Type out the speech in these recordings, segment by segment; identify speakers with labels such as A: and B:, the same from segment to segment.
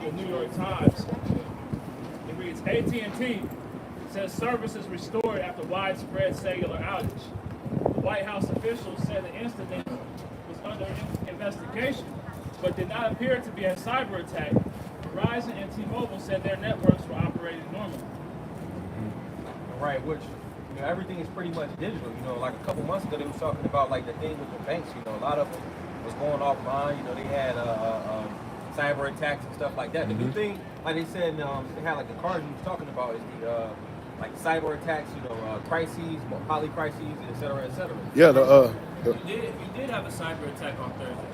A: the New York Times. It reads, AT&T says service is restored after widespread cellular outage. The White House officials said the incident was under investigation, but did not appear to be a cyber attack. Verizon and T-Mobile said their networks were operating normally.
B: Right, which everything is pretty much digital. Like a couple months ago, they was talking about like the thing with the banks. A lot of them was going offline. They had cyber attacks and stuff like that. The new thing, like they said, they had like the card you was talking about is the like cyber attacks. Crises, poly crises, et cetera, et cetera.
C: Yeah,
D: You did have a cyber attack on Thursday.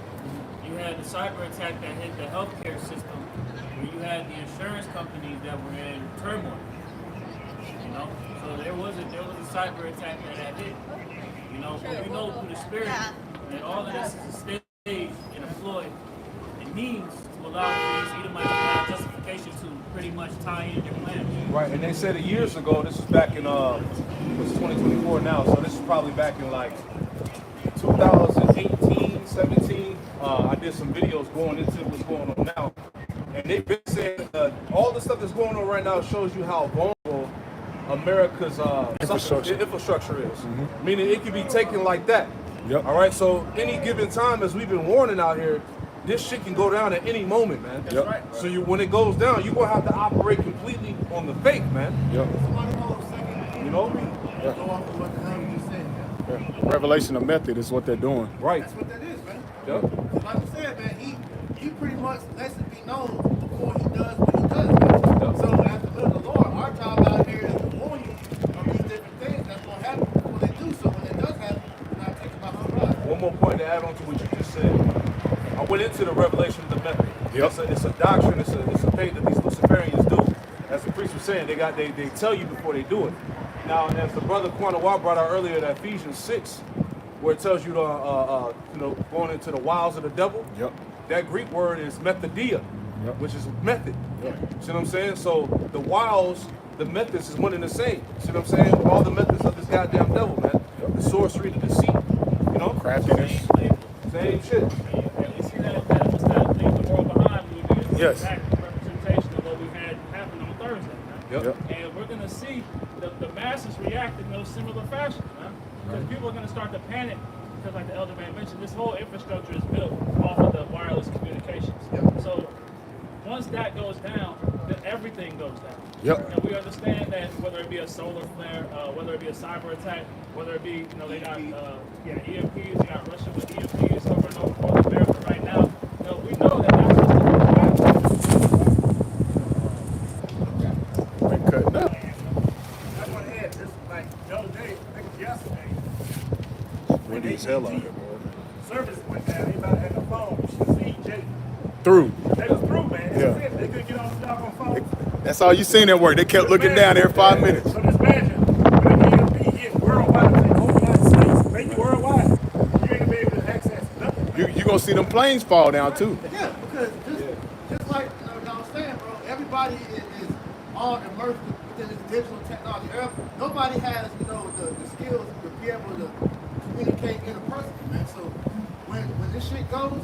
D: You had the cyber attack that hit the healthcare system, where you had the insurance companies that were in turmoil. So there was a cyber attack that had hit. But we know through the spirit that all of this is a stage and a ploy and means to allow these Edomites to have justification to pretty much tie in their plans.
E: Right, and they said it years ago. This is back in it's 2024 now, so this is probably back in like 2018, 17. I did some videos going into what's going on now, and they've been saying all the stuff that's going on right now shows you how vulnerable America's infrastructure is. Meaning it can be taken like that.
C: Yep.
E: All right, so any given time, as we've been warning out here, this shit can go down at any moment, man.
C: Yep.
A: Right.
E: So when it goes down, you're gonna have to operate completely on the fake, man.
C: Yep.
E: You know?
C: Yeah.
F: Go off of what the hell you said, man.
C: Revelation of method is what they're doing.
E: Right.
F: That's what that is, man.
E: Yep.
F: Like I said, man, he pretty much lets it be known before he does what he does, man.
E: Yep.
F: So as the Lord, our job out here is to warn you of these different things that's gonna happen before they do. So when it does happen, we're not taking my surprise.
E: One more point to add on to what you just said. I went into the revelation of the method.
C: Yep.
E: It's a doctrine. It's a thing that these Luciferians do. As the priest was saying, they tell you before they do it. Now, as the brother Quanawa brought out earlier, that Ephesians 6, where it tells you to going into the wiles of the devil.
C: Yep.
E: That Greek word is methodia,
C: Yep.
E: which is method.
C: Yep.
E: See what I'm saying? So the wiles, the methods is one and the same. See what I'm saying? All the methods of this goddamn devil, man.
C: Yep.
E: The sorcery, the deceit,
C: Craftiness.
E: same shit.
A: And you see that was that leave the world behind movie. It's
C: Yes.
A: an exact representation of what we had happen on Thursday, man.
E: Yep.
C: Yep.
A: And we're going to see the masses react in no similar fashion, man. Because people are going to start to panic because, like the elder man mentioned, this whole infrastructure is built off of the wireless communications. So once that goes down, then everything goes down.
C: Yep.
A: And we understand that whether it be a solar flare, whether it be a cyber attack, whether it be, they got EMPs, they got Russia with EMPs over and over for America right now. We know that that's what's
C: Been cutting up.
F: I want to add this, like the other day, I think yesterday,
C: Windy as hell out here, boy.
F: service went down. Everybody had the phone. You should see Jake.
C: Through.
F: They was through, man.
C: Yeah.
F: That's it. They couldn't get on the doggone phone.
C: That's all you seen at work. They kept looking down every 5 minutes.
F: So just imagine when the EMP hit worldwide, the whole United States, make it worldwide. You ain't gonna be able to access nothing.
C: You gonna see them planes fall down too.
F: Yeah, because just like I was saying, bro, everybody is all immersed within this digital technology era. Nobody has, the skills to be able to communicate interpersonally, man. So when this shit goes,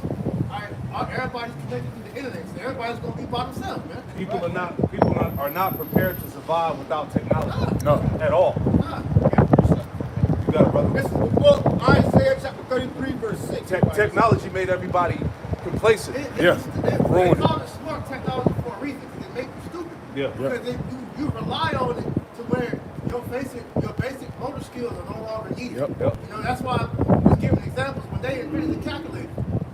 F: everybody's connected to the internet, so everybody's gonna be by themselves, man.
E: People are not prepared to survive without technology
C: No.
E: at all.
F: Nah.
E: You got it, brother.
F: This is the book, Isaiah chapter 33, verse 6.
E: Technology made everybody complacent.
C: Yeah.
F: They
C: Ruined
F: call it smart technology for a reason, because it makes you stupid.
E: Yeah.
F: Because you rely on it to where your basic motor skills are no longer needed.
C: Yep.
F: That's why I was giving examples when they invented the calculator.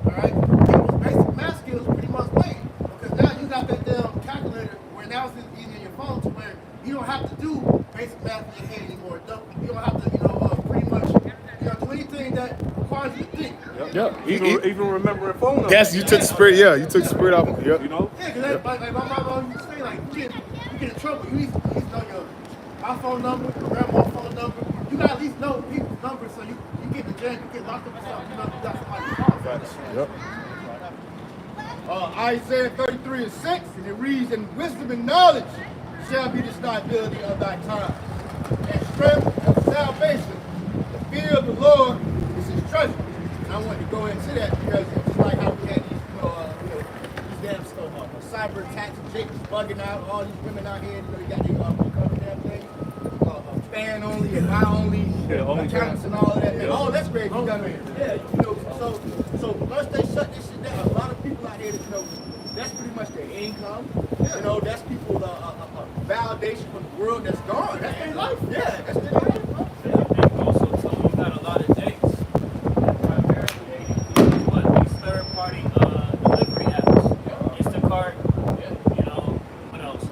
F: All right, people's basic math skills pretty much waned, because now you got that damn calculator where now it's easy in your phone to where you don't have to do basic math in your head anymore. You don't have to, pretty much, do anything that requires you to think.
C: Yeah.
E: Even remembering phone numbers.
C: Yes, you took the spirit. Yeah, you took the spirit off. Yep.
E: You
F: Yeah, because like my mom used to say, like, you get in trouble. You need to know my phone number, your grandma's phone number. You gotta at least know people's numbers, so you get in the jail, you get locked up or something. You got somebody to call.
C: Yep.
F: Isaiah 33 and 6, and it reads, "And wisdom and knowledge shall be the stability of thy time, and strength of salvation. The fear of the Lord is his treasure." And I want to go into that because it's just like how we had these, these damn cyber attacks. Jake was bugging out all these women out here. You know, they got their cover damn thing. Fan only and buy only accounts and all of that. And all that's great. You done it. Yeah, you know. So once they shut this shit down, a lot of people out here, you know, that's pretty much their income. You know, that's people validation from the world that's gone. That's their life. Yeah, that's their life. Bro.
D: And also, too, you got a lot of dates. Primarily, these third-party delivery apps. Instacart, you know, what else?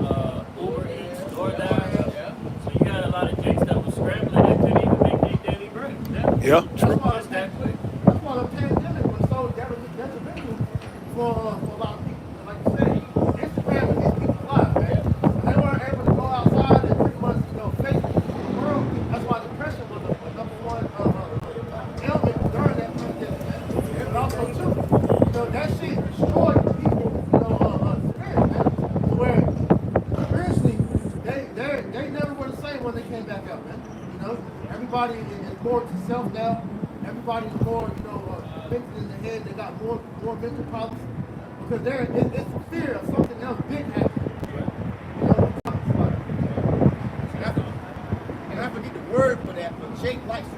D: Uber Eats, DoorDash. So you got a lot of dates that was scrambling that couldn't even make their daily bread.
C: Yeah, true.
D: Just that quick.
F: That's why the pandemic was so detrimental for a lot of people. Like you said, Instagram is getting people alive, man. They weren't able to go outside and pretty much, you know, face the world. That's why depression was the number one ailment during that pandemic, man. And also, too, you know, that shit destroyed people, you know, spirit, man. To where, spiritually, they never were the same when they came back out, man. You know, everybody is more to self now. Everybody's more, you know, mental in the head. They got more mental problems because it's fear of something else big happening. You know, and I forget the word for that, but Jake likes to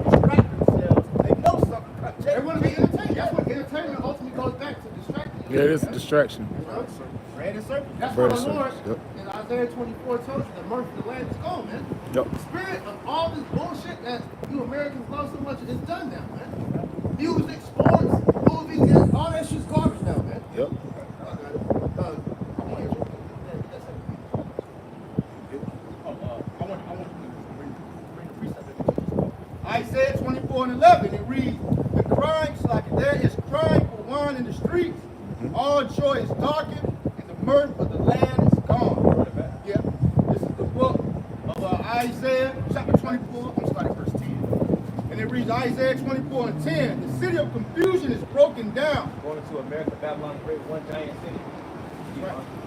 F: distract themselves. They know something. They want to be entertained. That's what entertainment ultimately goes back to, distracting.
C: Yeah, it is a distraction.
F: You know? Bread and serpent. That's
C: Bread
F: what
C: and
F: the Lord
C: serpent,
F: in Isaiah 24 told you that mirth of the land is gone, man.
C: Yep.
F: The spirit of all this bullshit that you Americans love so much is done now, man. Music, sports, movies, all that shit's garbage now, man.
C: Yep.
F: Isaiah 24:11, it reads, the crying like there is crying for wine in the streets, all joy is darkened, and the mirth of the land is gone. Yeah, this is the book of Isaiah chapter 24, I'm starting verse 10. And it reads Isaiah 24:10, the city of confusion is broken down.
B: Going into America, Babylon, the great one giant city.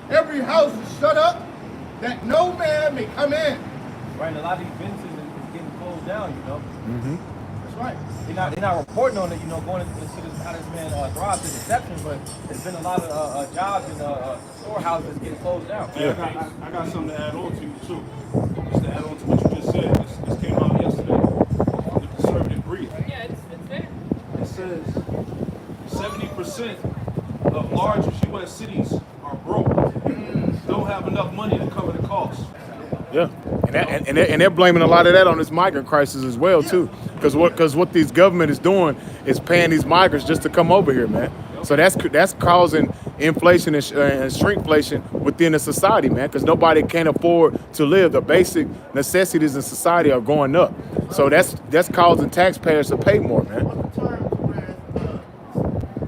F: Every house is shut up, that no man may come in.
B: Right, and a lot of these businesses is getting closed down, you know.
F: That's right.
B: They're not reporting on it, you know, going to see this, how this man drives to deception, but there's been a lot of jobs and storehouses getting closed down.
E: Yeah. I got something to add on to you too. Just to add on to what you just said. This came out yesterday on the Conservative Brief.
D: Yeah, it's there.
E: It says 70% of larger U.S. cities are broke. Don't have enough money to cover the costs.
C: Yeah, and they're blaming a lot of that on this migrant crisis as well too, because what these government is doing is paying these migrants just to come over here, man. So that's causing inflation and shrinkflation within the society, man, because nobody can afford to live. The basic necessities in society are going up, so that's causing taxpayers to pay more, man.
F: What's the term where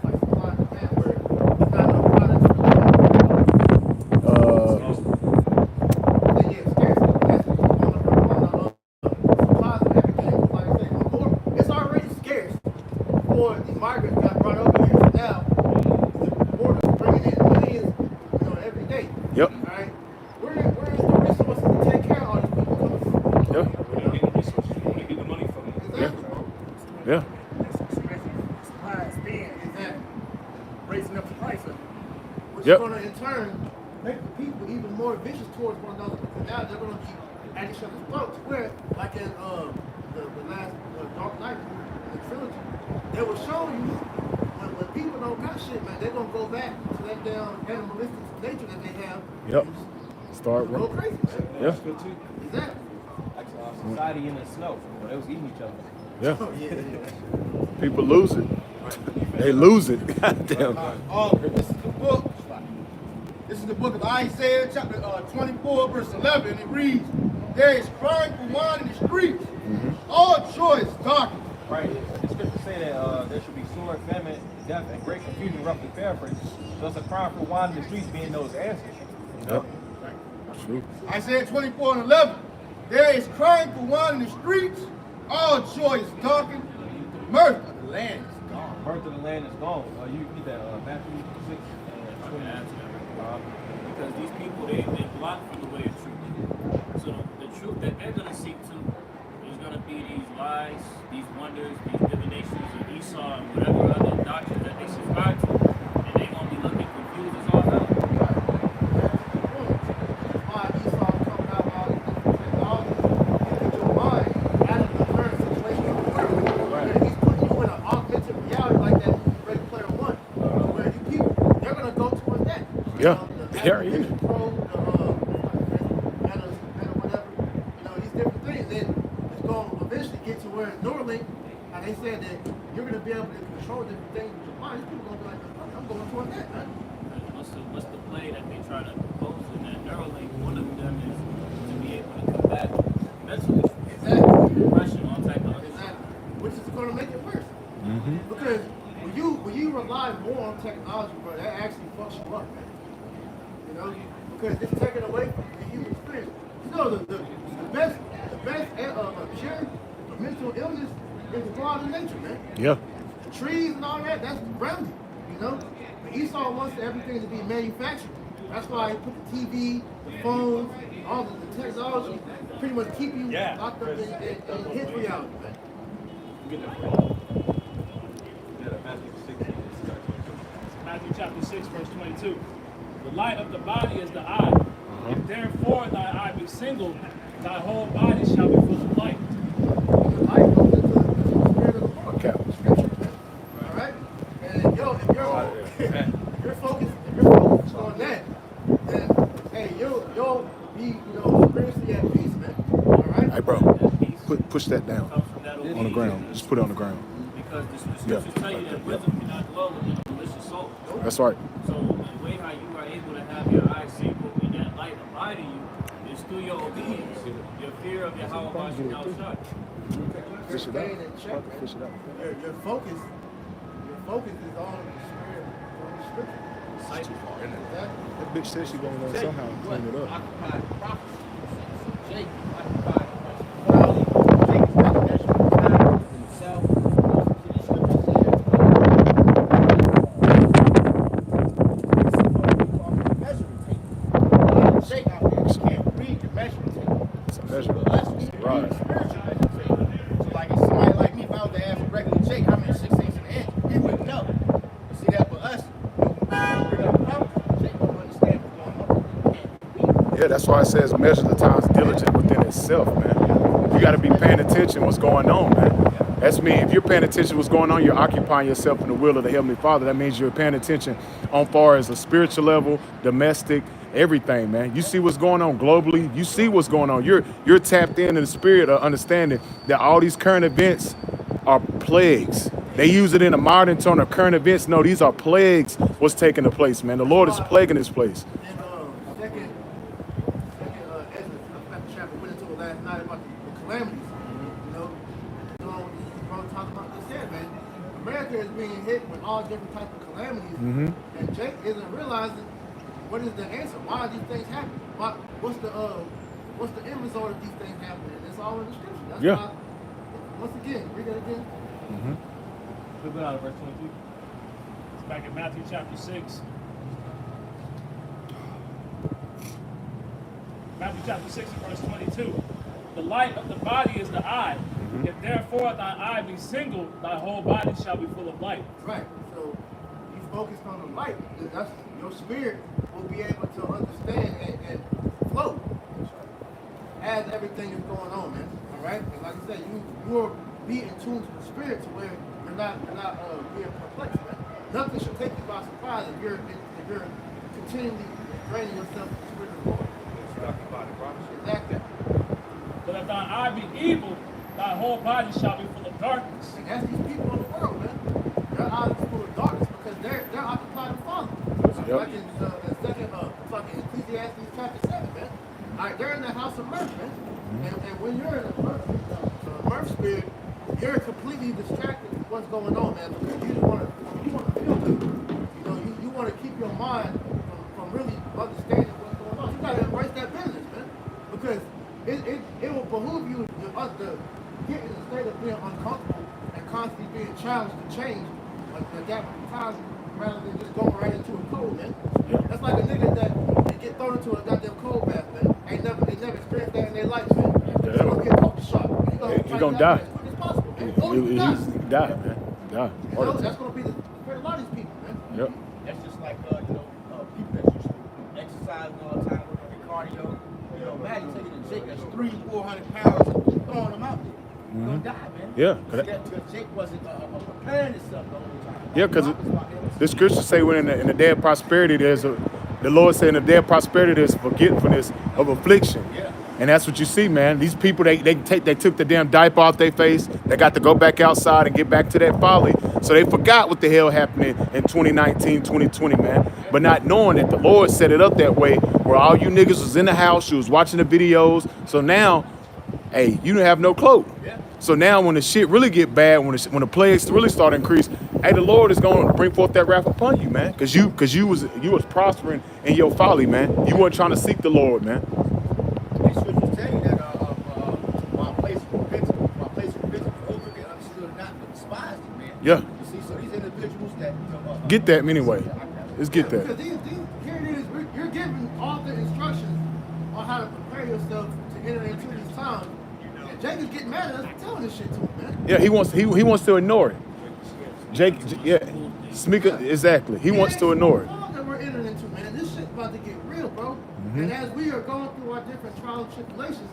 F: like supply and demand, where there's not enough products for supplies and everything. Like I say, it's already scarce before these migrants got brought over here. So now the border's bringing in millions, you know, every day.
C: Yep.
F: All right. Where is the resources to take care of all these people coming from?
C: Yeah.
E: When you get the resources, you want to get the money from them.
F: Exactly, bro.
C: Yeah.
F: Supply and demand is that raising up the price of it, which
C: Yep.
F: is going to in turn make the people even more vicious towards one another because now they're going to keep at each other's throats. Where, like in the last Dark Knight movie, the trilogy, they will show you when people don't got shit, man, they're going to go back to that damn animalistic nature that they have.
C: Yep. Start
F: Go
C: working.
F: crazy, man.
C: Yeah.
E: That's good too.
F: Exactly.
B: Like society in the snow, they was eating each other.
C: Yeah. People lose it. They lose it. Goddamn.
F: This is the book. This is the book of Isaiah, chapter 24, verse 11. It reads, there is crying for wine in the streets. All joy is darkened.
B: Right. The scriptures say that there should be sword, famine, death, and great confusion, roughly paraphrased. So it's a cry for wine in the streets being those answers. You know?
C: Yep. True.
F: Isaiah 24:11. There is crying for wine in the streets. All joy is darkened. The mirth of the land is gone.
B: Birth of the land is gone. You need that Matthew 6
D: I can answer that. Because these people, they've been blocked from the way of truth. So the truth that they're going to seek to is going to be these lies, these wonders, these divinations of Esau and whatever other doctrines that they subscribe to. And they're going to be looking confused as all
C: Yeah.
F: The
C: Yeah,
F: Apple
C: yeah.
F: Pro, Meta, whatever, these different things. Then it's going to eventually get to where Neuralink, and they said that you're going to be able to control different things with your mind. These people going to be like, "Fuck, I'm going toward that, man."
D: What's the play that they try to propose in that Neuralink? One of them is to be able to combat mentally
F: Exactly.
D: depression, all type of other
F: Exactly. Which is going to make it worse.
C: Mm-hmm.
F: Because when you rely more on technology, bro, that actually fucks you up, man. Because it's taken away from the human experience. The best cure for mental illness is to go out in nature, man.
C: Yeah.
F: The trees and all that, that's grounding, But Esau wants everything to be manufactured. That's why he put the TV, the phones, all the technology, pretty much keep you locked up in his reality, man.
A: Matthew chapter 6, verse 22. The light of the body is the eye. If therefore thy eye be single, thy whole body shall be full of light.
F: The light goes into the spirit of the Lord.
C: Okay.
F: Scripture, man. All right? And if you're focused on that, then hey, you'll be, spiritually at peace, man. All right?
C: Hey, bro, push that down
D: comes from that
C: on the
D: obedience.
C: ground. Just put it on the ground.
D: Because the scriptures tell you that wisdom cannot dwell within a malicious soul.
C: That's right.
D: So the way how you are able to have your eyes single and that light abide in you is through your obedience, your fear of Yahweh Bashim Al Shad.
C: Fish it
F: Staying
C: out.
F: in check, man.
C: Fish it out.
F: Your focus is on the spirit of the scripture.
D: Disciple.
F: Exactly.
C: That bitch said she gonna somehow clean it up.
G: Occupied property. Jake occupied property. Jake is not measuring time himself. The scripture says, measuring tape. Jake out there can't read the measuring tape.
C: It's a measurement.
G: But us, we can read
C: Right.
G: the spiritual measuring tape. So like if somebody like me, if I was to ask a regular Jake how many 16ths in an inch, he wouldn't know. You see that for us, bring up a problem, Jake don't understand what's going on. He can't read.
C: Yeah, that's why it says measure the times diligent within itself, man. You got to be paying attention what's going on, man. That's me. If you're paying attention to what's going on, you're occupying yourself in the will of the Heavenly Father. That means you're paying attention on far as a spiritual level, domestic, everything, man. You see what's going on globally. You see what's going on. You're tapped into the spirit of understanding that all these current events are plagues. They use it in a modern tone of current events. No, these are plagues what's taking the place, man. The Lord is plaguing this place.
F: And second Ezra, chapter went into it last night about the calamities. Bro talking about this here, man. America is being hit with all different types of calamities, and Jake isn't realizing what is the answer. Why are these things happening? What's the end result of these things happening? And it's all in the scripture. That's why, once again, read that again.
D: Flip it out of verse 22.
A: It's back in Matthew chapter 6. Matthew chapter 6 and verse 22. The light of the body is the eye. If therefore thy eye be single, thy whole body shall be full of light.
F: Right. So you focused on the light. That's your spirit will be able to understand and flow as everything is going on, man. All right. And like I said, you will be in tune to the spirit to where you're not being perplexed, man. Nothing should take you by surprise if you're continually draining yourself with the spirit of the Lord. Exactly.
A: But if thine eye be evil, thy whole body shall be full of darkness.
F: And that's these people in the world, man. Their eyes are full of darkness because they're occupied with Father.
C: Yep.
F: Like in second fucking Ecclesiastes chapter 7, man. All right, they're in the house of mirth, man. And when you're in the mirth spirit, you're completely distracted with what's going on, man, because you want to feel good. You want to keep your mind from really understanding what's going on. You got to embrace that business, man, because it will behoove you to get in a state of being uncomfortable and constantly being challenged to change at that time rather than just going right into a cold, man. That's like a nigga that get thrown into a goddamn cold bath, man. They never experienced that in their life, man. They're gonna get culture shock.
C: He gonna die.
F: As quick as possible, man.
C: He died, man. Die.
F: That's gonna be the for a lot of these people, man.
C: Yep.
G: That's just like people that used to exercise all the time, working cardio. Maddie tell you that Jake that's 300-400 pounds and throwing him out there. You're gonna die, man.
C: Yeah.
G: Because Jake wasn't preparing himself the whole time.
C: Yeah, because the scriptures say when in the day of prosperity, there's The Lord said in the day of prosperity, there's forgetfulness of affliction.
G: Yeah.
C: And that's what you see, man. These people, they took the damn diaper off their face. They got to go back outside and get back to that folly. So they forgot what the hell happened in 2019, 2020, man. But not knowing that the Lord set it up that way where all you niggas was in the house, you was watching the videos. So now, hey, you don't have no clout.
G: Yeah.
C: So now when the shit really get bad, when the plagues really start to increase, hey, the Lord is going to bring forth that wrath upon you, man. Because you was prospering in your folly, man. You weren't trying to seek the Lord, man.
G: These scriptures tell you that my place of repentance for over they understood not but despised it, man.
C: Yeah.
G: You see, so these individuals that
C: Get that anyway. Let's get
F: Because
C: that.
F: here it is, you're giving all the instructions on how to prepare yourself to enter into these times. And Jake is getting mad at us for telling this shit to him, man.
C: Yeah, he wants to ignore it. Jake, yeah, Smika, exactly. He wants to ignore it.
F: All that we're entering into, man, this shit's about to get real, bro. And as we are going through our different trials and tribulations,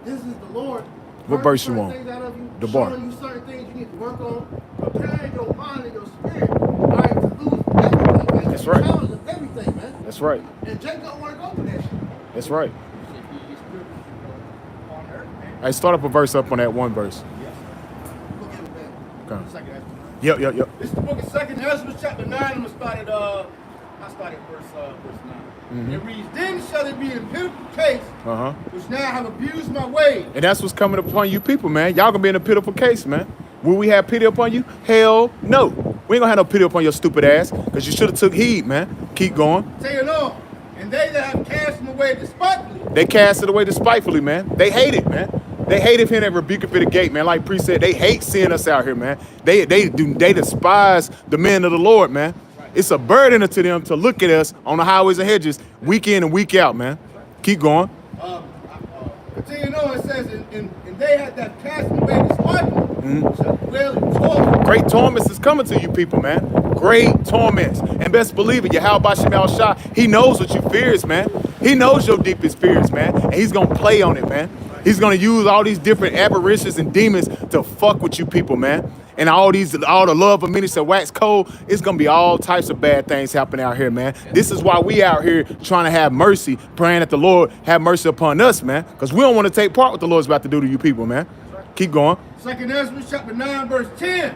F: this is the Lord.
C: What verse you
F: certain
C: want?
F: things out of you,
C: The bar.
F: showing you certain things you need to work on, preparing your mind and your spirit, all right, to lose everything, man.
C: That's right.
F: Challenge of everything, man.
C: That's right.
F: And Jake don't want to go through that shit.
C: That's right.
G: should be his spirit on earth, man.
C: Hey, start up a verse up on that one verse.
F: We'll give it back.
C: Okay.
G: Second Ezra.
C: Yep.
G: This is the book of Second Ezra, chapter 9. I'm gonna start at verse 9. It reads, "Then shall there be an pitiful case,
C: Uh-huh.
G: which now have abused my way,
C: And that's what's coming upon you people, man. Y'all gonna be in a pitiful case, man. Will we have pity upon you? Hell no. We ain't gonna have no pity upon your stupid ass, because you should have took heed, man. Keep going.
G: saying on, and they that have cast him away despitefully,
C: They cast it away despitefully, man. They hate it, man. They hate it hearing that rebuke up at the gate, man. Like Priest said, they hate seeing us out here, man. They despise the men of the Lord, man. It's a burden to them to look at us on the highways and hedges week in and week out, man. Keep going.
G: continuing on, it says, and they that have cast him away despitefully shall dwell in torment.
C: Great torments is coming to you people, man. Great torments. And best believe it, Yahweh Shemal Shah, he knows what you fears, man. He knows your deepest fears, man. And he's going to play on it, man. He's going to use all these different aberrations and demons to fuck with you people, man. And all the love of many shall wax cold. It's going to be all types of bad things happening out here, man. This is why we out here trying to have mercy, praying that the Lord have mercy upon us, man. Because we don't want to take part what the Lord's about to do to you people, man. Keep going.
G: Second Ezra chapter 9, verse 10.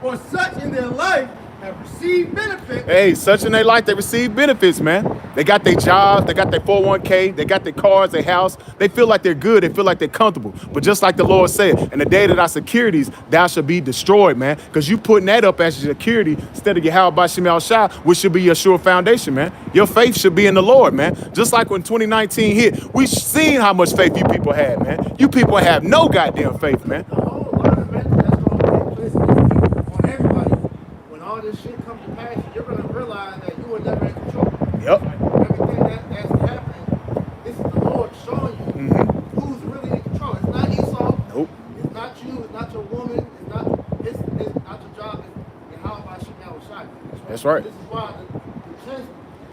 G: For such in their life have received benefit.
C: Hey, such in their life, they receive benefits, man. They got their jobs, they got their 401k, they got their cars, their house. They feel like they're good, they feel like they're comfortable. But just like the Lord said, in the day that our securities, thou shall be destroyed, man. Because you putting that up as your security instead of Yahweh Shemal Shah, which should be your sure foundation, man. Your faith should be in the Lord, man. Just like when 2019 hit, we seen how much faith you people had, man. You people have no goddamn faith, man.
F: The whole alignment that's going to take place on everybody. When all this shit comes to pass, you're going to realize that you were never in control.
C: Yep.
F: Everything that's happening, this is the Lord showing you who's really in control. It's not Esau.
C: Nope.
F: It's not you. It's not your woman. It's not your job. It's how about Shemal Shah.
C: That's right.
F: This is why the test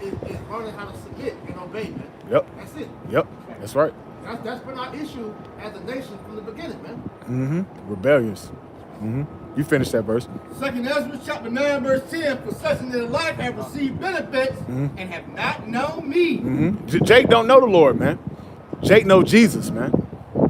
F: is learning how to submit and obey, man.
C: Yep.
F: That's it.
C: Yep. That's right.
F: That's been our issue as a nation from the beginning, man.
C: Rebellious. You finish that verse.
G: Second Ezra chapter 9, verse 10. For such in their life have received benefits and have not known me.
C: Jake don't know the Lord, man. Jake know Jesus, man.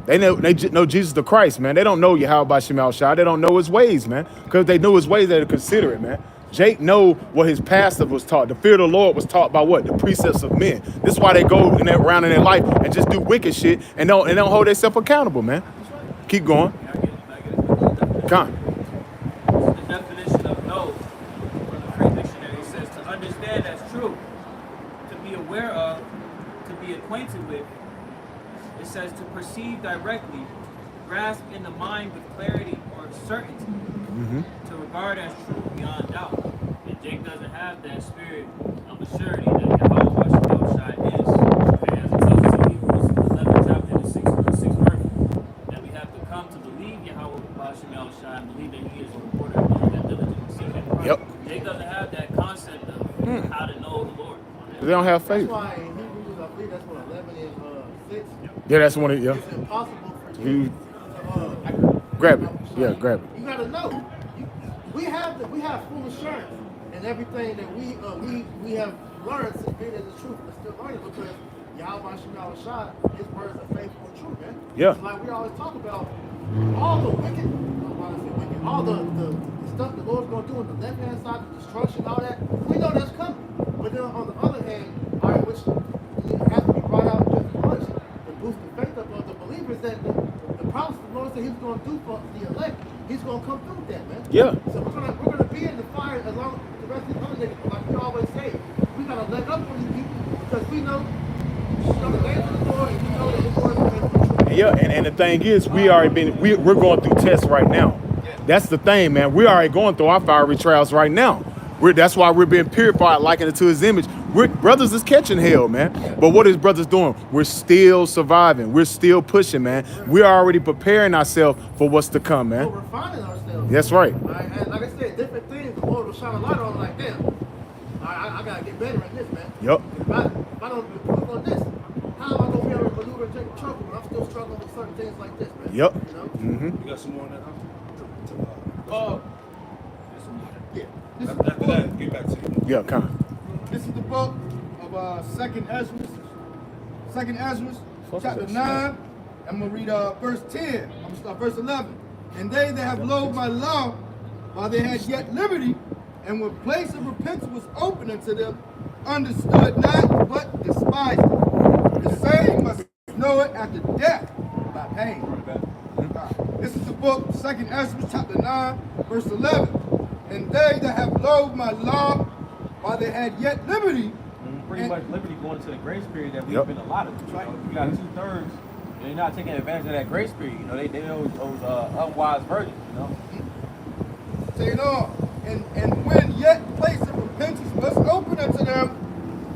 C: They know Jesus the Christ, man. They don't know Yahweh Shemal Shah. They don't know his ways, man. Because they knew his ways, they'd consider it, man. Jake know what his pastor was taught. The fear of the Lord was taught by what? The precepts of men. This is why they go around in their life and just do wicked shit and don't hold themselves accountable, man. Keep going. Come.
D: The definition of know from the Free Dictionary says to understand as true, to be aware of, to be acquainted with. It says to perceive directly, grasp in the mind with clarity or certainty, to regard as true beyond doubt. And Jake doesn't have that spirit of assurity that Yahweh Shemal Shah is. Okay, as it tells us in Hebrews 11 chapter the 6th verse, that we have to come to believe Yahweh Shemal Shah and believe that he is a reporter of those that diligently seek him.
C: Yep.
D: Jake doesn't have that concept of how to know the Lord.
C: They don't have
F: That's
C: faith.
F: why in Hebrews, I believe that's what 11 is 6.
C: Yeah, that's one of yeah.
F: It's impossible for
C: You
F: you to
C: grab it. Yeah, grab it.
F: You gotta know. We have full assurance in everything that we have learn since being in the truth and still learning because Yahweh Shemel Shah, his words are faithful and true, man.
C: Yeah.
F: It's like we always talk about all the wicked, all the stuff the Lord's going to do on the left hand side, the destruction, all that. We know that's coming. But then on the other hand, all right, which has to be brought out just as much to boost the faith of the believers that the promise the Lord said He's going to do for the elect, He's going to come through with that, man.
C: Yeah.
F: So we're gonna be in the fire as long as the rest of the other niggas. But like we always say, we gotta let up on these people because we know the name of the Lord and we know that His word is faithful.
C: Yeah, and the thing is, we're going through tests right now. That's the thing, man. We're already going through our fiery trials right now. That's why we're being purified, likened to His image. Brothers is catching hell, man. But what is brothers doing? We're still surviving. We're still pushing, man. We're already preparing ourselves for what's to come,
F: We're
C: man.
F: refining ourselves.
C: That's right.
F: Right? And like I said, different things the Lord will shine a light on. Like, damn, I gotta get better at this, man.
C: Yup.
F: If I don't improve on this, how am I gonna be able to maneuver and take trouble when I'm still struggling with certain things like this, man?
C: Yup.
F: You know?
C: Mm-hmm.
E: You got some more on that?
F: Yeah.
G: This is
E: After
G: the book.
E: that, get back to you.
C: Yeah, kind of.
G: This is the book of Second Ezra. Second Ezra, chapter 9. I'm gonna read verse 10. I'm gonna start verse 11. And they that have loathed my law, while they had yet liberty, and when place of repentance was open unto them, understood not, but despised it. The same must know it after death by pain. This is the book, Second Ezra, chapter 9, verse 11. And they that have loathed my law, while they had yet liberty,
B: Pretty much liberty going into the grace period that we've
C: Yep.
B: been allotted. You know, if you got 2/3, they're not taking advantage of that grace period. You know, they those unwise virgins. You know.
G: say it all. And when yet place of repentance was open unto them,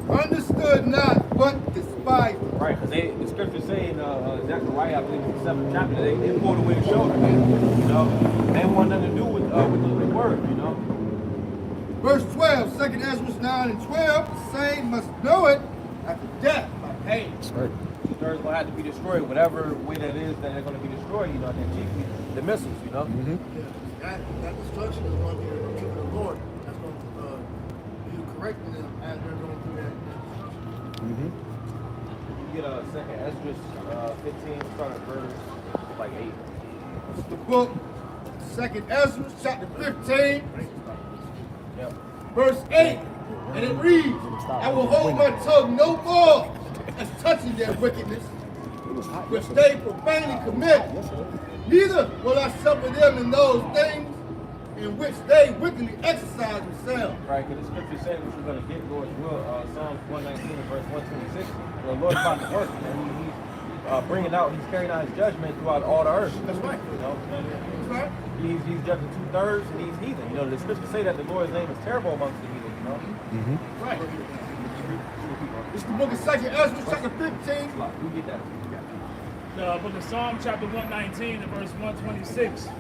G: understood not, but despised it.
B: Right, because the scriptures say in Zechariah, I believe it's the 7th chapter, they pulled away the shoulder. You know, they want nothing to do with the word. You know.
G: Verse 12, 2 Ezra 9 and 12, the same must know it after death by pain.
C: That's right.
B: 2/3 gonna have to be destroyed, whatever way that is that they're gonna be destroyed. You know, and chiefly the missiles. You know.
C: Mm-hmm.
F: Yeah, that destruction is going to be the people of the Lord. That's going to be correcting them as they're going through that destruction.
C: Mm-hmm.
B: You get a second Ezra 15, start at verse like 8.
G: It's the book, 2 Ezra chapter 15,
B: Yep.
G: verse 8, and it reads, I will hold my tongue no more as touching their wickedness, which they profanely commit. Neither will I suffer them in those things in which they wickedly exercise themselves.
B: Right, because the scripture said what you're going to get, Lord's will. Psalms 119 and verse 126. The Lord's about to work, and he's bringing out, he's carrying out his judgment throughout all the earth.
G: That's right.
B: You know,
G: That's right.
B: he's judging 2/3, and he's heathen. You know, the scriptures say that the Lord's name is terrible amongst the heathen. You know.
C: Mm-hmm.
G: Right. It's the book of 2 Ezra chapter 15.
B: You get that.
A: The book of Psalm chapter 119 and verse 126.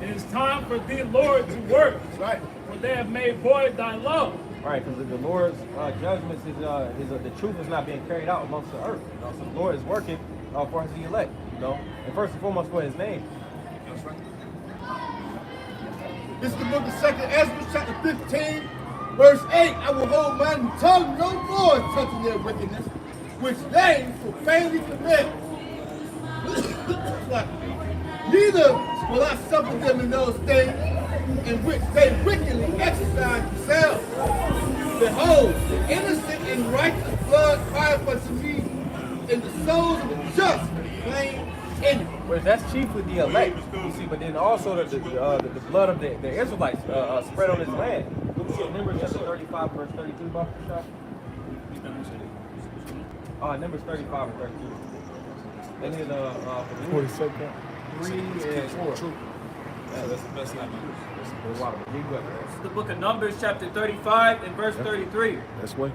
A: It is time for thee, Lord, to work,
G: That's right.
A: for they have made void thy love.
B: Right, because the Lord's judgments, the truth is not being carried out amongst the earth. You know, so the Lord is working for his elect. You know, and first and foremost for his name.
G: That's right. This is the book of 2 Ezra chapter 15, verse 8. I will hold my tongue no more touching their wickedness, which they profanely commit. Neither will I suffer them in those things in which they wickedly exercise themselves. Behold, the innocent and righteous blood crieth unto me, and the souls of the just plain in it.
B: Well, that's chiefly the elect, you see, but then also the blood of the Israelites spread on this land. Look at Numbers chapter 35, verse 32, Buffalo Shop. Numbers 35 and 32. And then 3 and 4.
E: Yeah, that's the best I know.
B: Wow,
D: This is the book of Numbers, chapter 35 and verse 33.
C: That's way.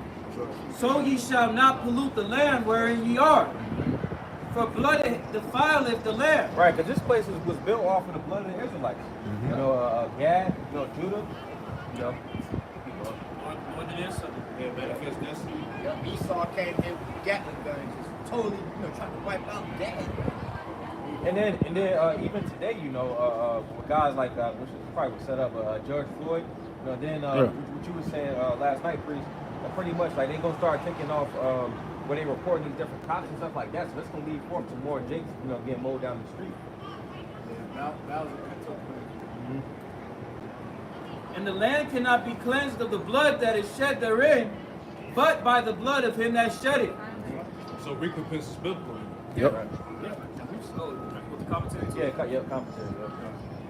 D: So ye shall not pollute the land wherein ye are, for blood defileth the land.
B: Right, because this place was built off of the blood of the Israelites. You know, Gad, you know, Judah, you know.
D: What it is?
E: Yeah, manifest this.
G: Yep, Esau came in with Gatling guns, just totally, trying to wipe out Gatling.
B: And then even today, you know, with guys like which is probably was set up George Floyd. You know, then what you were saying last night, Priest, pretty much like they gonna start taking off where they reporting these different cops and stuff like that. So that's gonna lead forth to more Jakes, you know, getting mowed down the street.
F: Yeah, Bowser got took place.
D: And the land cannot be cleansed of the blood that is shed therein, but by the blood of him that shed it.
E: So recompense is biblical.
C: Yep.
B: Right.
D: Oh, with the commentary too.
B: Yeah, commentary. Yep.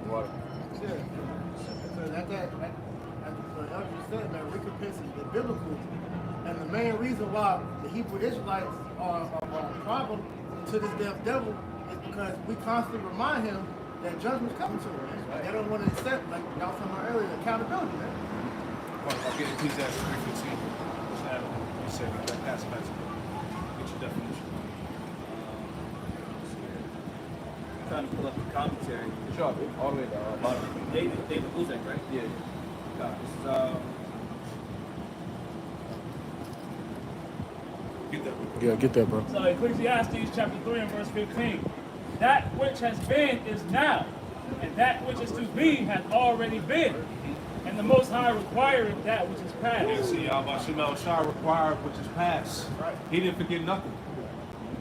B: Water.
F: Yeah. So that the elder just said, man, recompense is biblical. And the main reason why the Hebrew Israelites are a problem to this damn devil is because we constantly remind him that judgment's coming to him. Man. They don't want to accept, like y'all talking about earlier, accountability, man.
E: I'll get Ecclesiastes 3:15. You said that pass it back to me. Get your definition.
D: Trying to pull up the commentary.
B: Sure, all the way to the bottom.
D: David Buzek, right?
B: Yeah.
D: This is
E: Get that.
C: Yeah, get that, bro.
A: So Ecclesiastes chapter 3 and verse 15. That which has been is now, and that which is to be hath already been. And the Most High requireth that which is
E: And
A: past.
E: see, Shem Shah required which is past. He didn't forget nothing.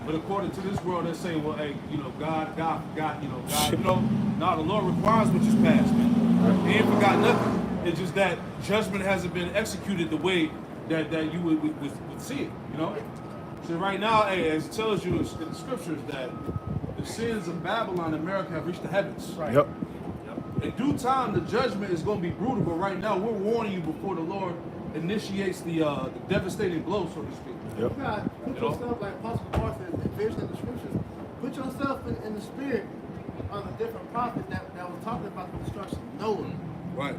E: But according to this world, they're saying, well, hey, you know, God, you know, God, you know, no, the Lord requires which is past, man. He ain't forgot nothing. It's just that judgment hasn't been executed the way that you would see it, you know? So right now, hey, as it tells you in the scriptures that the sins of Babylon and America have reached the heavens.
C: Yep.
E: In due time, the judgment is going to be brutal, but right now, we're warning you before the Lord initiates the devastating blow, so to speak.
C: Yep.
F: You gotta put yourself, like Apostle Paul says, envision in the scriptures. Put yourself in the spirit of a different prophet that was talking about the destruction of Noah.
E: Right.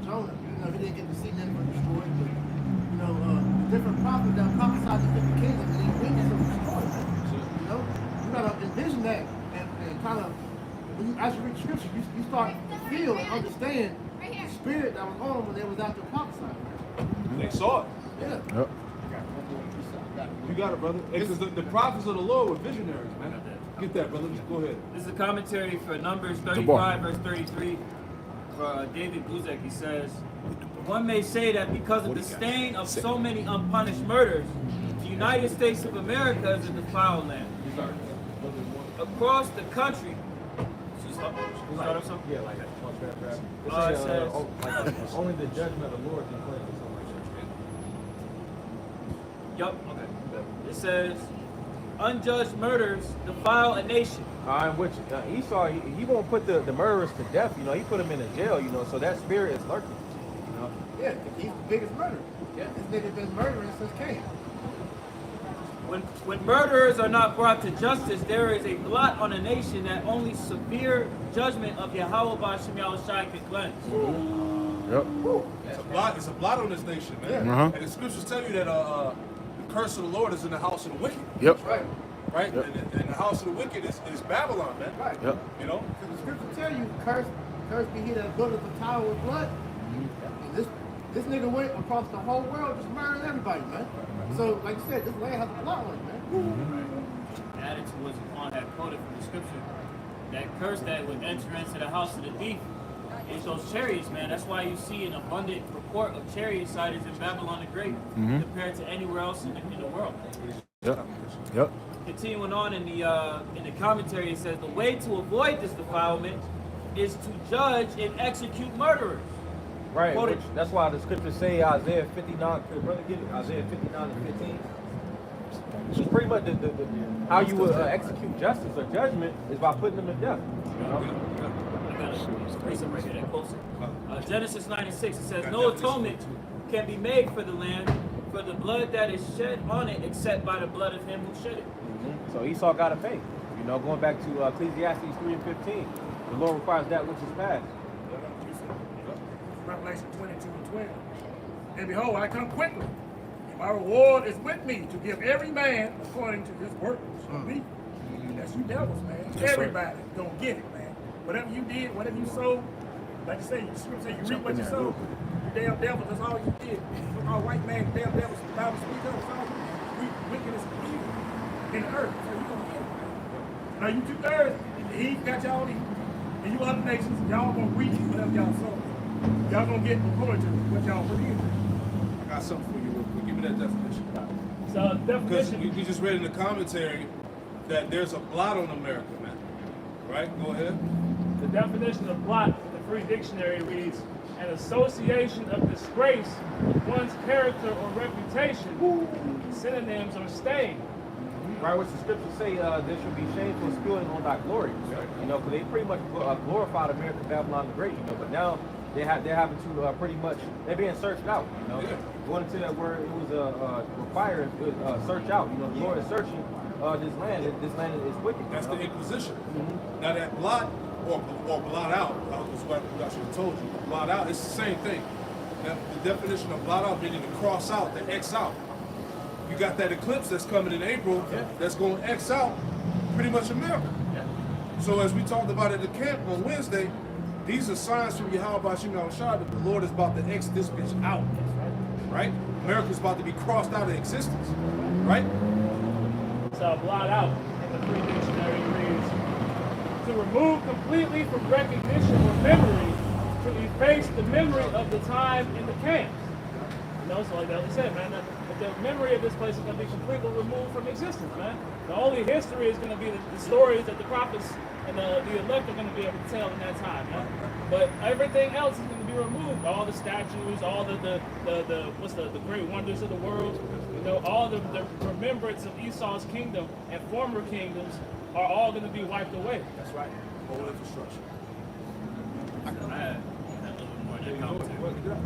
F: Jonah, you know, he didn't get to see Nineveh destroyed, but you know, different prophets that prophesied to different kingdoms and he witnessed them destroyed. You know, you gotta envision that and kind of, when you, as you read scripture, you start to feel and understand the spirit that was on them when they was out there prophesying.
E: They saw it.
F: Yeah.
C: Yep.
E: You got it, brother. Because the prophets of the Lord were visionaries, man. Get that, brother. Go ahead.
D: This is a commentary for Numbers
C: bar.
D: 35, verse 33. For David Buzek, he says, one may say that because of the stain of so many unpunished murders, the United States of America is a defiled land. Across the country, start up something?
B: Yeah, like that.
D: It says,
B: Only the judgment of the Lord can cleanse us.
D: yup, okay. It says, unjudged murders defile a nation.
B: Which Esau, he won't put the murderers to death, you know, he put them in a jail, you know, so that spirit is lurking, you know.
F: Yeah, he's the biggest murderer.
B: Yeah.
F: This nigga's been murdering since Cain.
D: When murderers are not brought to justice, there is a blot on a nation that only severe judgment of Yahweh B'Shem Yahushai can cleanse.
C: Yep.
E: It's a blot on this nation, man.
C: Uh-huh.
E: And the scriptures tell you that the curse of the Lord is in the house of the wicked.
C: Yep.
E: Right?
C: Yep.
E: And the house of the wicked is Babylon, man.
F: Right.
C: Yep.
E: You know?
F: Because the scripture tell you, curse be he that buildeth the tower with blood. And this nigga went across the whole world just murdering everybody, man. So, like you said, this land has a lot on it, man.
D: Added to what Zaquan had quoted from the scripture, that curse that would enter into the house of the thief is those chariots, man. That's why you see an abundant report of chariot sightings in Babylon the Great compared to anywhere else in the world.
C: Yep. Yep.
D: Continuing on in the commentary, it says the way to avoid this defilement is to judge and execute murderers.
B: Right,
D: Quoted.
B: which, that's why the scriptures say Isaiah 59, could brother get it? Isaiah 59 and 15. It's pretty much how you would execute justice or judgment is by putting them to death. You know?
D: I got a reason right here that quotes it. Genesis 9 and 6, it says, no atonement can be made for the land for the blood that is shed on it except by the blood of him who shed it.
B: So Esau got to pay. You know, going back to Ecclesiastes 3 and 15, the Lord requires that which is past.
H: Revelation 22 and 12. And behold, I come quickly. And my reward is with me to give every man according to his work shall be. That's you devils, man. Everybody gonna get it, man. Whatever you did, whatever you sowed, like you say, you reap what you sowed. You damn devils, that's all you did. You all white man, damn devils, the Bible speaks of, that's all you did. Wickedness and evil in the earth. So you gonna get it, man. Now you 2/3, he got y'all eating. And you other nations, y'all gonna reap whatever y'all sow. Y'all gonna get according to what y'all put in.
E: I got something for you real that definition.
A: So
E: Because
A: definition.
E: you just read in the commentary that there's a blot on America now. Right? Go ahead.
A: The definition of blot in the Free Dictionary reads, an association of disgrace with one's character or reputation. Synonyms are stain.
B: Right, what the scriptures say, there should be shameful spilling on thy glory. You know, because they pretty much glorified America, Babylon the Great. You know, but now they're having to pretty much they're being searched out. You know, going into that word, it was required search out. You know, the Lord is searching this land. This land is wicked.
E: That's the Inquisition. Now that blot or blot out is what I should have told you. Blot out, it's the same thing. Now, the definition of blot out meaning to cross out, to X out. You got that eclipse that's coming in April that's going to X out pretty much America. So as we talked about at the camp on Wednesday, these are signs from Yahweh Bashim Shah that the Lord is about to X this bitch out. Right? America's about to be crossed out of existence. Right?
A: So blot out in the Free Dictionary reads, to remove completely from recognition or memory, to efface the memory of the time in the camps. You know, so like Ellie said, man, the memory of this place is going to be completely removed from existence, man. The only history is going to be the stories that the prophets and the elect are going to be able to tell in that time, man. But everything else is going to be removed. All the statues, all the great wonders of the world, you know, all the remembrance of Esau's kingdom and former kingdoms are all going to be wiped away.
E: That's right. Whole infrastructure.
D: I had a little bit more in that commentary.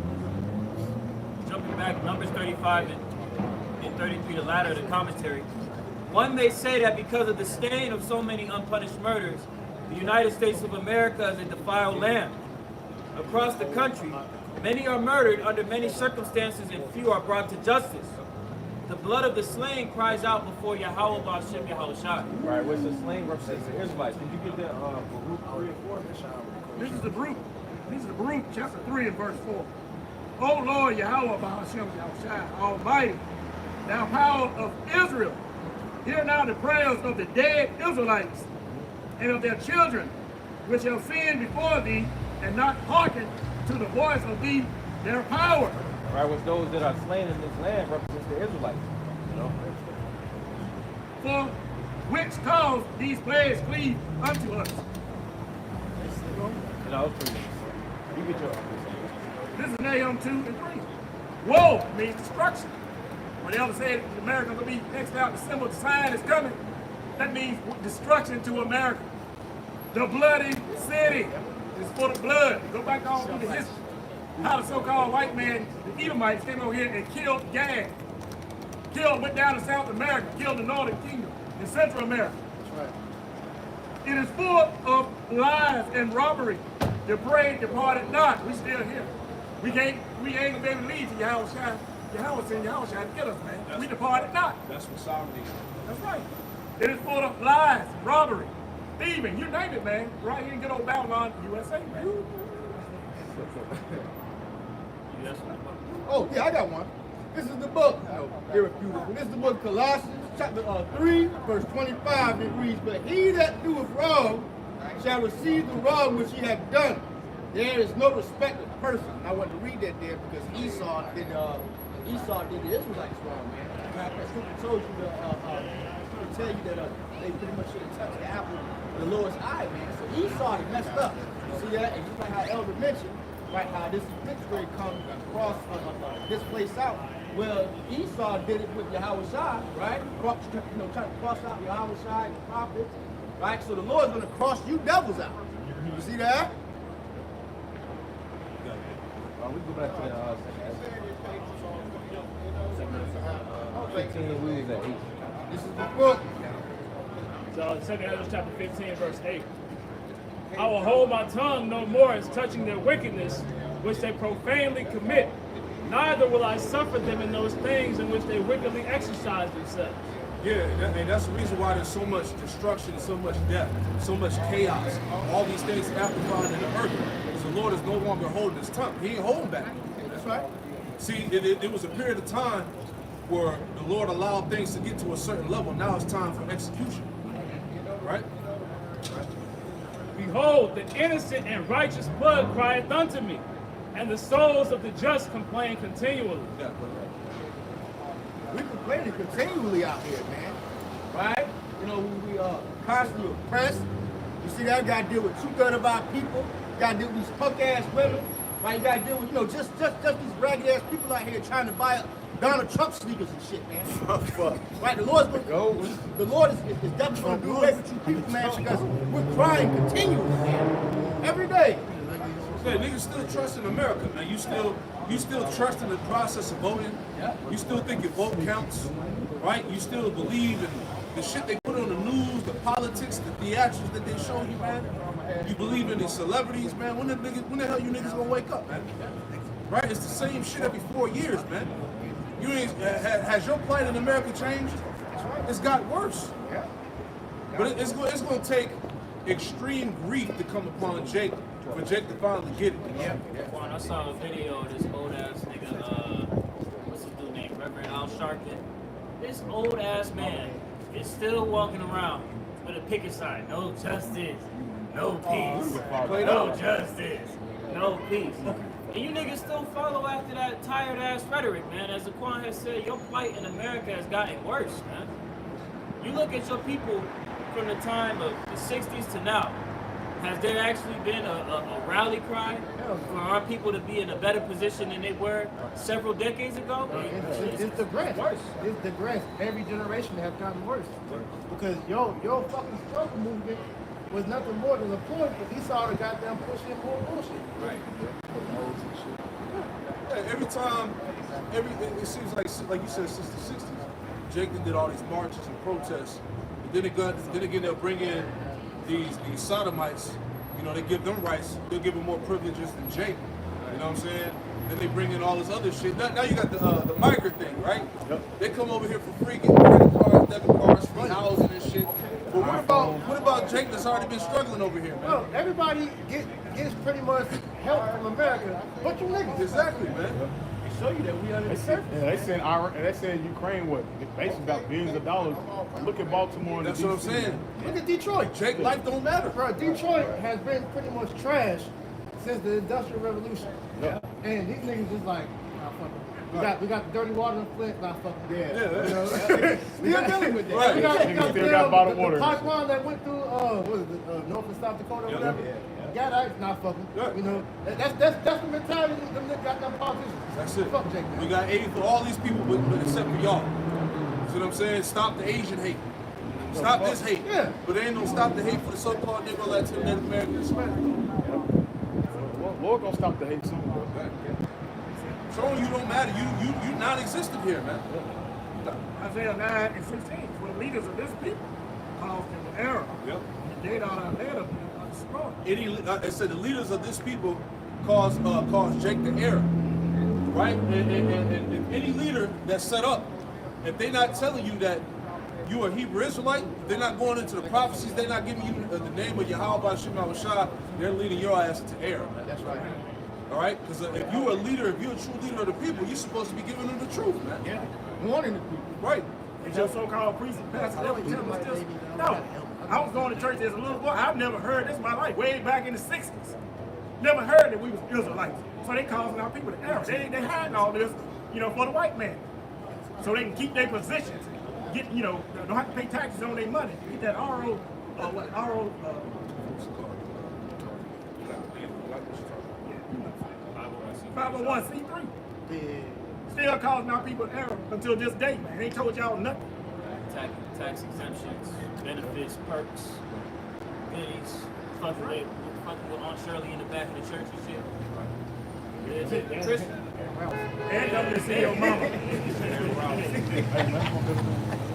D: Jumping back, Numbers 35 and 33, the latter of the commentary. One may say that because of the stain of so many unpunished murders, the United States of America is a defiled land. Across the country, many are murdered under many circumstances and few are brought to justice. The blood of the slain cries out before Yahweh Ba'ashem Yahushua.
B: Right, which the slain represents the Israelites. Did you get that Baruch 3 and 4?
H: This is the Baruch. This is the Baruch chapter 3 and verse 4. O Lord Yahweh Ba'ashem Yahushua, Almighty, thou power of Israel, hear now the prayers of the dead Israelites and of their children, which have sinned before thee, and not hearkened to the voice of thee, their power.
B: Right, which those that are slain in this land represents the Israelites. You know?
H: For which cause these plagues cleave unto us.
B: You know, it's pretty, you get your
H: This is Nahum 2 and 3. Woe means destruction. When the elder said America will be next out, the symbol, the sign is coming, that means destruction to America. The bloody city is full of blood. Go back all through the history. How the so-called white man, the Edomites, came over here and killed Gad. Went down to South America, killed the Northern Kingdom in Central America. That's right. It is full of lies and robbery. The prey departed not. We still here. We ain't gonna be able to lead to Yahushua. Yahweh sent Yahushua to get us, man. We departed not.
E: That's what sovereignty is.
H: That's right. It is full of lies, robbery, thieving, you name it, man. Right here in good old Babylon, USA, man.
F: Oh, yeah, I got one. This is the book. Irrefutable. This is the book Colossians, chapter 3, verse 25. It reads, but he that doeth wrong shall receive the wrong which he hath done. There is no respect of person. I want to read that there because Esau did the Israelites wrong, man. Matter of fact, Scripture told you to tell you that they pretty much should have touched the apple of the Lord's eye, man. So Esau had messed up. You see that? And just like how Elder mentioned, right, how this victory comes across this place out. Well, Esau did it with Yahushua, right? Trying to cross out Yahushua and the prophets, right? So the Lord's going to cross you devils out. You see that?
B: we go back to the 15, we was at 8.
F: This is the book.
A: So 2 Ezra chapter 15, verse 8. I will hold my tongue no more as touching their wickedness, which they profanely commit. Neither will I suffer them in those things in which they wickedly exercise themselves.
E: Yeah, and that's the reason why there's so much destruction, so much death, so much chaos. All these things amplified in the earth. Because the Lord is no longer holding his tongue. He ain't holding back.
F: That's right.
E: See, it was a period of time where the Lord allowed things to get to a certain level. Now it's time for execution. Right?
A: Behold, the innocent and righteous blood crieth unto me, and the souls of the just complain continually.
E: Yeah.
G: complaining continually out here, man. Right? You know, we constantly oppressed. You see that? Got to deal with 2/3 of our people. Got to deal with these punk-ass women. Right? You got to deal with, you know, just these ragged-ass people out here trying to buy Donald Trump sneakers and shit, man. Right? The Lord is definitely going to do away with you people, man, because we're crying continually, man. Every day.
E: Yeah, niggas still trust in America, man. You still trust in the process of voting. You still think your vote counts, right? You still believe in the shit they put on the news, the politics, the theatrics that they show you, man. You believe in the celebrities, man. When the hell you niggas gonna wake up, man? Right? It's the same shit every 4 years, man. You ain't has your plight in America changed? It's got worse. But it's going to take extreme grief to come upon Jake for Jake to finally get it.
D: Juan, I saw a video of this old ass nigga, what's his dude name? Reverend Al Sharpton. This old ass man is still walking around with a picket sign. No justice, no peace. No justice, no peace. And you niggas still follow after that tired ass rhetoric, man. As Zaquan has said, your plight in America has gotten worse, man. You look at your people from the time of the 60s to now. Has there actually been a rally cry for our people to be in a better position than they were several decades ago?
F: It's digressed. It's digressed. Every generation has gotten worse. Because your fucking struggle movement was nothing more than a point that we saw the goddamn pushing more bullshit.
D: Right.
E: Yeah, every time, it seems like you said, since the 60s, Jake did all these marches and protests. But then again, they'll bring in these sodomites. You know, they give them rights. They'll give them more privileges than Jake. You know what I'm saying? Then they bring in all this other shit. Now you got the migrant thing, right? Yep. They come over here for free, get credit cards, debit cards, free housing and shit. But what about Jake that's already been struggling over here, man?
F: Well, everybody gets pretty much help from America, but you niggas.
E: Exactly, man.
F: They show you that we under the surface.
C: Yeah, they send Ukraine what? Basically about billions of dollars. Look at Baltimore and
E: That's what I'm saying.
F: Look at Detroit.
E: Jake, life don't matter.
F: Bro, Detroit has been pretty much trash since the Industrial Revolution.
C: Yeah.
F: And these niggas just like, nah, fuck it. We got the dirty water in Flint, nah, fuck it.
E: Yeah.
F: You know, still dealing with that.
E: Right.
F: We got
C: Still got bottled
F: the
C: water.
F: pipeline that went through, what is it, North and South Dakota or whatever. Got ice, nah, fuck it.
E: Yeah.
F: You know, that's the mentality of them goddamn politicians.
E: That's it.
F: Fuck Jake, man.
E: We got 80 for all these people, but except for y'all. See what I'm saying? Stop the Asian hate. Stop this hate.
F: Yeah.
E: But they ain't gonna stop the hate for the so-called Negro, Latino, Native American, Hispanic.
C: Lord gonna stop the hate soon, bro.
E: Showing you don't matter. You non-existent here, man.
H: Isaiah 9 and 16, for the leaders of this people caused them error.
E: Yep.
H: And they don't have led of them destroyed.
E: It said the leaders of this people caused Jake the error, right? And any leader that's set up, if they're not telling you that you are a Hebrew Israelite, they're not going into the prophecies, they're not giving you the name of Yahweh Shema Shah, they're leading your ass into error.
F: That's right.
E: All right? Because if you're a leader, if you're a true leader of the people, you're supposed to be giving them the truth, man.
F: Yeah. Warning the people.
E: Right.
H: It's your so-called priest and pastor ever tell us this? No. I was going to church as a little boy. I've never heard this in my life, way back in the 60s. Never heard that we was Israelites. So they causing our people to error. They hiding all this, for the white man. So they can keep their positions. Get, don't have to pay taxes on their money. Get that RO, 501c3.
F: Yeah.
H: Still causing our people error until this day, man. They ain't told y'all nothing.
D: Tax exemptions, benefits, perks, goodies, fucking with Aunt Shirley in the back of the church and shit. They're Christian.
H: And come to see your mama.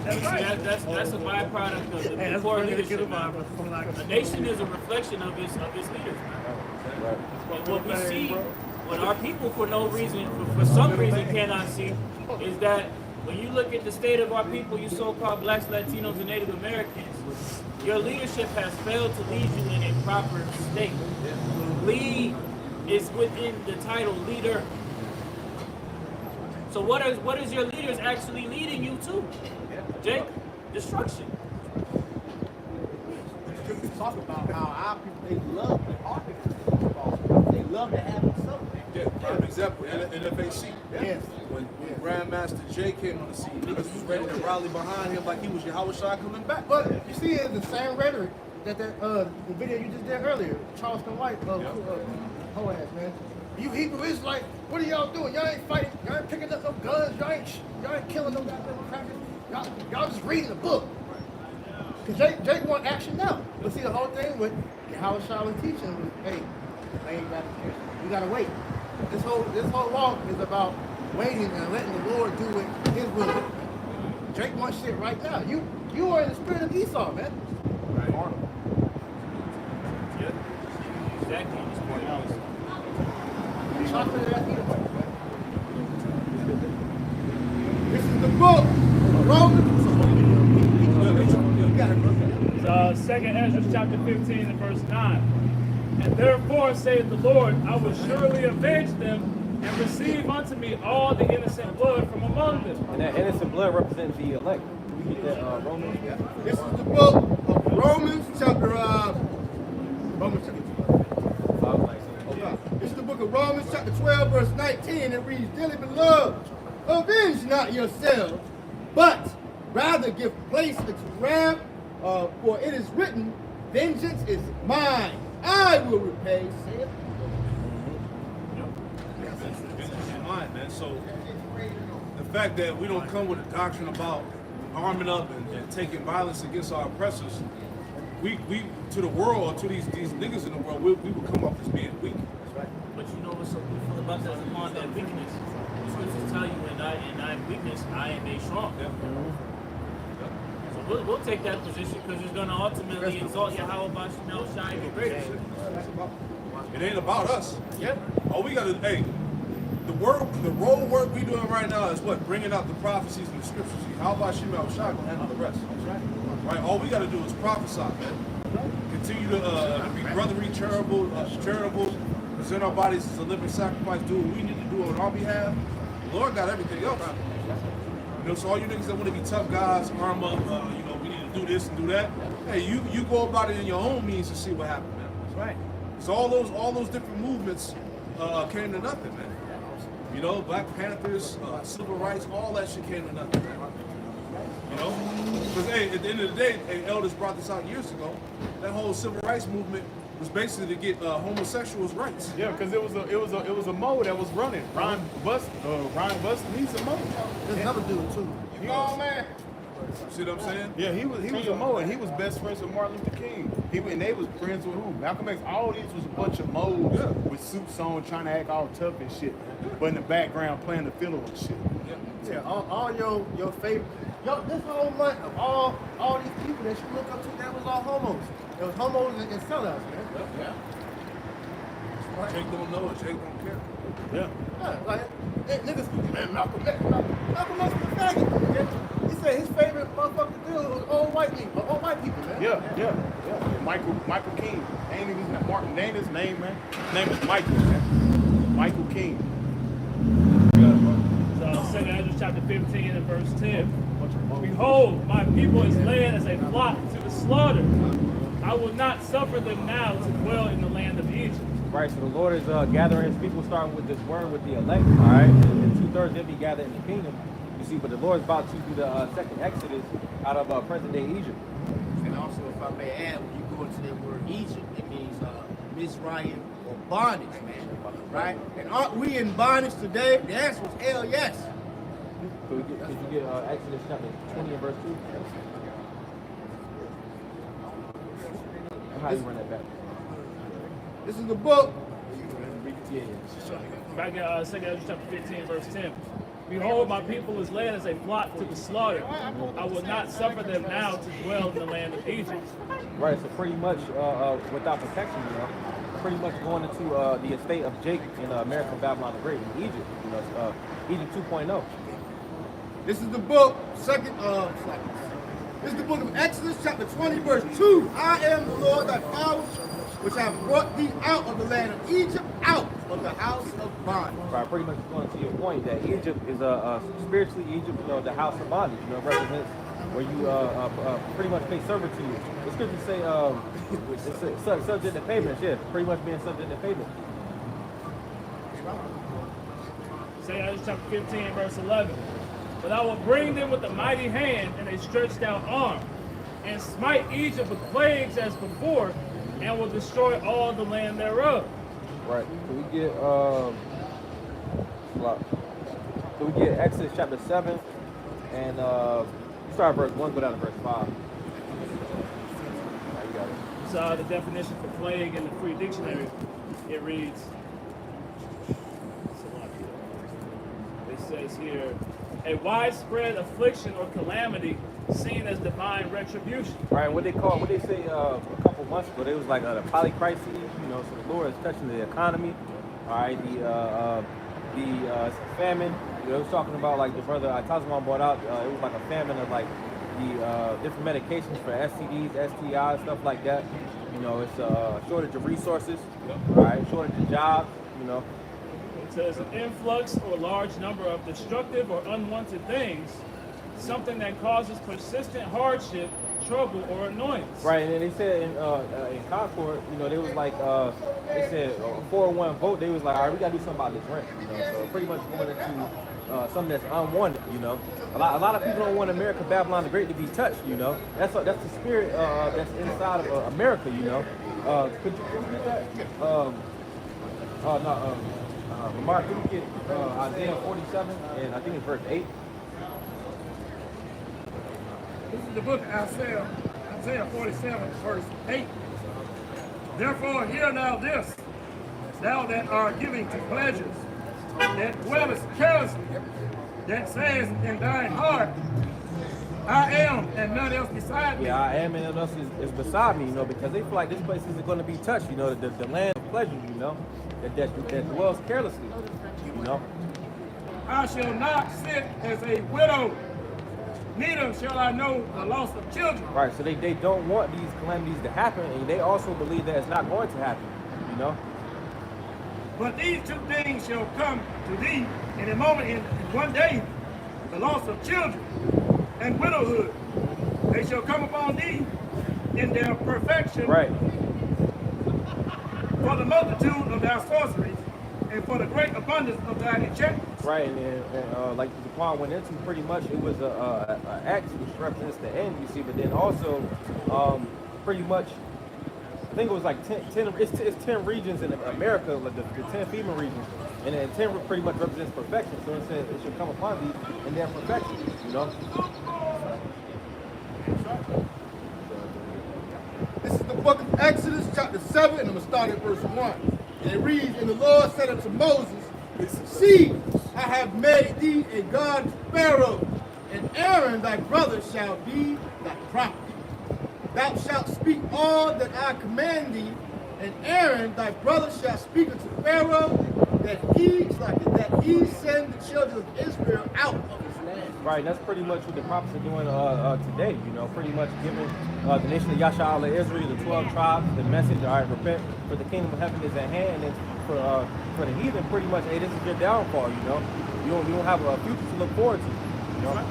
H: That's right.
D: That's a byproduct of the poor leadership. A nation is a reflection of its leaders, man. And what we see, what our people for some reason cannot see, is that when you look at the state of our people, you so-called blacks, Latinos, and Native Americans, your leadership has failed to lead you in a proper state. Lead is within the title leader. So what is your leaders actually leading you to? Jake? Destruction.
G: Talk about how our people, they love the artists. They love to have something.
E: Yeah, prime example, NFAC.
F: Yes.
E: When Grandmaster Jay came on the scene, niggas was ready to rally behind him like he was Yahweh Shai coming back.
F: But you see, it's the same rhetoric that the video you just did earlier, Charleston White, whole ass man. You Hebrew Israelite, what are y'all doing? Y'all ain't fighting. Y'all ain't picking up no guns. Y'all ain't killing no goddamn crackers. Y'all just reading the book. Cause Jake want action now. But see, the whole thing with Yahweh Shai was teaching was, hey, we gotta wait. This whole walk is about waiting and letting the Lord do what His will. Drake wants shit right now. You are in the spirit of Esau, man.
D: Right. Yeah. Exactly. This point out.
F: Chocolate ass Edomite, man. This is the book of Romans.
A: It's 2nd Ezra chapter 15 and verse 9. And therefore saith the Lord, I will surely avenge them and receive unto me all the innocent blood from among them.
B: And that innocent blood represents the elect. We get that Romans.
F: This is the book of Romans chapter 12. This is the book of Romans chapter 12 verse 19. It reads, Dearly beloved, avenge not yourselves, but rather give place to wrath, for it is written, vengeance is mine, I will repay, saith
E: Mine, man. So the fact that we don't come with a doctrine about arming up and taking violence against our oppressors, we to the world, to these niggas in the world, we would come off as being weak.
D: But you know what's so beautiful about that? Upon that weakness, the scriptures tell you, in thy weakness, I am made strong.
E: Yeah.
D: So we'll take that position because it's going to ultimately exalt Yahweh Bashim Shai the greatest.
E: It ain't about us.
D: Yep.
E: All we gotta, the role work we doing right now is what? Bringing out the prophecies and the scriptures. How about Shema Shai gonna handle the rest? Right? All we gotta do is prophesy, man. Continue to be brotherly, charitable, present our bodies as a living sacrifice, do what we need to do on our behalf. The Lord got everything else. You know, so all you niggas that want to be tough guys, arm up, we need to do this and do that. Hey, you go about it in your own means to see what happens, man. That's right. So all those different movements came to nothing, man. You know, Black Panthers, civil rights, all that shit came to nothing, man. You know, because at the end of the day, elders brought this out years ago. That whole civil rights movement was basically to get homosexuals' rights.
C: Yeah, because it was a mode that was running. Ryan Bust, he's a mode.
F: There's another dude too. You know, man.
E: See what I'm saying?
C: Yeah, he was a Mo, and he was best friends with Martin Luther King. And they was friends with who? Malcolm X. All these was a bunch of modes with suits on, trying to act all tough and shit, but in the background playing the fiddle and shit.
F: Yeah, all your favorite. This whole month of all these people that you look up to, that was all homos. It was homos and sellouts, man.
E: Yeah. Jake don't know it. Jake don't care.
C: Yeah.
F: Like niggas, man, Malcolm X was a faggot. Yeah. He said his favorite motherfucker to do was old white people, man.
C: Yeah. Michael King. Ain't his Martin? Ain't his name, man. His name is Michael, man. Michael King.
A: So 2nd Ezra chapter 15 and verse 10. Behold, my people is led as a flock to the slaughter. I will not suffer them now to dwell in the land of Egypt.
B: Right, so the Lord is gathering his people, starting with this word with the elect, all right? And 2/3 they'll be gathered in the kingdom. You see, but the Lord is about to do the second Exodus out of present-day Egypt.
G: And also, if I may add, when you go into that word Egypt, it means Mizraim or bondage, man. Right? And aren't we in bondage today? The answer was hell yes.
B: Could you get Exodus chapter 20 and verse 2? How do you run that back?
F: This is the book.
B: Yeah.
A: Back in 2nd Ezra chapter 15 verse 10. Behold, my people is led as a flock to the slaughter. I will not suffer them now to dwell in the land of Egypt.
B: Right, so pretty much without protection, pretty much going into the estate of Jake in American Babylon the Great in Egypt, Egypt 2.0.
F: This is the book, this is the book of Exodus, chapter 20, verse 2. I am the Lord thy father, which have brought thee out of the land of Egypt, out of the house of bondage.
B: Right, pretty much going to your point that Egypt is spiritually Egypt, the house of bondage, represents where you pretty much pay servitude. The scriptures say it's subject to payment, pretty much being subject to payment.
A: Exodus chapter 15, verse 11. But I will bring them with a mighty hand and a stretched out arm, and smite Egypt with plagues as before, and will destroy all the land thereof.
B: Right. So we get Exodus chapter 7, and start verse 1, go down to verse 5. You got it.
A: So the definition for plague in the Free Dictionary, it reads, it says here, a widespread affliction or calamity seen as divine retribution.
B: Right, what they say a couple months ago, they was like the polycrisis, you know, so the Lord is touching the economy. All right, the famine, you know, it was talking about like the brother Tazman brought out, it was like a famine of like the different medications for STDs, STIs, stuff like that. You know, it's a shortage of resources, all right, shortage of jobs, you know.
A: It says an influx or large number of destructive or unwanted things, something that causes persistent hardship, trouble, or annoyance.
B: Right, and then they said in Concord, you know, they was like, they said a 401 vote, they was like, all right, we got to do something about this rent, you know, so pretty much going into something that's unwanted, you know. A lot of people don't want America, Babylon the Great to be touched, you know. That's the spirit that's inside of America, you know. Could you read that? Mark, can you get Isaiah 47, and I think it's verse 8.
H: This is the book of Isaiah 47, verse 8. Therefore, hear now this, thou that art giving to pleasures, that dwellest carelessly, that says in thine heart, I am, and none else beside me.
B: Yeah, I am, and none else is beside me, you know, because they feel like this place isn't going to be touched, you know, the land of pleasure, you know, that dwells carelessly, you know.
H: I shall not sit as a widow, neither shall I know the loss of children.
B: Right, so they don't want these calamities to happen, and they also believe that it's not going to happen, you know.
H: But these two things shall come to thee in a moment, in one day, the loss of children and widowhood. They shall come upon thee in their perfection.
B: Right.
H: For the multitude of thy sorceries, and for the great abundance of thy enchantments.
B: Right, and like the Quan went into, pretty much it was a X, which represents the end, you see, but then also pretty much, I think it was like 10 regions in America, like the 10 FEMA regions, and then 10 pretty much represents perfection. So it says it should come upon thee in their perfection, you know.
F: This is the book of Exodus, chapter 7, and I'm going to start at verse 1. And it reads, and the Lord said unto Moses, see, I have made thee a god to Pharaoh, and Aaron thy brother shall be thy prophet. Thou shalt speak all that I command thee, and Aaron thy brother shall speak unto Pharaoh, that he send the children of Israel out of his land.
B: Right, that's pretty much what the prophets are doing today, you know, pretty much giving the nation of Yasha'Allah Israel, the 12 tribes, the message, all right, repent, for the kingdom of heaven is at hand, and for the heathen, pretty much, hey, this is your downfall, you know. You don't have a future to look forward to, you know.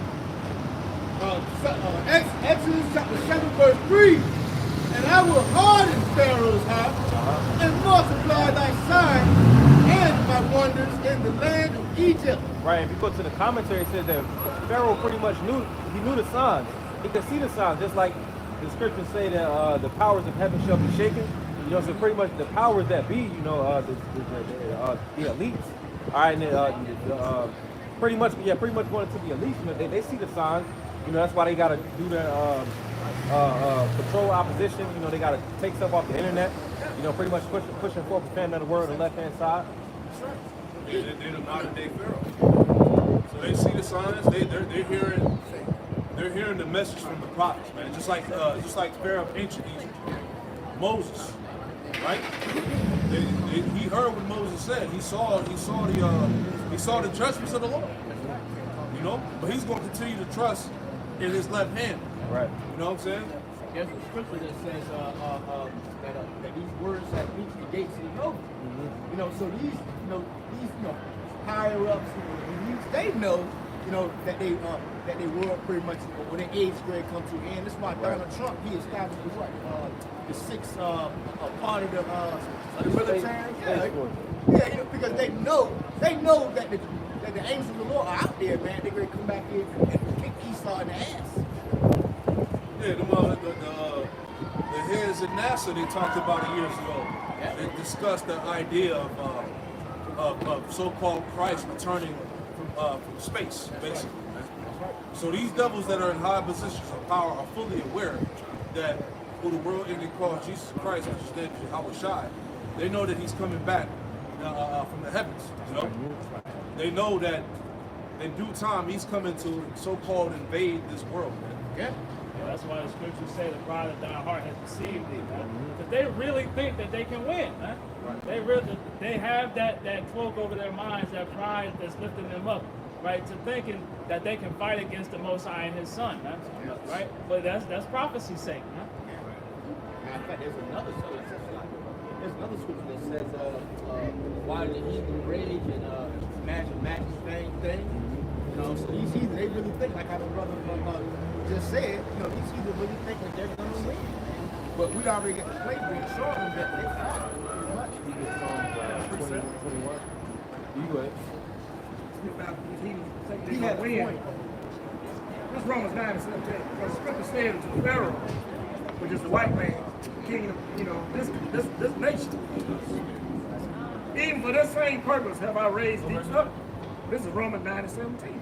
F: Exodus chapter 7, verse 3. And I will harden Pharaoh's heart and multiply thy signs and my wonders in the land of Egypt.
B: Right, if you go to the commentary, it says that Pharaoh pretty much knew the signs. He could see the signs, just like the scriptures say that the powers of heaven shall be shaken. You know, so pretty much the powers that be, you know, the elites. All right, and pretty much going to the elites. You know, they see the signs. You know, that's why they got to do their patrol opposition. You know, they got to take stuff off the internet. You know, pretty much pushing forth the fan of the word on the left-hand side.
E: They're the modern day Pharaoh. So they see the signs. They're hearing the message from the prophets, man. Just like Pharaoh of ancient Egypt, Moses, right? He heard what Moses said. He saw the judgments of the Lord. You know, but he's going to continue to trust in his left hand.
B: Right.
E: You know what I'm saying?
G: There's a scripture that says that these words have reached the gates of the noble. You know, so these higher ups, they know, you know, that they were pretty much when their age grade come to an end. That's why Donald Trump, he established the sixth part of the military. Yeah, you know, because they know that the angels of the Lord are out there, man. They're going to come back here and kick Esau in the ass.
E: Yeah, the heads at NASA, they talked about it years ago. They discussed the idea of so-called Christ returning from space, basically. So these devils that are in high positions of power are fully aware that who the world ending calls Jesus Christ, which is then Yahweh Shai, they know that he's coming back from the heavens. You know, they know that in due time he's coming to so-called invade this world. Man.
G: Yeah.
A: That's why the scriptures say the pride of thy heart has deceived thee, man. Because they really think that they can win, man. They have that cloak over their minds, that pride that's lifting them up, right? To thinking that they can fight against the Most High and His Son, man. Right? But that's prophecy's sake, man.
G: Matter of fact, there's another scripture that says, why did the heathen rage and imagine the thing? You know, so these heathen, they really think, like how the brother just said, you know, these heathen really think that they're going to win. But we already got the slavery and showing them that they fight pretty much.
B: You go ahead.
G: He had a point.
H: That's Romans 9:17. Because the scripture said to Pharaoh, which is the white man, king of, you know, this nation. Even for this same purpose have I raised thee up. This is Romans 9:17.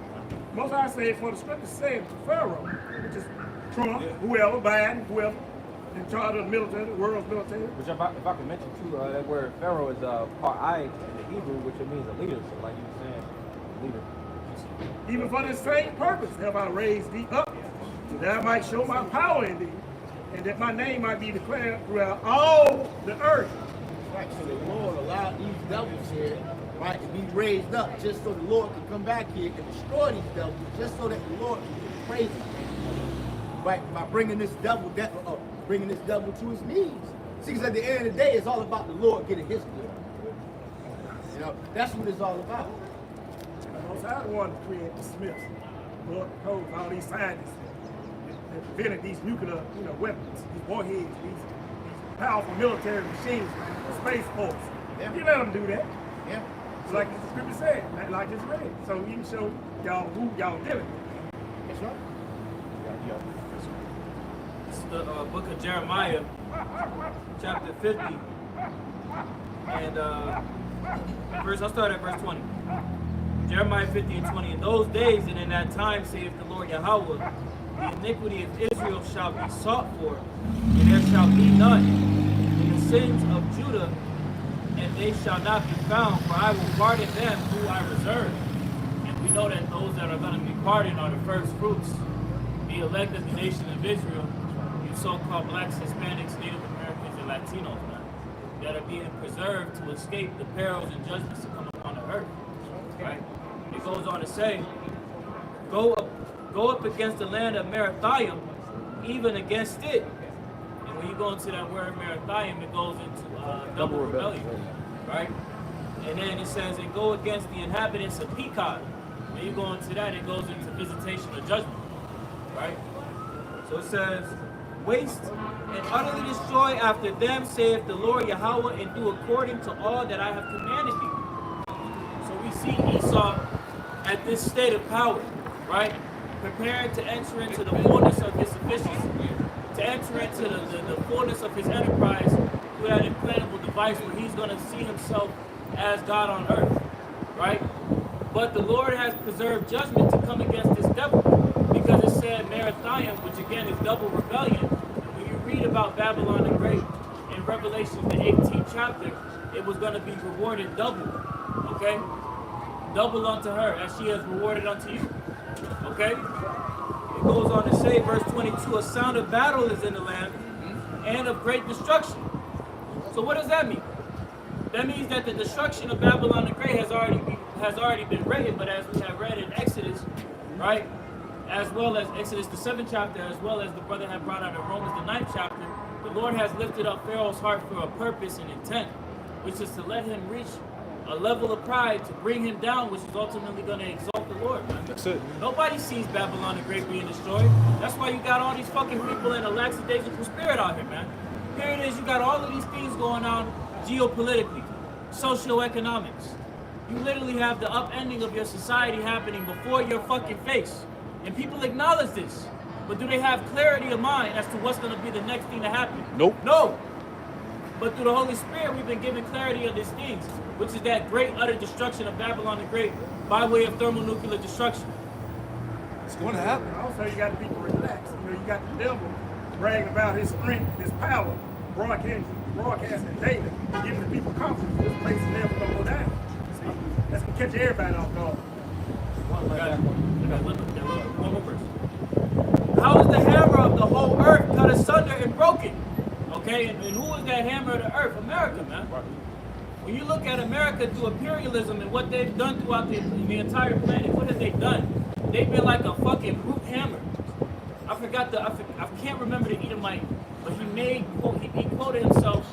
H: Most I say, for the scripture said to Pharaoh, which is Trump, whoever, Biden, whoever, in charge of the military, the world's military.
B: Which if I could mention too, that word Pharaoh is part I in the Hebrew, which it means a leader. So like you were saying, leader.
H: Even for this same purpose have I raised thee up, so that I might show my power in thee, and that my name might be declared throughout all the earth.
G: Right, so the Lord allowed these devils here, right, to be raised up just so the Lord can come back here and destroy these devils, just so that the Lord can get praise him. Right, by bringing this devil to his knees. See, because at the end of the day, it's all about the Lord getting his glory. You know, that's what it's all about.
H: Most I wanted to create the Smiths, Lord Code, all these scientists that invented these nuclear, you know, weapons, these warheads, these powerful military machines, the Space Force.
G: Yeah.
H: You let them do that.
G: Yeah.
H: Like the scripture said, like it's read. So you can show y'all who y'all dealing with.
G: That's right.
D: This is the book of Jeremiah, chapter 50. And I'll start at verse 20. Jeremiah 50 and 20. In those days and in that time, saith the Lord Yahweh, the iniquity of Israel shall be sought for, and there shall be none. And the sins of Judah, and they shall not be found, for I will pardon them who I reserve. And we know that those that are going to be pardoned are the first fruits, the elect of the nation of Israel, you so-called blacks, Hispanics, Native Americans, and Latinos, man, that are being preserved to escape the perils and judgments to come upon the earth. Right? It goes on to say, go up against the land of Merathaim, even against it. And when you go into that word Merathaim, it goes into double rebellion. Right? And then it says, and go against the inhabitants of Pekod. When you go into that, it goes into visitation of judgment. Right? So it says, waste and utterly destroy after them, saith the Lord Yahweh, and do according to all that I have commanded thee. So we see Esau at this state of power, right? Preparing to enter into the fullness of his sufficiency, to enter into the fullness of his enterprise through that implantable device where he's going to see himself as God on earth, right? But the Lord has preserved judgment to come against this devil, because it said Merathaim, which again is double rebellion. When you read about Babylon the Great in Revelation, the 18th chapter, it was going to be rewarded double, okay? Double unto her as she has rewarded unto you, okay? It goes on to say, verse 22, a sound of battle is in the land and of great destruction. So what does that mean? That means that the destruction of Babylon the Great has already been written, but as we have read in Exodus, right? As well as Exodus the 7th chapter, as well as the brother had brought out in Romans the 9th chapter, the Lord has lifted up Pharaoh's heart for a purpose and intent, which is to let him reach a level of pride to bring him down, which is ultimately going to exalt the Lord, man.
C: That's it.
D: Nobody sees Babylon the Great being destroyed. That's why you got all these fucking people in a lackadaisical spirit out here, man. Here it is, you got all of these things going on geopolitically, socioeconomics, You literally have the upending of your society happening before your fucking face. And people acknowledge this. But do they have clarity of mind as to what's going to be the next thing to happen?
C: Nope.
D: No. But through the Holy Spirit, we've been given clarity of these things, which is that great utter destruction of Babylon the Great by way of thermonuclear destruction.
E: It's going to happen.
H: Also, you got the people relaxed. You know, you got the devil bragging about his strength, his power, broadcasting daily, giving the people confidence. This place is never gonna go down. See, that's gonna catch everybody off guard.
D: One more verse. How is the hammer of the whole earth cut asunder and broken? Okay, and who is that hammer of the earth? America, man. When you look at America through imperialism and what they've done throughout the entire planet, what have they done? They've been like a fucking brute hammer. I can't remember the Edomite, but he quoted himself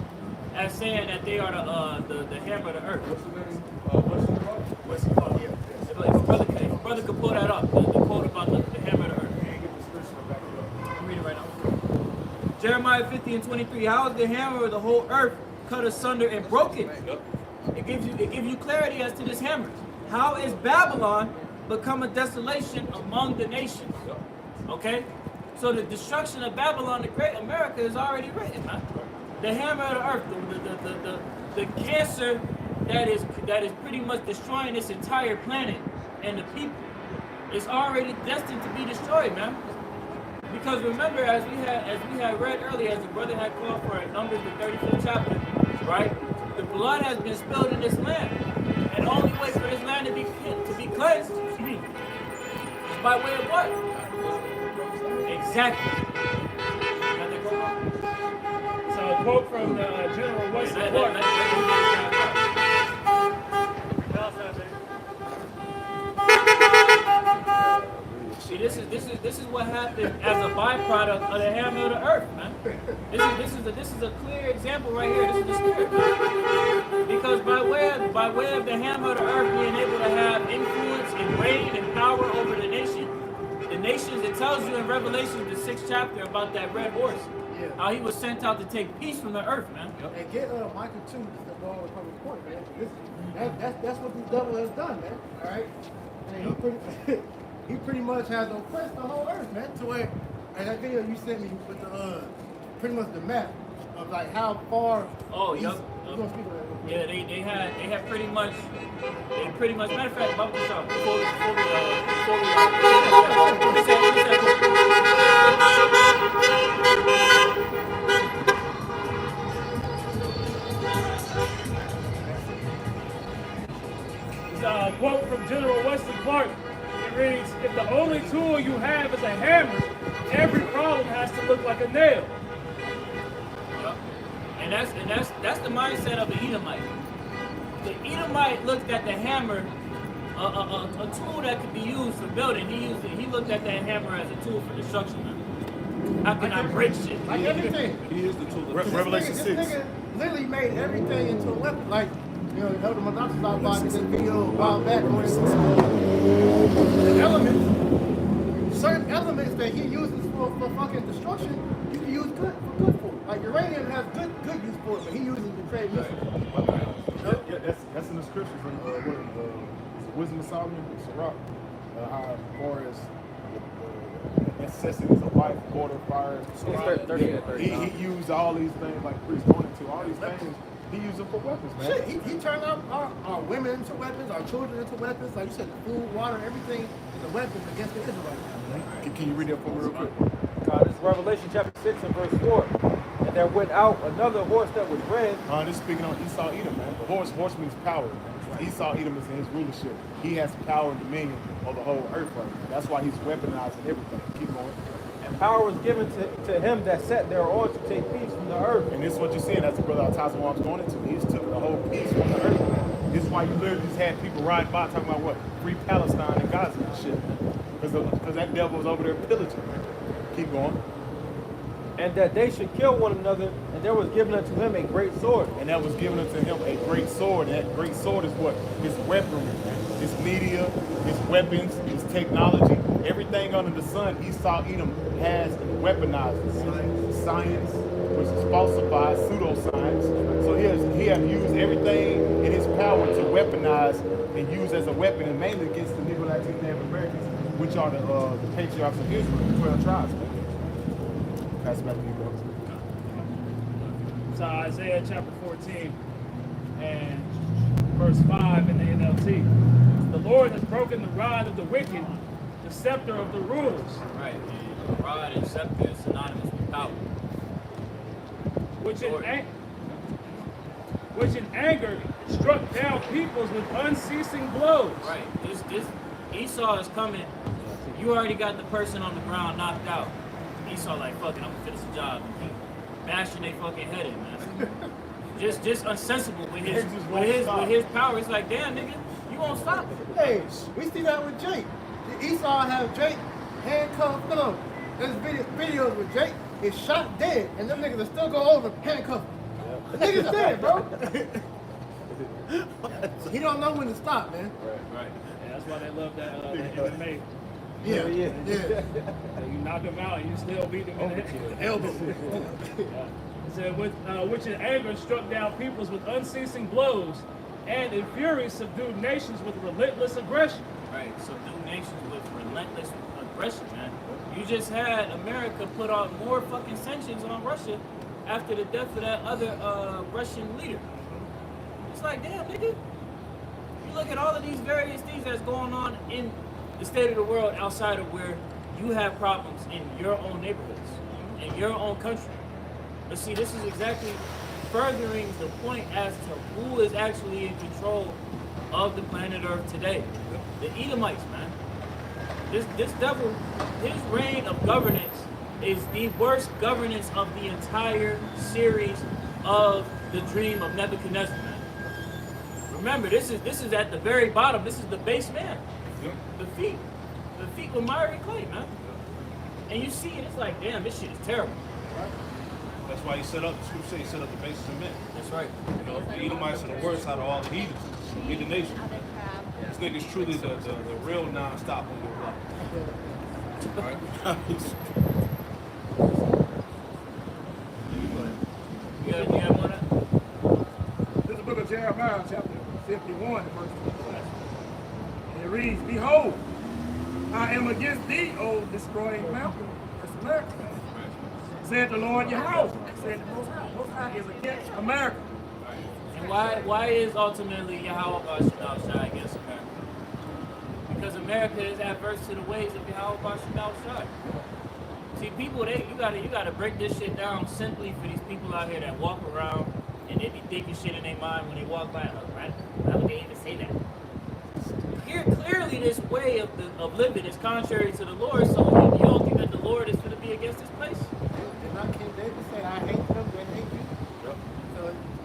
D: as saying that they are the hammer of the earth.
E: What's the call?
D: If a brother could pull that up, the quote about the hammer of the earth. I'll read it right now. Jeremiah 50:23. How is the hammer of the whole earth cut asunder and broken? It gives you clarity as to this hammer. How is Babylon become a desolation among the nations? Okay? So the destruction of Babylon the Great, America, is already written, man. The hammer of the earth, the cancer that is pretty much destroying this entire planet and the people is already destined to be destroyed, man. Because remember, as we had read earlier, as the brother had called for in Numbers the 35th chapter, right? The blood has been spilled in this land, and the only way for this land to be cleansed is by way of what? Exactly.
A: So a quote from General Wesley Clark.
D: See, this is what happened as a byproduct of the hammer of the earth, man. This is a clear example right here. This is the spirit, man. Because by way of the hammer of the earth being able to have influence and reign and power over the nations, it tells you in Revelation the 6th chapter about that red horse, how he was sent out to take peace from the earth, man.
F: And get Michael too to go on from his point, man. That's what the devil has done, man. All right, and he pretty much has oppressed the whole earth, man. To where, and that video you sent me with the pretty much the map of like how far.
D: Oh,
F: east,
D: yep.
F: You gonna speak on that?
D: Yeah, they had pretty much, matter of fact, about this out before we
A: A quote from General Wesley Clark. It reads, "If the only tool you have is a hammer, every problem has to look like a nail."
D: Yep. And that's the mindset of the Edomite. The Edomite looked at the hammer, a tool that could be used for building. He looked at that hammer as a tool for destruction. Man. How can I break shit?
F: Like everything.
E: He is the tool.
C: Revelation
F: This
C: 6.
F: nigga literally made everything into a weapon. Like, you know, Elder Madonna talked about this video a while back when the elements, certain elements that he uses for fucking destruction, you can use good for. Like uranium has good use for it, but he uses it to create missiles.
C: Yeah, that's in the scriptures in Wisdom of Solomon, Sirach, how far as the necessities of life, water, fire. He used all these things like priest going into all these things. He used them for weapons, man.
F: Shit, he turned our women into weapons, our children into weapons. Like you said, the food, water, everything is a weapon against the Israelites.
C: Can you read that for me real quick?
B: This is Revelation chapter 6 and verse 4. And there went out another horse that was red.
C: This is speaking on Esau Edom, man. The horse means power, man. Esau Edom is in his rulership. He has power and dominion over the whole earth right now. That's why he's weaponizing everything. Keep going.
B: And power was given to him that sat thereon to take peace from the earth.
C: And this is what you're seeing. That's the brother Altazawam was going into. He's took the whole piece from the earth, man. This is why you literally just had people riding by talking about what? Free Palestine and Gaza and shit, man. Because that devil was over there pillaging. Keep going.
B: And that they should kill one another, and there was given unto him a great sword.
C: And that was given unto him a great sword. And that great sword is what? His weaponry, man. His media, his weapons, his technology. everything under the sun, Esau Edom has weaponized it. Science, which is falsified, pseudoscience. So he has used everything in his power to weaponize and use as a weapon, and mainly against the Negroites and Native Americans, which are the patriarchs of Israel, the 12 tribes. Pass it back to you, bro.
A: So Isaiah chapter 14 and verse 5 in the NLT. The Lord has broken the rod of the wicked, the scepter of the rulers.
D: Right. And rod and scepter is synonymous with power.
A: Which in anger struck down peoples with unceasing blows.
D: Right. This Esau is coming. You already got the person on the ground knocked out. Esau like, fuck it, I'm gonna finish the job. And keep bashing they fucking head in, man. just unsensible with his power. It's like, damn, nigga, you won't stop it.
F: Hey, we see that with Jake. Esau have Jake handcuffed. No, there's videos with Jake is shot dead, and them niggas will still go over handcuffed. The nigga's dead, bro. He don't know when to stop, man.
D: Right.
A: Yeah, that's why they love that MMA.
F: Yeah.
A: You knock them out and you still beat them in the head.
F: Elbow.
A: It said, which in anger struck down peoples with unceasing blows, and in fury subdued nations with relentless aggression.
D: Right. Subdue nations with relentless aggression, man. You just had America put out more fucking sanctions on Russia after the death of that other Russian leader. It's like, damn, nigga. You look at all of these various things that's going on in the state of the world outside of where you have problems in your own neighborhoods, in your own country. But see, this is exactly furthering the point as to who is actually in control of the planet Earth today. The Edomites, man. This devil, his reign of governance is the worst governance of the entire series of the dream of Nebuchadnezzar, man. Remember, this is at the very bottom. This is the base man. The feet with miry clay, man. And you see it, it's like, damn, this shit is terrible.
E: That's why he set up, the scripture say he set up the basis of men.
D: That's right.
E: You know, the Edomites are the worst out of all the heathens in the nation. This nigga's truly the real non-stop on your block. Right?
D: You have one?
H: This is the book of Jeremiah, chapter 51, verse 25. And it reads, Behold, I am against thee, O destroying mountain. That's America. Said the Lord Yahweh. Said the Most High. Most High is against America.
D: And why is ultimately Yahweh Shai against America? Because America is adverse to the ways of Yahweh Shai. See, people, you gotta break this shit down simply for these people out here that walk around and they be thinking shit in their mind when they walk by. Right? Why would they even say that? Clearly, this way of living is contrary to the Lord. So you don't think that the Lord is going to be against this place?
F: Did not King David say, I hate them, they hate you? Yep. So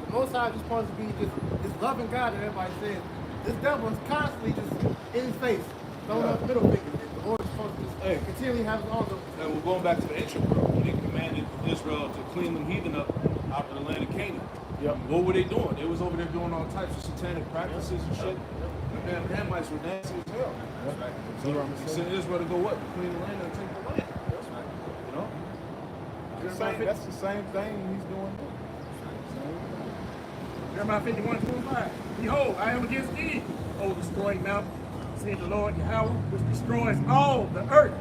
F: the Most High is supposed to be just this loving God that everybody says. This devil is constantly just in his face, throwing up middle fingers. The Lord is supposed to just continually have all the...
E: And we're going back to the intro, bro. When he commanded Israel to clean them heathen up out of the land of Canaan.
C: Yep.
E: What were they doing? They was over there doing all types of satanic practices and shit. The damn Hamites were nasty as hell. He sent Israel to go what? To clean the land and take the land. You know?
C: That's the same thing he's doing.
H: Jeremiah 51:25. Behold, I am against thee, O destroying mountain, said the Lord Yahweh, which destroys all the earth.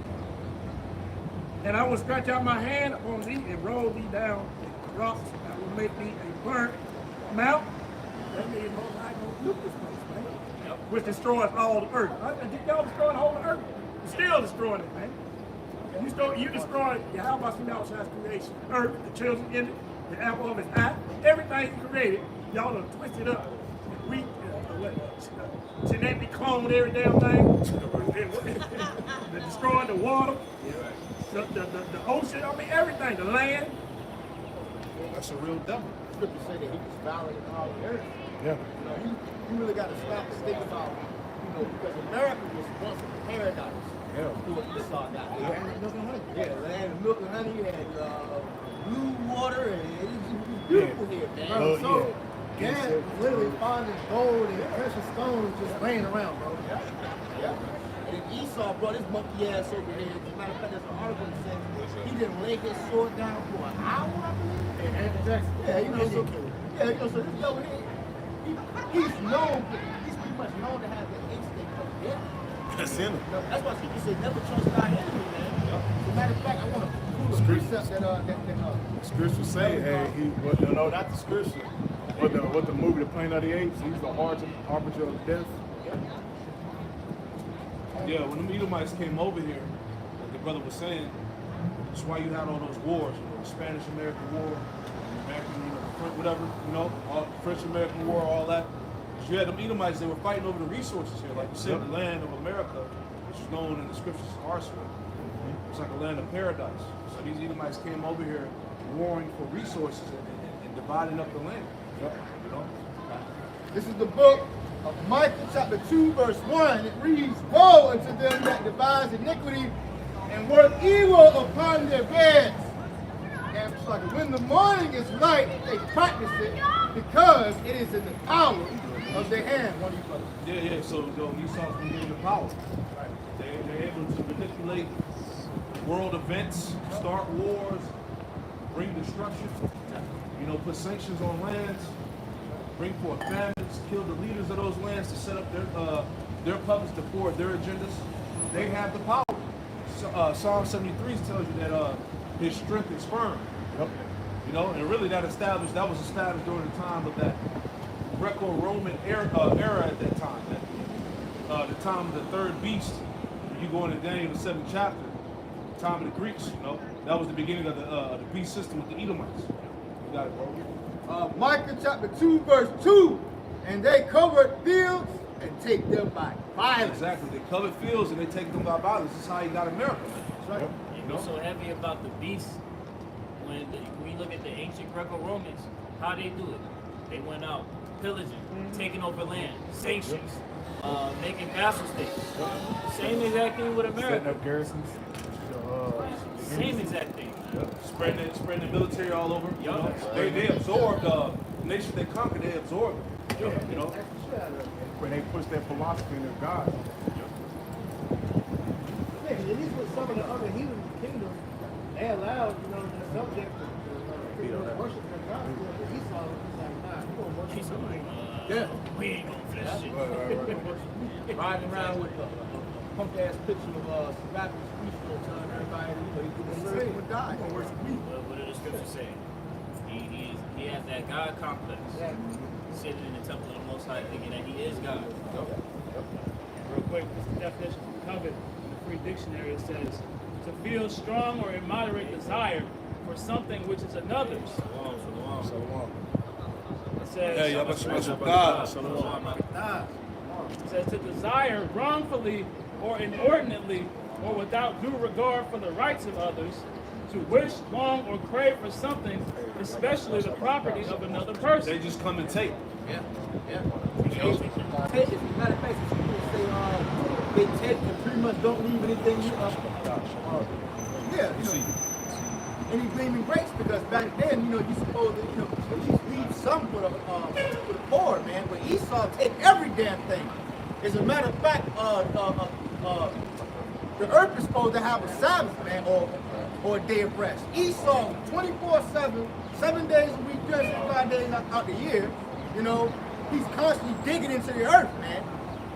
H: And I will stretch out my hand upon thee and roll thee down the rocks. I will make thee a burnt mountain. That means Most High gonna nuke this place, man.
D: Yep.
H: Which destroys all the earth. Y'all destroying the whole earth. You're still destroying it, man. You destroyed Yahweh Shai's creation. Earth, the children in it, the apple of his eye, everything he created, y'all done twisted up. Genetically cloned every damn thing. They're destroying the water, the ocean, I mean everything, the land.
E: That's a real devil.
F: Scripture say that he was violating all the earth.
C: Yeah.
F: You know, you really got to stop and think about, because America was once a paradise.
C: Yeah.
F: Before Esau got there. Land of milk and honey. Yeah, land of milk and honey. You had blue water, and it was beautiful here, man.
C: Oh,
F: So, gas was literally finding gold and precious stones just laying around, bro.
E: And
G: Esau brought his monkey ass over here. As a matter of fact, there's an article that says he didn't lay his sword down for an hour, I believe.
F: Hey, Andrew Jackson.
G: Yeah, you know, so, yeah, you know, so this over here, he's pretty much known to have the instinct of death.
C: That's in it.
G: That's why people say never trust thy enemy, man. As a matter of fact, I want to prove a precept that
C: Scripture say, hey, no, not the scripture, but the movie, The Planet of the Apes, he's the harbinger of death.
E: Yeah, when the Edomites came over here, like the brother was saying, that's why you had all those wars, you know, the Spanish-American War, the American, you know, the French, whatever, you know, French-American War, all that. Because you had them Edomites, they were fighting over the resources here. Like you said, the land of America, which is known in the scriptures as arsenic. It's like a land of paradise. So these Edomites came over here warring for resources and dividing up the land. You know?
G: This is the book of Micah chapter 2 verse 1. It reads, woe unto them that devise iniquity and work evil upon their beds. And it's like when the morning is light, they practice it because it is in the power of their hand. One of you brothers.
E: Yeah. So Esau's been given the power. They're able to manipulate world events, start wars, bring destruction, you know, put sanctions on lands, bring forth famines, kill the leaders of those lands to set up their puppets to forward their agendas. They have the power. Psalm 73 tells you that his strength is firm. You know, and really that was established during the time of that Greco-Roman era at that time. The time of the third beast. You go into Daniel the 7th chapter, the time of the Greeks, you know, that was the beginning of the beast system with the Edomites. You got it, bro.
G: Micah chapter 2 verse 2. And they covered fields and take them by violence.
E: Exactly. They covered fields and they take them by violence. This is how you got America.
G: That's right.
D: You know, so heavy about the beast. When we look at the ancient Greco-Romans, how they do it? They went out pillaging, taking over land, sanctions, making vassal states. Same exact thing with
C: Setting
D: America.
C: up garrisons.
D: Same exact thing.
E: Spreading the military all over. You know?
D: Yup.
E: They absorbed the nations they conquered. They absorbed them. You know.
C: When they push their philosophy in their God.
F: Yeah, at least with some of the other heathen kingdoms, they allowed, you know, the subject to worship their God. But Esau was like, nah, you gonna worship me.
G: Yeah.
D: We ain't gonna flesh it.
G: Riding around with a punk ass picture of Baptist priest all the time. Everybody, you know, would die.
D: What did the scripture say? He has that God complex. Sitting in the temple of the Most High, thinking that he is God.
A: Real quick, this is the definition of covet in the Free Dictionary. It says, to feel strong or immoderate desire for something which is another's. It says, it says to desire wrongfully or inordinately or without due regard for the rights of others, to wish, long, or crave for something, especially the property of another person.
E: They just come and take.
G: Yeah. As a matter of fact, people say they take and pretty much don't leave anything. Yeah, you know. And he's naming grace because back then, you know, you supposed to, you know, at least leave some for the poor, man. But Esau take every damn thing. As a matter of fact, the earth is supposed to have a Sabbath, man, or a day of rest. Esau, 24/7, 7 days a week, 365 days out the year, you know, he's constantly digging into the earth, man.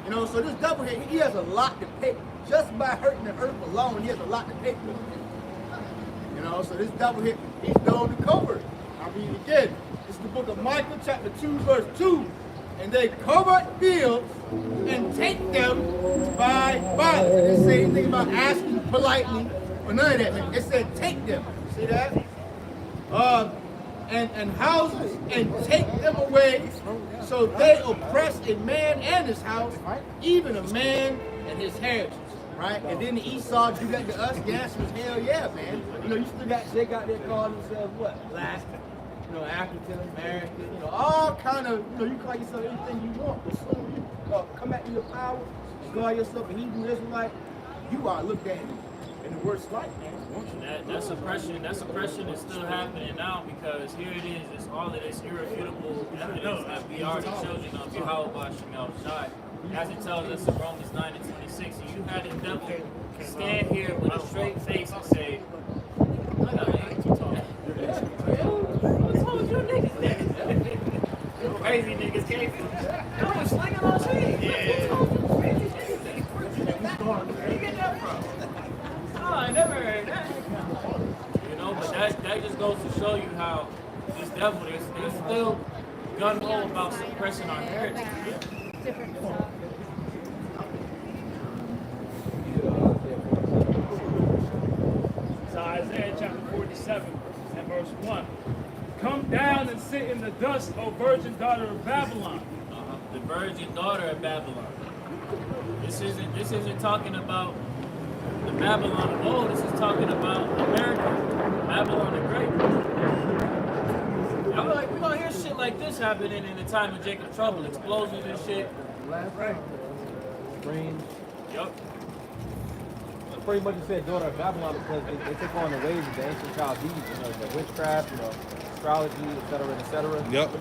G: You know, so this devil here, he has a lot to pay. Just by hurting the earth alone, he has a lot to pay for. You know, so this devil here, he's known to cover it. I'll read it again. This is the book of Micah, chapter 2, verse 2. And they covered fields and take them by violence. It didn't say anything about asking politely or none of that. Man. It said take them. See that? And houses and take them away. So they oppress a man and his house, even a man and his heritage. Right? And then the Esau do that to us. The answer is hell yeah, man. You know, you still got, they got their calling themselves what? Black, you know, African, American, you know, all kind of, you know, you call yourself anything you want. But soon you come back to your power and call yourself a Hebrew Israelite, you are looked at in the worst light, man.
D: That suppression is still happening now because here it is, it's all of this irrefutable evidence that we are the children of Yahweh Shem El Shai. as it tells us in Romans 9:26, and you had the devil stand here with a straight face and say, I got an too tall. What's wrong with you niggas then? Crazy niggas came from. I was slinging on shit. Yeah. Where you get that from? Oh, I never heard that. You know, but that just goes to show you how this devil, they're still gun-ho about suppressing our heritage.
I: Different stuff.
A: So Isaiah chapter 47 and verse 1. Come down and sit in the dust, O virgin daughter of Babylon.
D: The virgin daughter of Babylon. This isn't talking about the Babylon of old. This is talking about America, Babylon the Great. We're gonna hear shit like this happening in the time of Jacob Trouble, explosions and shit.
B: Brain.
D: Yup.
B: Pretty much you said daughter of Babylon because they took on the ways of the ancient Chaldees, the witchcraft, astrology, et cetera.
E: Yep.
A: So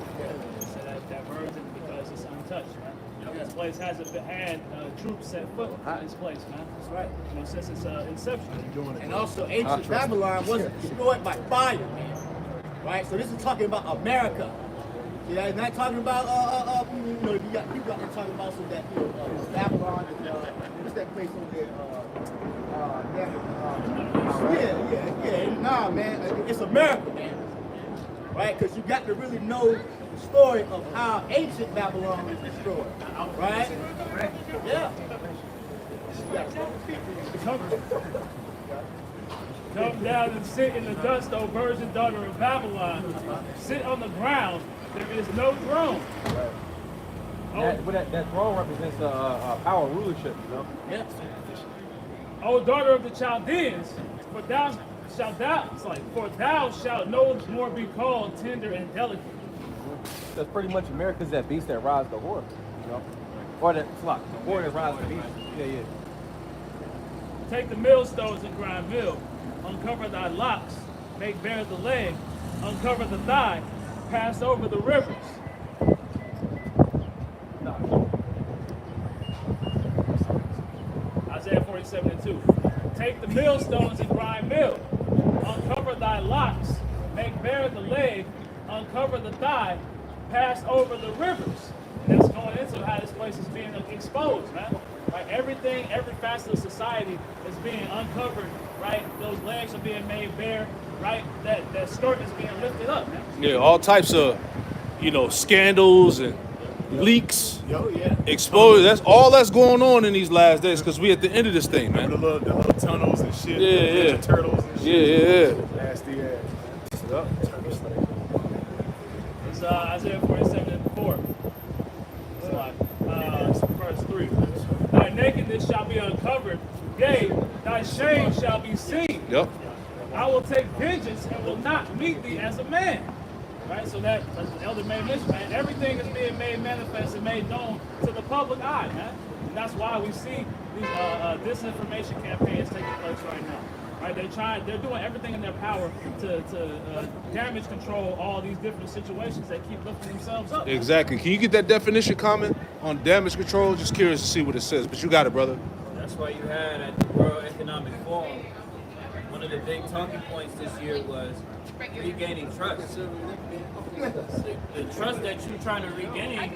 A: that virgin because it's untouched, man. This place hasn't had troops set foot in this place, man.
F: That's right.
A: Since its inception.
F: And also, ancient Babylon wasn't destroyed by fire, right? So this is talking about America. Yeah, it's not talking about you got people out there talking about some that Babylon and what's that place over there? Nah, man, it's America, man. Right? Because you got to really know the story of how ancient Babylon was destroyed. Right? Yeah.
A: Come down and sit in the dust, O virgin daughter of Babylon. Sit on the ground. There is no throne.
B: That throne represents power rulership,
A: Yes. O daughter of the Chaldeans, for thou shalt no more be called tender and delicate.
B: That's pretty much America's that beast that rides the whore, Or the flock, the whore that rides the beast. Yeah.
A: Take the millstones and grind mill. Uncover thy locks, make bare the leg, uncover the thigh, pass over the rivers. Isaiah 47:2. Take the millstones and grind mill. Uncover thy locks, make bare the leg, uncover the thigh, pass over the rivers. And that's going into how this place is being exposed, man. Right? Everything, every facet of society is being uncovered, right? Those legs are being made bare, right? That skirt is being lifted up, man.
E: Yeah, all types of, scandals and leaks, exposure. That's all that's going on in these last days because we at the end of this thing, man.
C: The little tunnels and shit.
E: Yeah.
C: The turtles and shit.
E: Yeah.
C: Nasty ass. Yep.
A: It's Isaiah 47:4. It's like verse 3. Thy nakedness shall be uncovered, yea, thy shame shall be seen.
E: Yep.
A: I will take vengeance and will not meet thee as a man. Right? So that, as the elder made mention, man, everything is being made manifest and made known to the public eye, man. And that's why we see these disinformation campaigns taking place right now. Right? They're doing everything in their power to damage control all these different situations that keep lifting themselves up.
E: Exactly. Can you get that definition comment on damage control? Just curious to see what it says, but you got it, brother.
D: That's why you had at the World Economic Forum, one of the big talking points this year was regaining trust. The trust that you're trying to regain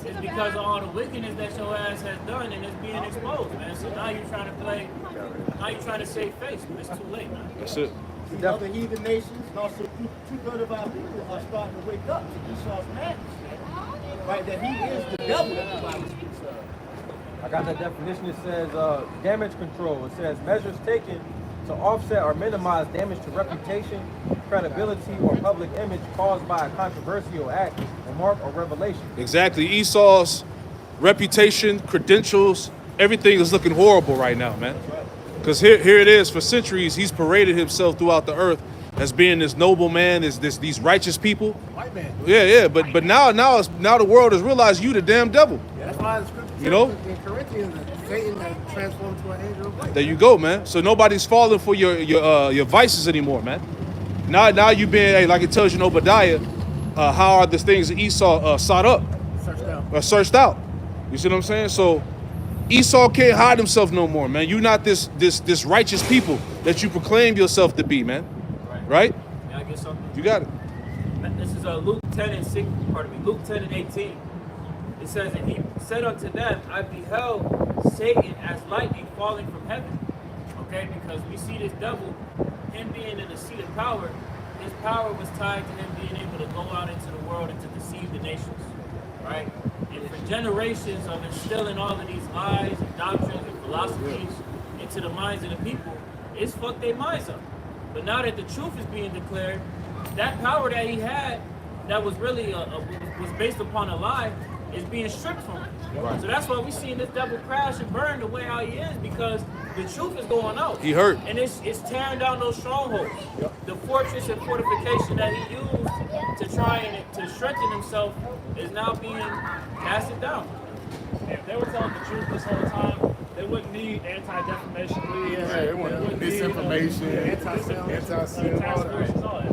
D: is because of all the wickedness that your ass has done and it's being exposed, man. So now you're trying to save face, but it's too late, man.
E: That's it.
F: The other heathen nations and also two-thirds of our people are starting to wake up to Esau's madness. Right? That he is the devil that the Bible speaks of.
B: I got that definition. It says damage control. It says measures taken to offset or minimize damage to reputation, credibility, or public image caused by a controversial act, remark, or revelation.
E: Exactly. Esau's reputation, credentials, everything is looking horrible right now, man. Because here it is. For centuries, he's paraded himself throughout the earth as being this noble man, these righteous people.
F: White man.
E: Yeah. But now the world has realized you the damn devil.
F: Yeah, that's why the scripture
E: You know?
F: in Corinthians, Satan has transformed to an angel of light.
E: There you go, man. So nobody's falling for your vices anymore, man. Now you've been, like it tells you in Obadiah, how are the things that Esau sought up,
F: Searched out.
E: or searched out. You see what I'm saying? So Esau can't hide himself no more, man. You're not this righteous people that you proclaim yourself to be, man. Right?
D: May I get something?
E: You got it.
D: This is Luke 10 and 6, pardon me, Luke 10 and 18. It says, and he said unto them, I beheld Satan as lightning falling from heaven. Okay, because we see this devil, him being in the seat of power, his power was tied to him being able to go out into the world and to deceive the nations. Right? And for generations of instilling all of these lies and doctrines and philosophies into the minds of the people, it's fucked their minds up. But now that the truth is being declared, that power that he had, that was really was based upon a lie, is being stripped from him. Right. So that's why we seeing this devil crash and burn the way how he is, because the truth is going out.
E: He hurt.
D: And it's tearing down those strongholds. The fortress and fortification that he used to try and to strengthen himself is now being casted down.
A: If they were telling the truth this whole time, they wouldn't need anti-defamation leagues.
C: They want disinformation, anti-sin,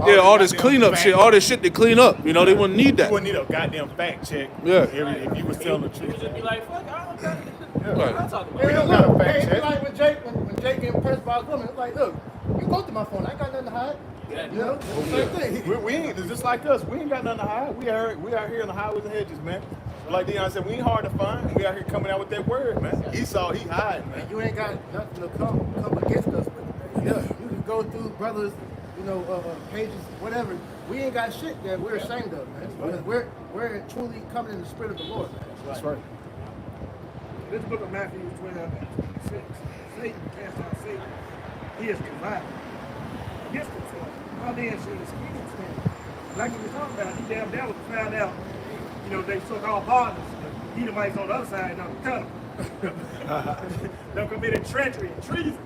E: Yeah, all this cleanup shit, all this shit to clean up. You know, they wouldn't need
C: You
E: that.
C: wouldn't need a goddamn fact check.
E: Yeah.
C: If you was telling the
D: You
C: truth.
D: would just be like, fuck, I don't care.
E: Right.
D: I'm talking
C: We
D: about.
C: don't got a fact
F: Hey, it's
C: check.
F: like when Jake getting pressed by a woman, it's like, look, you go through my phone, I ain't got nothing to hide. You know, same thing.
C: We ain't, it's just like us. We ain't got nothing to hide. We out here in the highways and hedges, man. Like Deion said, we ain't hard to find. We out here coming out with that word, man. Esau, he hiding, man.
F: You ain't got nothing to come against us with. Yeah, you can go through brothers, pages, whatever. We ain't got shit that we're ashamed of, man. Because we're truly coming in the spirit of the Lord, man.
C: That's right.
H: This book of Matthew 12 and 26. Satan cast out Satan. He is divided against himself. How then should his kingdom stand? Like we were talking about, these damn devils found out, they so-called partners, the Edomites on the other side, don't cut them. They committed treachery and treason.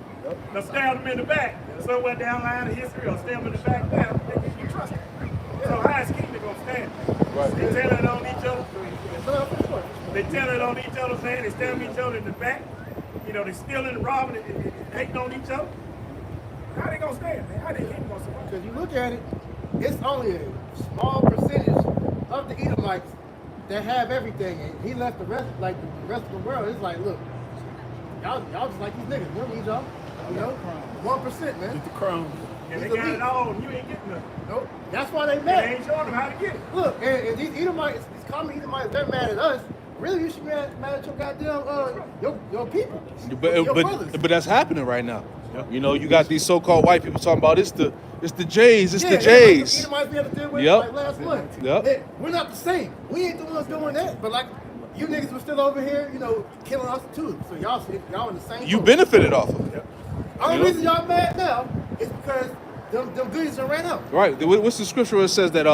H: They'll stab them in the back. Somewhere down the line of history, or stab them in the back now, they can be trusted. So how is kingdom going to stand? They tell it on each other. They tell it on each other, man. They stab each other in the back. They stealing and robbing and hating on each other. How they gonna stand, man? How they kingdom gonna survive?
F: Because you look at it, it's only a small percentage of the Edomites that have everything, and he left the rest, like the rest of the world. It's like, look, y'all just like these niggas. We don't need y'all. 1%, man.
C: Get the crumbs.
H: Yeah, they got it all, and you ain't getting nothing.
F: Nope. That's why they
H: They
F: mad.
H: ain't showing them how to get it.
F: Look, and these Edomites, these common Edomites, they're mad at us. Really, you should be mad at your goddamn your people, your brothers.
E: But that's happening right now. You know, you got these so-called white people talking about it's the Jays, it's the Jays.
F: Edomites we had to deal with
E: Yep.
F: like last month.
E: Yep.
F: Hey, we're not the same. We ain't the ones doing that. But like, you niggas were still over here, killing us too. So y'all in the same.
E: You
F: boat.
E: benefited off of it.
F: Only reason y'all mad now is because them goodies done ran out.
E: Right. What's the scripture where it says that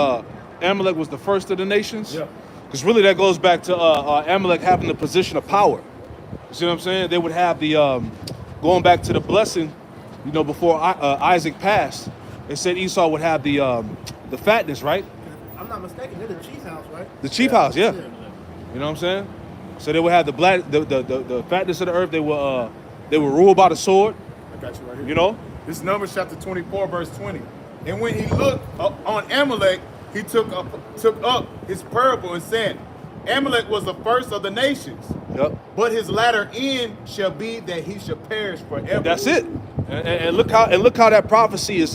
E: Amalek was the first of the nations?
C: Yeah.
E: Because really that goes back to Amalek having the position of power. You see what I'm saying? They would have the, going back to the blessing, before Isaac passed, they said Esau would have the fatness, right?
F: I'm not mistaken. They're the chief house, right?
E: The chief house, yeah. You know what I'm saying? So they would have the fatness of the earth. They will rule by the sword.
C: I got you right here. This is Numbers chapter 24, verse 20. And when he looked on Amalek, he took up his parable and said, Amalek was the first of the nations.
E: Yep.
C: But his latter end shall be that he shall perish forever.
E: That's it. And look how that prophecy is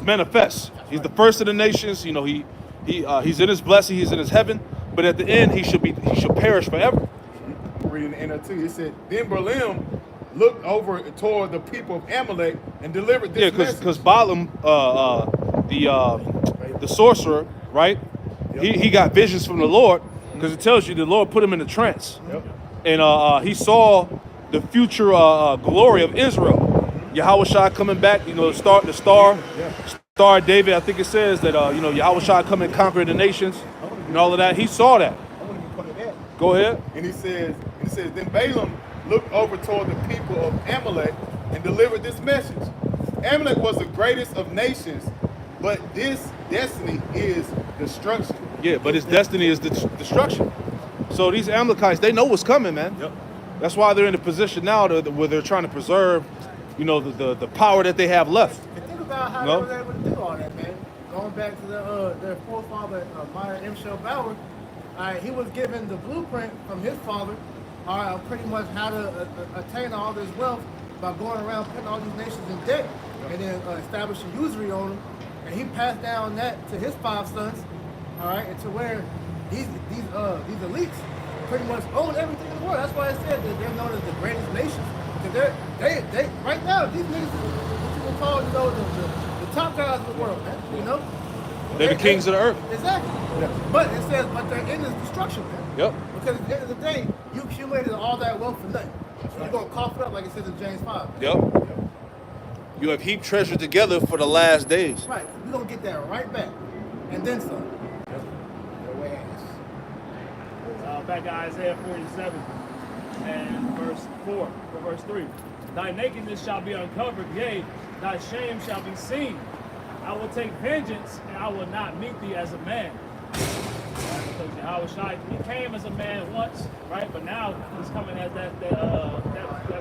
E: manifest. He's the first of the nations. He's in his blessing. He's in his heaven. But at the end, he should perish forever.
C: Reading the NLT, it said, then Balaam looked over toward the people of Amalek and delivered this message.
E: Because Balaam, the sorcerer, right? Yep. He got visions from the Lord, because it tells you the Lord put him in a trance.
C: Yep.
E: And he saw the future glory of Israel. Yahushua coming back, the star David. I think it says that Yahushua come and conquer the nations and all of that. He saw that.
C: I want to be part of that.
E: Go ahead.
C: And he says, then Balaam looked over toward the people of Amalek and delivered this message. Amalek was the greatest of nations, but this destiny is destruction.
E: Yeah, but his destiny is destruction. So these Amalekites, they know what's coming, man.
C: Yep.
E: That's why they're in a position now where they're trying to preserve, the power that they have left.
F: And think about how they were able to do all that, man. Going back to their forefather, Meyer M. Shel Bauer, All right, he was given the blueprint from his father, all right, on pretty much how to attain all this wealth by going around putting all these nations in debt and then establishing usury on them. And he passed down that to his 5 sons, all right, and to where these elites pretty much own everything in the world. That's why I said that they're known as the greatest nations. Because they right now, these niggas, what you would call, you know, the top guys of the world, man, you know?
E: They're the kings of the earth.
F: Exactly. But it says, but their end is destruction, man.
E: Yep.
F: Because at the end of the day, you accumulated all that wealth for nothing. So you're going to cough it up like it says in James 5.
E: Yep. You have heaped treasure together for the last days.
F: Right. We're going to get that right back. And then some.
A: Back to Isaiah 47 and verse 4, or verse 3. Thy nakedness shall be uncovered, yea, thy shame shall be seen. I will take vengeance, and I will not meet thee as a man. Right? Because Yahushua, he came as a man once, right? But now he's coming as that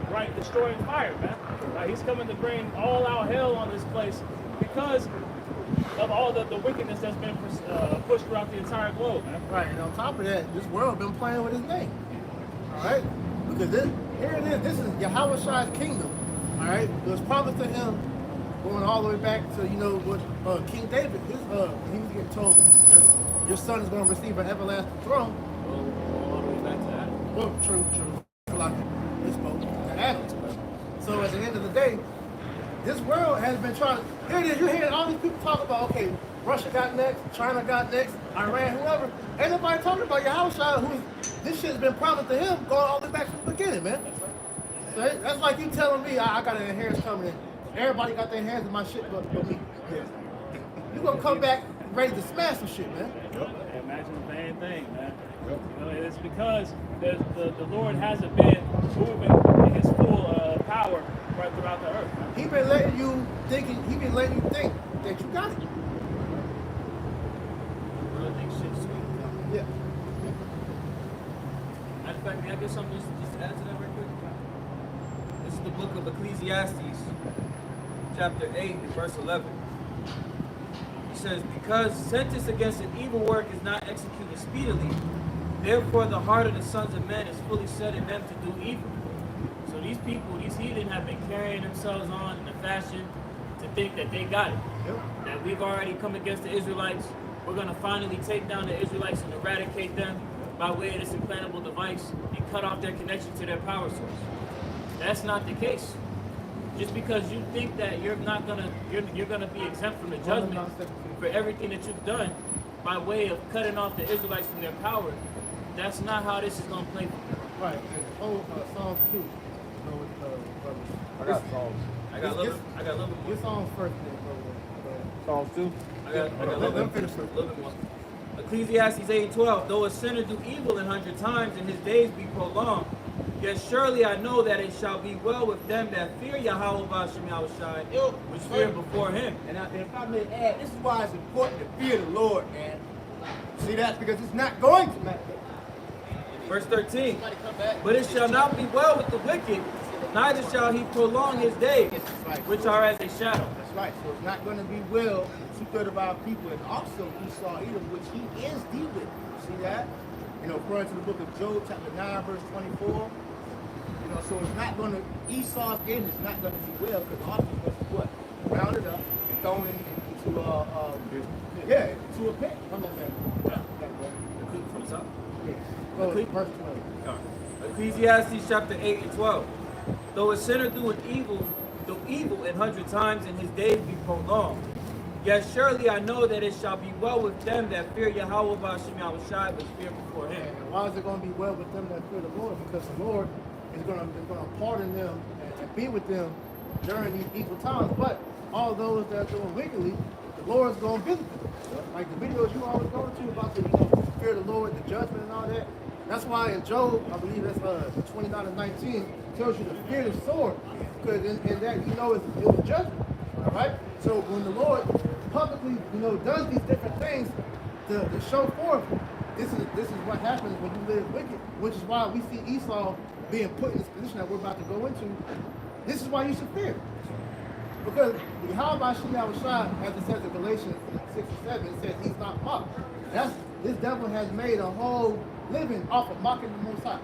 A: bright destroying fire, man. Right? He's coming to bring all out hell on this place because of all the wickedness that's been pushed throughout the entire globe, man.
F: Right, and on top of that, this world been playing with his name. All right? Because here it is, this is Yahushua's kingdom. All right? It was promised to him going all the way back to, you know, what King David, he was getting told, your son is going to receive an everlasting throne.
D: All the way back to Adam.
F: Well, true. Like this spoke to Adam. So at the end of the day, this world has been trying. Here it is. You're hearing all these people talk about, okay, Russia got next, China got next, Iran, whoever. Ain't nobody talking about Yahushua, who this shit's been promised to him going all the way back from the beginning, man. So that's like you telling me I got an inheritance coming in. Everybody got their hands in my shit but me. You gonna come back ready to smash some shit, man.
A: Imagine the same thing, man. You know, it's because the Lord hasn't been moving in his full power right throughout the earth. Man.
F: He been letting you think that you got it.
D: Really think shit's sweet.
F: Yeah.
D: Matter of fact, may I get something just to add to that real quick? This is the book of Ecclesiastes, chapter 8, and verse 11. It says, because sentence against an evil work is not executed speedily, therefore the heart of the sons of men is fully set in them to do evil. So these people, these heathen, have been carrying themselves on in a fashion to think that they got it.
F: Yep.
D: That we've already come against the Israelites. We're going to finally take down the Israelites and eradicate them by way of this implantable device and cut off their connection to their power source. That's not the case. Just because you think that you're gonna be exempt from the judgment for everything that you've done by way of cutting off the Israelites from their power, that's not how this is gonna play.
F: Right. Oh, Psalms 2.
B: I got Psalms.
D: I got a little bit more.
F: Get Psalms first, then, bro.
B: Psalms 2.
D: I got a
F: Let
D: little
F: them
D: bit,
F: finish first.
D: little bit more. Ecclesiastes 8:12. Though a sinner do evil 100 times and his days be prolonged, yet surely I know that it shall be well with them that fear Yahweh Ba'Shem Yahushai, which fear before him.
G: And if I may add, this is why it's important to fear the Lord, man. See that? Because it's not going to matter.
D: Verse 13. But it shall not be well with the wicked, neither shall he prolong his days, which are as a shadow.
G: That's right. So it's not going to be well with 2/3 of our people, and also Esau Edom, which he is the wicked. See that? You know, according to the book of Job, chapter 9, verse 24. You know, so it's not going to, Esau's end is not going to be well, because often was what? Rounded up and thrown into into a pit. Come on, man.
D: From the top.
F: Yeah. Go to verse 12.
D: Ecclesiastes chapter 8 and 12. Though a sinner do evil 100 times and his days be prolonged, yet surely I know that it shall be well with them that fear Yahweh Ba'Shem Yahushai, which fear before him.
F: And why is it going to be well with them that fear the Lord? Because the Lord is going to pardon them and be with them during these evil times. But all those that are doing wickedly, the Lord is going to visit them. Like the videos you always go to about the fear the Lord, the judgment and all that. That's why in Job, I believe that's 29 and 19, tells you to fear the sword. Because in that, it was judgment. All right? So when the Lord publicly, does these different things to show forth, this is what happens when you live wicked, which is why we see Esau being put in this position that we're about to go into. This is why you should fear. Because Yahweh Ba'Shem Yahushai, as it says in Galatians 6 and 7, it says he's not mocked. That's this devil has made a whole living off of mocking the Most High.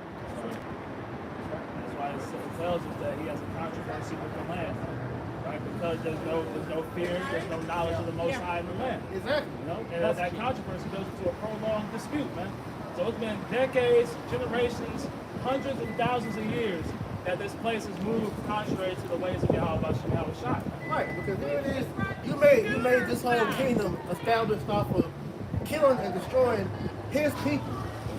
A: That's why it tells us that he has a controversy with the land, right? Because there's no fear, there's no knowledge of the Most High in the land.
F: Exactly.
A: You know, and that controversy goes into a prolonged dispute, man. So it's been decades, generations, hundreds and thousands of years that this place has moved contrary to the ways of Yahweh Shai.
F: Right, because here it is. You made this whole kingdom established off of killing and destroying his people,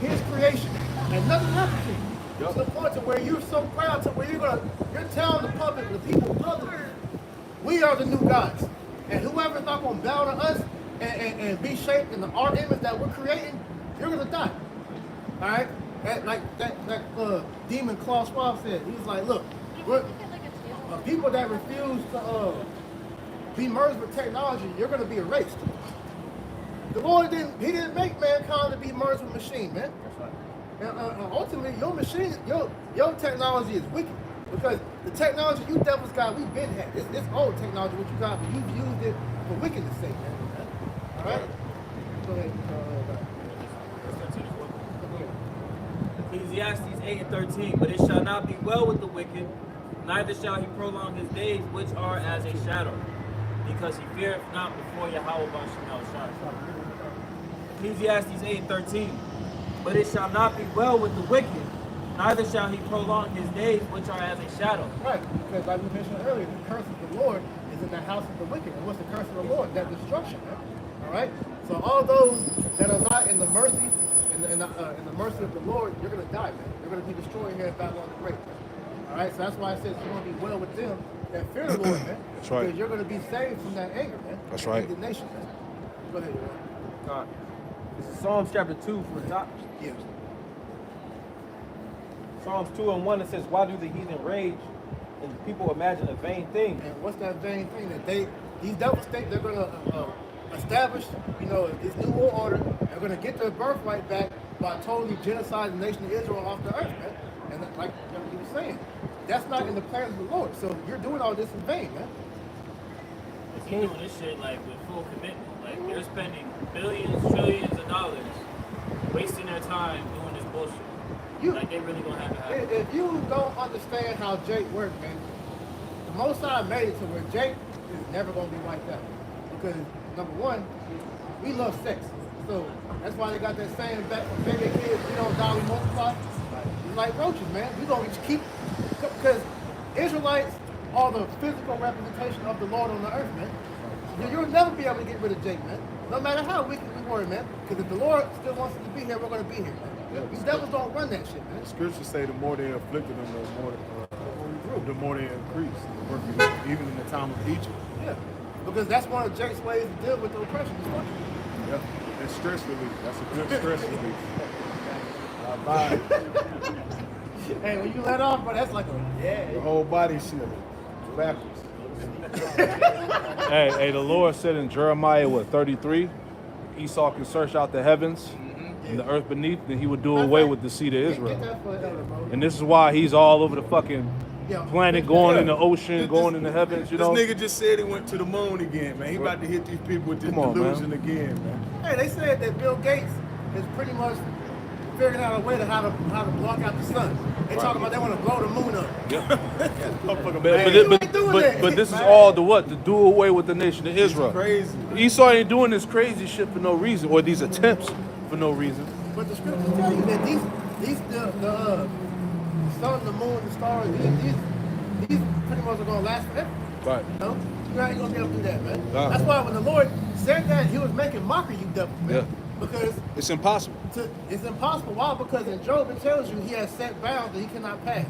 F: his creation, and nothing happened to you. To the point to where you're so proud to where you're telling the public, the people publicly, we are the new gods. And whoever's not gonna bow to us and be shaped in our image that we're creating, you're gonna die. Alright? Like that demon Klaus Schwab said. He was like, look, we're people that refuse to be merged with technology, you're gonna be erased. The Lord didn't make mankind to be merged with machine, man. And ultimately, your machine, your technology is wicked. Because the technology you devils got, we've been had. It's old technology, what you got, but you've used it for wickedness' sake, man. All right? Go ahead.
D: Ecclesiastes 8 and 13. But it shall not be well with the wicked, neither shall he prolong his days, which are as a shadow, because he feareth not before Yahweh Shai. Ecclesiastes 8 and 13. But it shall not be well with the wicked, neither shall he prolong his days, which are as a shadow.
F: Right, because like we mentioned earlier, the curse of the Lord is in the house of the wicked. And what's the curse of the Lord? That destruction, man. All right? So all those that are not in the mercy, in the mercy of the Lord, you're going to die, man. You're going to be destroyed here at Babylon the Great, man. All right? So that's why I said it's going to be well with them that fear the Lord, man.
E: That's right.
F: Because you're going to be saved from that anger, man.
E: That's right.
F: Indignation, man. Go ahead, man.
B: This is Psalms chapter 2 from the top.
F: Yeah.
B: Psalms 2 and 1, it says, why do the heathen rage and people imagine a vain thing?
F: And what's that vain thing that these devils think they're going to establish, this new world order? They're going to get their birthright back by totally genociding the nation of Israel off the earth, man. And like you were saying, that's not in the plans of the Lord. So you're doing all this in vain, man.
D: He's doing this shit like with full commitment. Like they're spending billions, trillions of dollars wasting their time doing this bullshit. Like they really gonna have to happen.
F: If you don't understand how Jake works, man, the Most High made it to where Jake is never gonna be wiped out. Because number one, we love sex. So that's why they got that saying back from baby kids, we don't die, we multiply. It's like roaches, man. We gonna keep, because Israelites are the physical representation of the Lord on the earth, man. You'll never be able to get rid of Jake, man. No matter how wicked we were, man. Because if the Lord still wants us to be here, we're going to be here, man. These devils don't run that shit, man.
C: The scriptures say the more they afflicted them, the more they increased. Even in the time of Egypt.
F: Yeah. Because that's one of Jake's ways to deal with the oppression.
C: Yeah. And stress relief. That's a good stress relief.
F: Hey, when you let off, bro, that's like a,
C: The whole body shiver. Backwards.
E: Hey, the Lord said in Jeremiah, 33, Esau can search out the heavens and the earth beneath, then he would do away with the seed of
F: Get
E: Israel.
F: that for the elder, bro.
E: And this is why he's all over the fucking planet, going in the ocean,
C: This-
E: going in the heavens, you know?
C: This nigga just said he went to the moon again, man. He about to hit these people with this
E: Come on,
C: delusion again, man.
F: Hey, they said that Bill Gates is pretty much figuring out a way to how to block out the sun. They talking about they want to blow the moon up.
E: But this is all the what? To do away with the nation of Israel.
C: Crazy.
E: Esau ain't doing this crazy shit for no reason, or these attempts for no reason.
F: But the scriptures tell you that the sun, the moon, the stars, these pretty much are gonna last forever.
E: Right.
F: You know? You ain't gonna be able to do that, man.
E: Nah.
F: That's why when the Lord said that, he was making mockery, you devil, man.
E: Yeah.
F: Because
E: It's impossible.
F: it's impossible. Why? Because in Job it tells you he has set bounds that he cannot pass.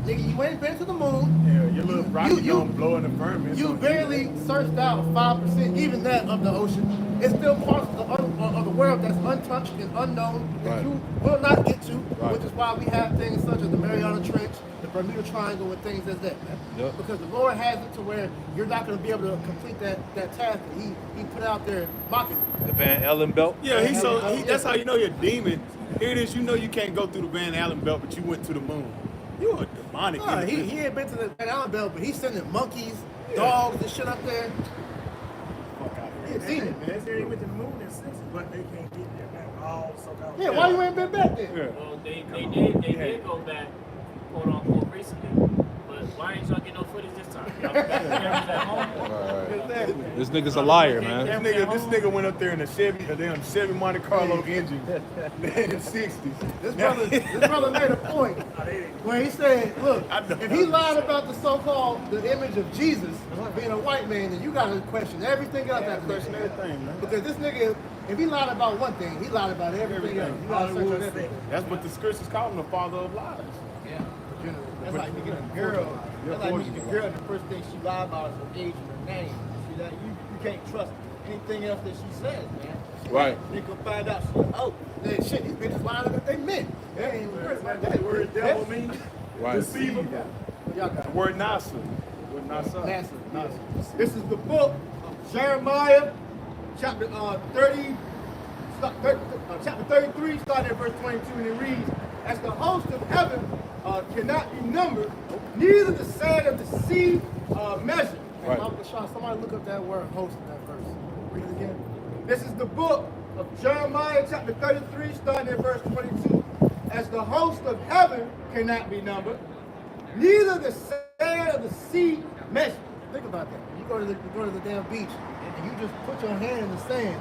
F: Nigga, you ain't been to the moon.
C: Yeah, your little rocket don't blow in the firmament.
F: You barely searched out 5%, even that, of the ocean. It's still parts of the world that's untouched and unknown that
E: Right.
F: you will not get to,
E: Right.
F: which is why we have things such as the Mariana Trench, the Bermuda Triangle, and things as that, man.
E: Yep.
F: Because the Lord has it to where you're not going to be able to complete that task that he put out there mocking you.
E: The Van Allen belt.
C: Yeah, that's how you know you're a demon. Here it is, you know you can't go through the Van Allen belt, but you went to the moon. You're a demonic.
F: Nah, he
C: individual.
F: ain't been to the Van Allen Belt, but he's sending monkeys, dogs, and shit up there. seen it,
H: They
F: man.
H: said they went to the moon in 60, but they can't get there now. All so-called.
F: Yeah, why you ain't been back there?
D: Well, they did go back, quote unquote, recently. But why ain't y'all get no footage this time? Y'all got cameras at home.
F: Exactly.
E: This nigga's a liar, man.
C: This nigga went up there in a damn Chevy Monte Carlo engine in the 60s.
F: This brother made a point where he said, look, if he lied about the so-called, the image of Jesus being a white man, then you gotta question everything else.
C: Yeah, question everything, man.
F: Because this nigga, if he lied about one thing, he lied about everything else. You gotta search on everything.
C: That's what the scriptures call him, the father of lies.
G: That's like you get a girl. That's like you get a girl and the first thing she lied about is her age and her name. See that you can't trust anything else that she says, man.
C: Right.
G: They can find out she
F: Then shit, these bitches lying about they meant. They ain't even words like that.
H: The word devil means
C: Right.
H: deceivable.
F: Y'all got
C: The word Nasa. Word Nasa.
F: NASA.
G: This is the book of Jeremiah, chapter 33, starting at verse 22, and it reads, "As the host of heaven cannot be numbered, neither the sand of the sea measured."
C: Right.
F: Sean, somebody look up that word host in that verse. Read it again.
G: This is the book of Jeremiah, chapter 33, starting at verse 22. "As the host of heaven cannot be numbered, neither the sand of the sea measured."
F: Think about that. You go to the damn beach and you just put your hand in the sand.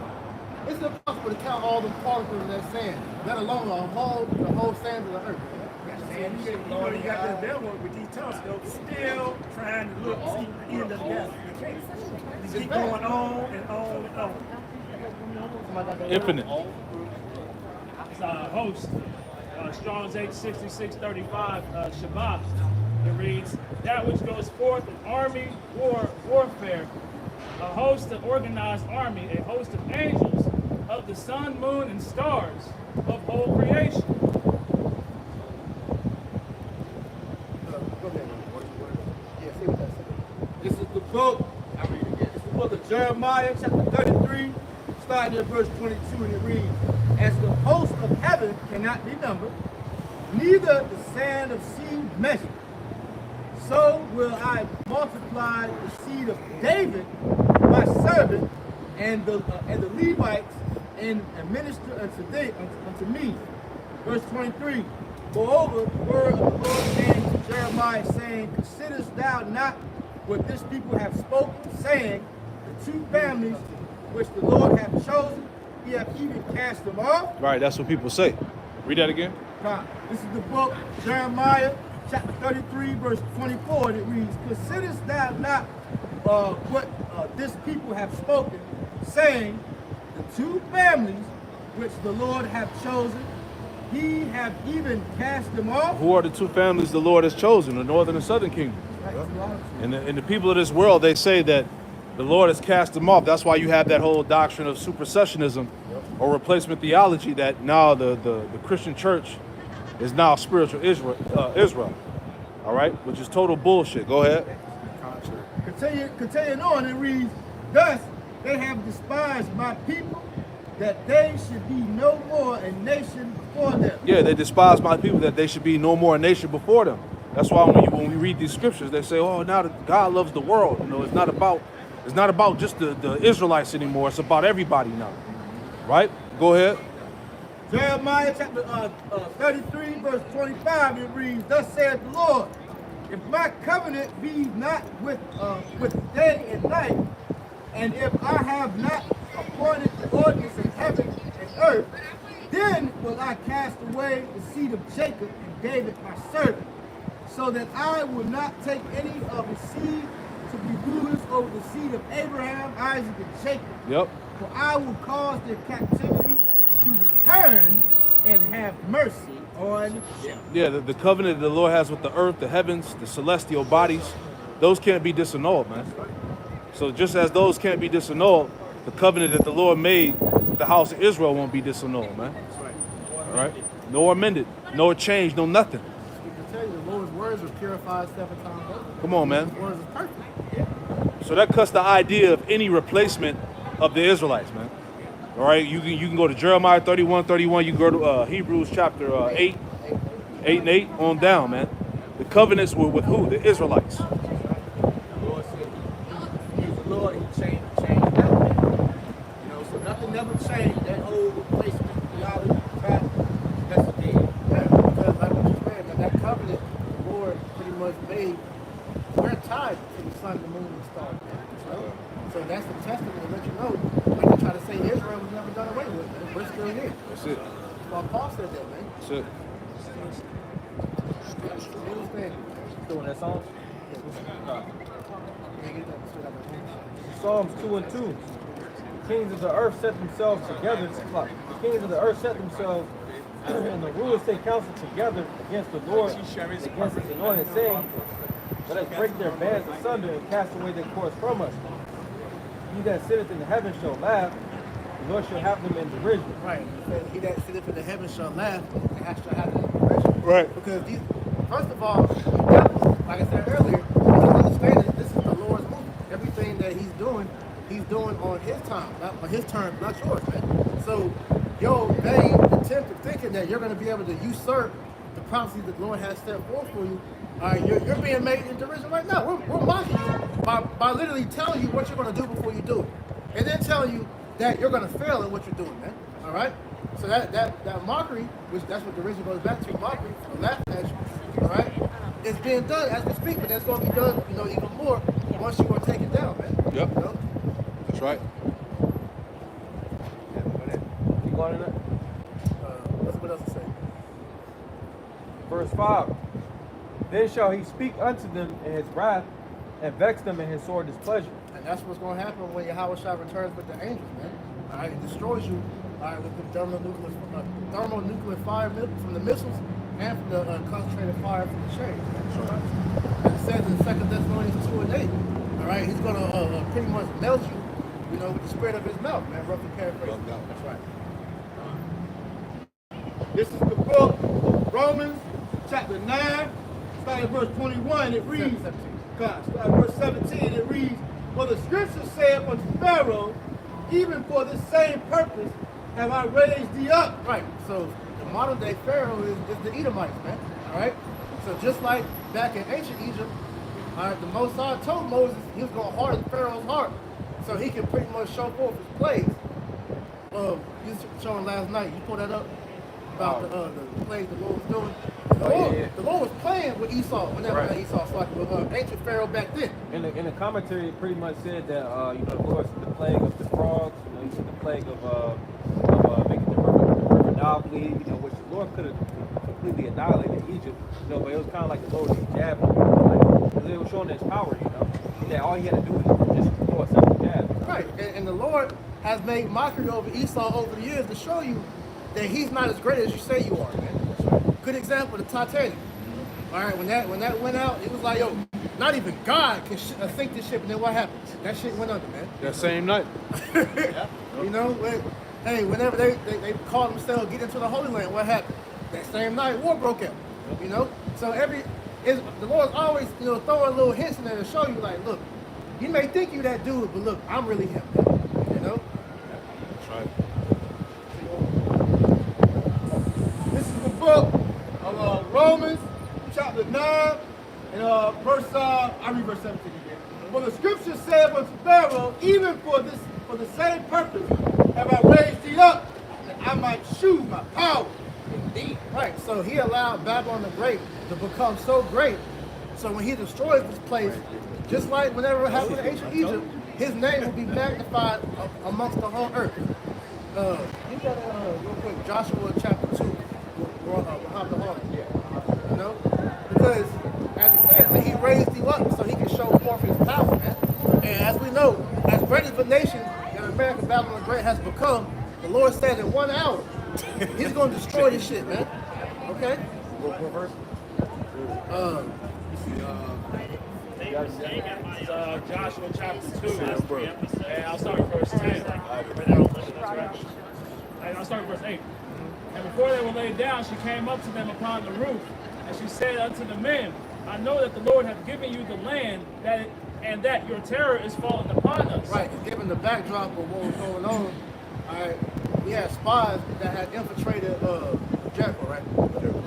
F: It's impossible to count all the particles of that sand, let alone the whole sand of the earth.
H: And you got that devil with these telescopes still trying to look, see the end of the galaxy. You can't. You keep going on and on and on.
F: Somebody got that
E: Infinite.
A: It's host, Strong's 86635, Shabbat. It reads, that which goes forth in army, warfare, a host, an organized army, a host of angels, of the sun, moon, and stars, of whole creation.
F: Go ahead. Yeah, see what that says.
G: This is the book, I read it again. It's the book of Jeremiah, chapter 33, starting at verse 22, and it reads, "As the host of heaven cannot be numbered, neither the sand of sea measured, so will I multiply the seed of David, my servant, and the Levites, and minister unto me." Verse 23, "Moreover, the word of the Lord came to Jeremiah, saying, Considerest thou not what this people have spoken, saying, The two families which the Lord hath chosen, he hath even cast them off?"
E: Right, that's what people say. Read that again.
G: Now, this is the book, Jeremiah, chapter 33, verse 24, and it reads, "Considerest thou not what this people have spoken, saying, The two families which the Lord hath chosen, he hath even cast them off?"
E: Who are the two families the Lord has chosen, the northern and southern kingdom? And the people of this world, they say that the Lord has cast them off. That's why you have that whole doctrine of supersessionism or replacement theology, that now the Christian church is now spiritual Israel. All right, which is total bullshit. Go ahead.
G: Continuing on, it reads, "Thus they have despised my people, that they should be no more a nation before them."
E: Yeah, they despise my people, that they should be no more a nation before them. That's why when we read these scriptures, they say, "Oh, now that God loves the world." You know, it's not about just the Israelites anymore. It's about everybody now. Right? Go ahead.
G: Jeremiah chapter 33, verse 25, it reads, "Thus saith the Lord, if my covenant be not with day and night, and if I have not appointed the ordinance of heaven and earth, then will I cast away the seed of Jacob and David my servant, so that I will not take any of his seed to be rulers over the seed of Abraham, Isaac, and Jacob.
E: Yep.
G: For I will cause their captivity to return and have mercy on them."
E: Yeah, the covenant that the Lord has with the earth, the heavens, the celestial bodies, those can't be disannulled, man. So just as those can't be disannulled, the covenant that the Lord made with the house of Israel won't be disannulled, man. All right? Nor amended, nor changed, no nothing.
F: We can tell you the Lord's words are purified 7 times over.
E: Come on, man.
F: His words is perfect.
E: So that cuts the idea of any replacement of the Israelites, man. All right, you can go to Jeremiah 31:31. You can go to Hebrews chapter 8 and 8 on down, man. The covenants were with who? The Israelites.
G: The Lord said, He's the Lord, He changed everything.
F: know, like they try to say Israel was never done away with, man. We're still here.
E: That's it.
F: Well, Paul said that, man.
E: That's it.
B: Doing that song?
F: Yeah, get that straight out of my hand.
B: Psalms 2 and 2. The kings of the earth set themselves together. The kings of the earth set themselves, and the rulers take counsel together against the Lord, against his anointed, saying, let us break their bands asunder and cast away their cords from us. He that sitteth in the heavens shall laugh, the Lord shall have them in derision.
F: Right. It says, he that sitteth in the heavens shall laugh, and shall have the impression.
C: Right.
F: Because these, first of all, the devil, like I said earlier, you understand that this is the Lord's movement. Everything that he's doing on his time, not on his terms, not yours, man. So your vain attempt of thinking that you're going to be able to usurp the prophecies that the Lord has set forth for you, you're being made in derision right now. We're mocking you by literally telling you what you're going to do before you do it, and then telling you that you're going to fail at what you're doing, man. All right. So that mockery, which that's what derision goes back to, mockery, or laughing at you, all right, is being done as we speak, but that's going to be done, even more once you are taken down, man.
E: Yep.
F: You know?
E: That's right.
B: Keep going in there.
F: What else to say?
B: Verse 5. Then shall he speak unto them in his wrath, and vex them in his sore displeasure.
F: And that's what's going to happen when Yahweh Shah returns with the angels, man. All right, it destroys you, all right, with the thermonuclear fire from the missiles and from the concentrated fire from the chains. All right? And it says in 2 Thessalonians 2 and 8, all right, he's going to pretty much melt you, with the spirit of his mouth, man, roughly paraphrasing. That's right.
G: This is the book of Romans, chapter 9, starting at verse 21, it reads,
F: 17.
G: God, starting at verse 17, it reads, for the scripture saith unto Pharaoh, even for this same purpose have I raised thee up.
F: Right, so the modern day Pharaoh is the Edomites, man, all right? So just like back in ancient Egypt, all right, the Most High told Moses he was going to harden Pharaoh's heart so he can pretty much show forth his plagues. You was showing last night, you pulled that up? About the plagues the Lord was doing. The Lord was playing with Esau whenever Esau started with ancient Pharaoh back then.
B: In the commentary, it pretty much said that the Lord sent the plague of the frogs. He sent the plague of making the river Nile bleed. Which the Lord could have completely annihilated Egypt. But it was kind of like the Lord just jabbed him. Because it was showing his power. That all he had to do was just throw a simple jab.
F: Right, and the Lord has made mockery over Esau over the years to show you that he's not as great as you say you are, man. Good example, the Titanic. All right, when that went out, it was like, not even God can sink this ship, and then what happened? That shit went under, man.
E: That same night.
F: Whenever they called themselves get into the Holy Land, what happened? That same night, war broke out. So the Lord's always throwing little hints in there to show you, like, look, you may think you that dude, but look, I'm really him.
E: That's right.
G: This is the book of Romans, chapter 9, and verse, I read verse 17 again. For the scripture said unto Pharaoh, even for the same purpose have I raised thee up, that I might shew my power in thee.
F: Right, so he allowed Babylon the Great to become so great, so when he destroys this place, just like whenever it happened in ancient Egypt, his name will be magnified amongst the whole earth. You got real quick, Joshua chapter 2, behind the horn. Because as it said, he raised you up so he can show forth his power, man. And as we know, as great as the nation that America, Babylon the Great has become, the Lord said in 1 hour, he's going to destroy this shit, man. Okay?
B: What verse?
A: Joshua chapter 2, and I'll start with verse 10. And I'll start with verse 8. And before they were laid down, she came up to them upon the roof, and she said unto the men, I know that the Lord hath given you the land, and that your terror is fallen upon us.
F: Right, given the backdrop of what was going on, we had spies that had infiltrated Jericho, right?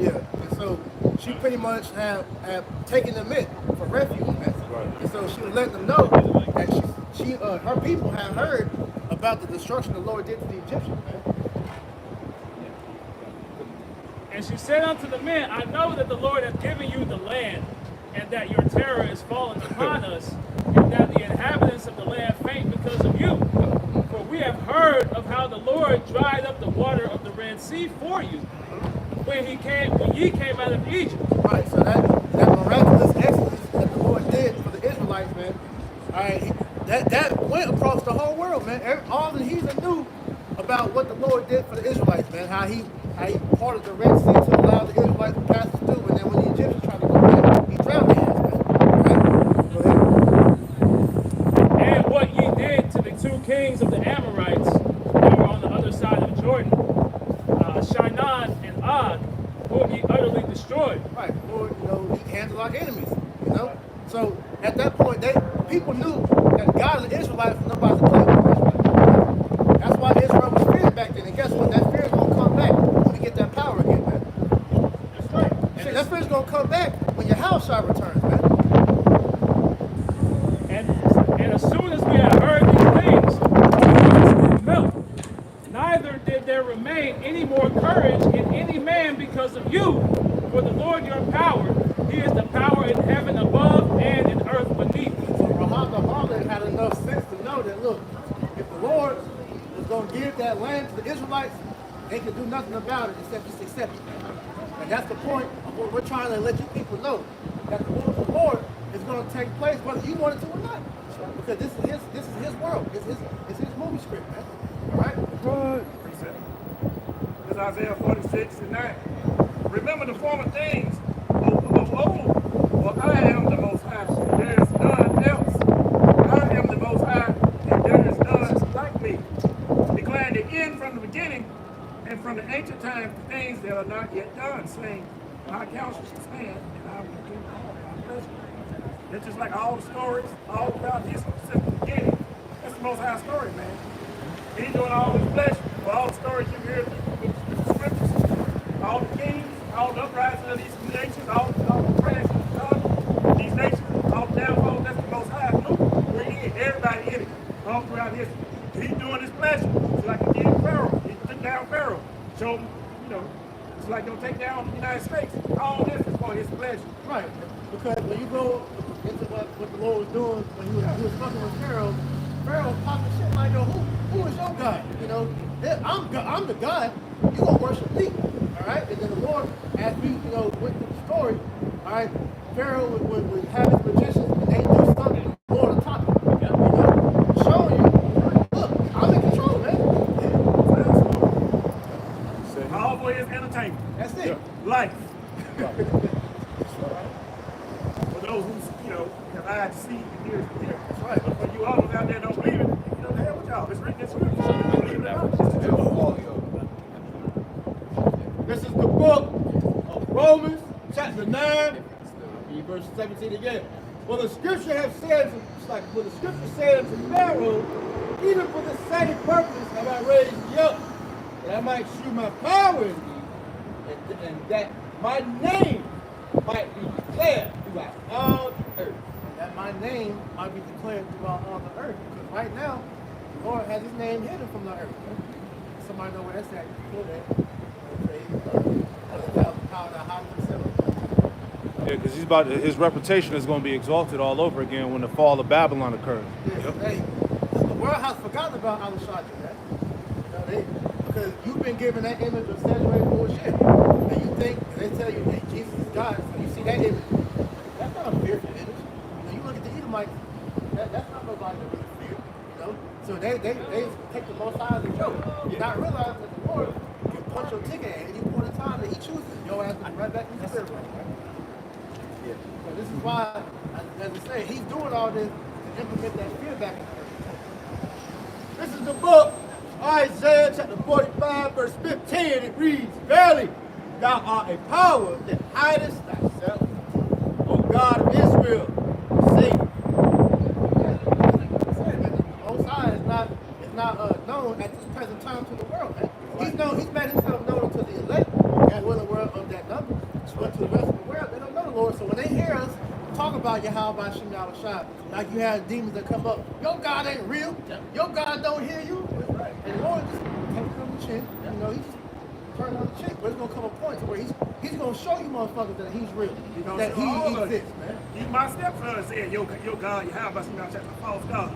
F: Yeah, and so she pretty much had taken them in for refuge, man. Right. And so she was letting them know that her people had heard about the destruction the Lord did to the Egyptians, man.
A: And she said unto the men, I know that the Lord hath given you the land, and that your terror is fallen upon us, and that the inhabitants of the land faint because of you. the water of the Red Sea for you when ye came out of Egypt.
F: Right, so that miraculous exodus that the Lord did for the Israelites, man, all right, that went across the whole world, man. All the heathen knew about what the Lord did for the Israelites, man. How he parted the Red Sea to allow the Israelites to pass through, and then when the Egyptians tried to go back, he drowned their ass, man. Right? Go ahead.
A: And what ye did to the two kings of the Amorites that were on the other side of Jordan, Shinar and Og, whom ye utterly destroyed.
F: Right, Lord, he handled our enemies, So at that point, people knew that God of the Israelites was nobody to play with. That's why Israel was feared back then. And guess what? That fear is going to come back when we get that power again, man. That's right. And that fear is going to come back when your house shall return, man.
A: And as soon as we had heard these things, our hearts were melt. Neither did there remain any more courage in any man because of you. For the Lord your power, he is the power in heaven above and in earth beneath.
F: So Rahab the harlot had enough sense to know that, look, if the Lord was going to give that land to the Israelites, they could do nothing about it except just accept it. And that's the point of what we're trying to let you people know, that the will of the Lord is going to take place whether you want it to or not. Because this is his world. It's his movie script, man. All right?
H: This is Isaiah 46 and 9. Remember the former things of old, for I am the Most High, and there is none else. I am the Most High, and there is none like me. Declaring the end from the beginning, and from the ancient times the things that are not yet done, saying, my counsel shall stand, and I will do all my pleasure. It's just like all the stories, all throughout history, since the beginning. That's the Most High story, man. He's doing all his pleasure. For all the stories you hear in the scriptures, all the kings, all the uprisings of these nations, all the crashes of God, these nations, all the downfalls, that's the Most High. We're in it, everybody in it, all throughout history. He's doing his pleasure. It's like he did Pharaoh. He took down Pharaoh. Showed him, it's like he'll take down the United States. All this is for his pleasure.
F: Right. Because when you go into what the Lord was doing when he was fucking with Pharaoh, Pharaoh was popping shit like, who is your God? I'm the God. You gonna worship me. All right? And then the Lord, as we, went through the story, all right, Pharaoh would have his magicians and they do something, the Lord on top of him. Showing you, look, I'm in control, man.
H: All for his entertainment.
F: That's it.
H: Life. For those who, have eyes to see and ears to hear.
F: That's right.
H: But for you all out there don't believe it, the hell with y'all. It's written in scripture. Believe it or not.
G: This is the book of Romans, chapter 9, verse 17 again. Well, the scripture has said, it's like what the scripture said to Pharaoh, even for the same purpose have I raised thee up, that I might shew my power in thee, and that my name might be declared throughout all the earth.
F: That my name might be declared throughout all the earth. Because right now, the Lord has his name hidden from the earth. Somebody know where that's at.
E: Yeah, because his reputation is going to be exalted all over again when the fall of Babylon occurs.
F: Yeah, hey, the world has forgotten about Alushaja, man. Because you've been given that image of saturated bullshit. And you think, and they tell you, hey, Jesus is God, so you see that image. That's not a fearful image. You look at the Edomites, that's not nobody that really fear, So they take the Most High as a joke. Not realizing that the Lord can punch your ticket at any point in time that he chooses. Your ass will be right back in the spirit. So this is why, as I say, he's doing all this to implement that fear back in the earth.
G: This is the book, Isaiah chapter 45, verse 15. It reads, Verily, thou art a power that hidest thyself, O God of Israel, save.
F: The Most High is not known at this present time to the world, man. He's made himself known to the elect, and we're the world of that number. But to the rest of the world, they don't know the Lord. So when they hear us talk about Yahweh Shem Yahushua, like you have demons that come up, your God ain't real. Your God don't hear you. And the Lord just takes it on the chin. He just turns on the chin. But it's gonna come a point to where he's gonna show you motherfuckers that he's real, that he exists, man.
H: Even my stepson said, your God, Yahweh Shem Yahushua, a false God.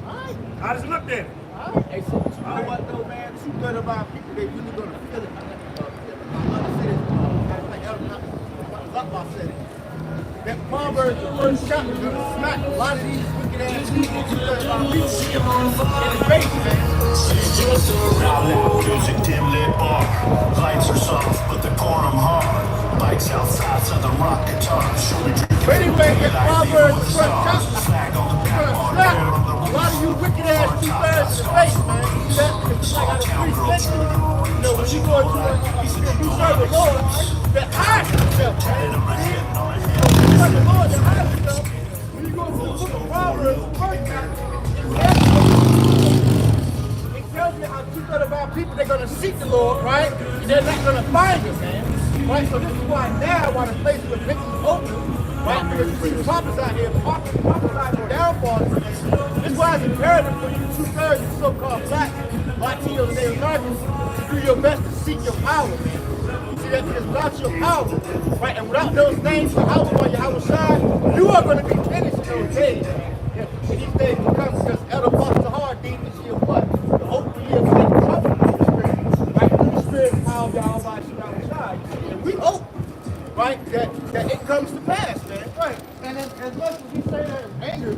F: All right.
H: I just looked at it.
F: All right.
G: Hey, so
F: know what though, man? 2/3 of our people, they really gonna feel it. I'm gonna say this, like Zapa said it. That Proverbs, the first chapter, is gonna smack a lot of these wicked ass people, 2/3 of our people in the face, man.
I: Loud music, dim lit bar. Lights are soft, but the quorum hard. Lights outside, so the rock guitar. Should we drink
F: But anyway, that Proverbs, the first chapter, is gonna smack a lot of you wicked ass 2/3 in the face, man. You see that? It's like out of 360. You know, when you go into you serve the Lord, that hide yourself, man. You serve the Lord, that hide yourself. When you go to the book of Proverbs, the first chapter, it tells you how 2/3 of our people, they're gonna seek the Lord, right? And they're not gonna find him, man. Right? So this is why now, while the place of repentance is open, right? Because you see the prophets out here, prophesying downfall. This is why it's imperative for you 2/3 of so-called black, Latinos, and Native Americans to do your best to seek your power, man. You see that? Because without your power, right? And without those names for Yahweh Shai, you are going to be finished in those days. Yeah. And these days will come because Elder Buster Hard deemed this year what? The hope for years of trouble in the spirit. Right? Through the spirit and power of Yahweh Shai. And we hope, right, that it comes to pass, man. Right. And as much as we say that in anger,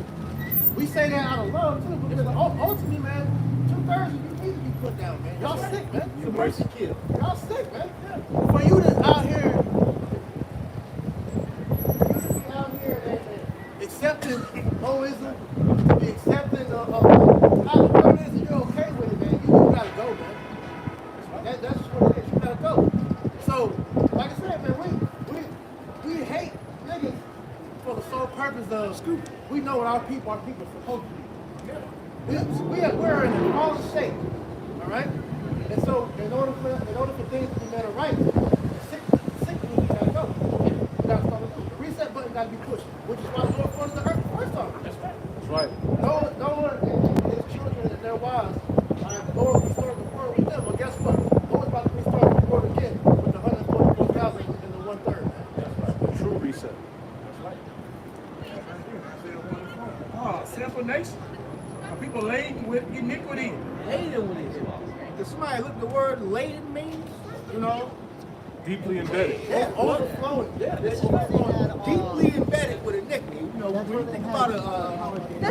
F: we say that out of love too, because ultimately, man, 2/3 of you need to be put down, man. Y'all sick, man. It's a mercy kill. Y'all sick, man. Yeah. For you to out here accepting Moism, be accepting Alabamaism, you're okay with it, man. You gotta go, man. That's just what it is. You gotta go. So, like I said, man, we hate niggas for the sole purpose of we know what our people are supposed to be. We're in a fallen state, all right. And so, in order for things to be made right, sick people gotta go. We gotta start the reset button gotta be pushed, which is why the Lord fronted the earth first off. That's right.
E: That's right.
F: No one and his children and their wives. The Lord restored the world with them. Well, guess what? The Lord's about to restore the world again with the 144,000 and the 1/3.
E: That's right. The true reset.
H: Sinful nation. Our people laden with iniquity.
F: Laden with it. Does somebody look at the word laden means? You know?
E: Deeply embedded.
F: Yeah, overflowing. Yeah, that's overflowing. Deeply embedded with iniquity. You know, when you think about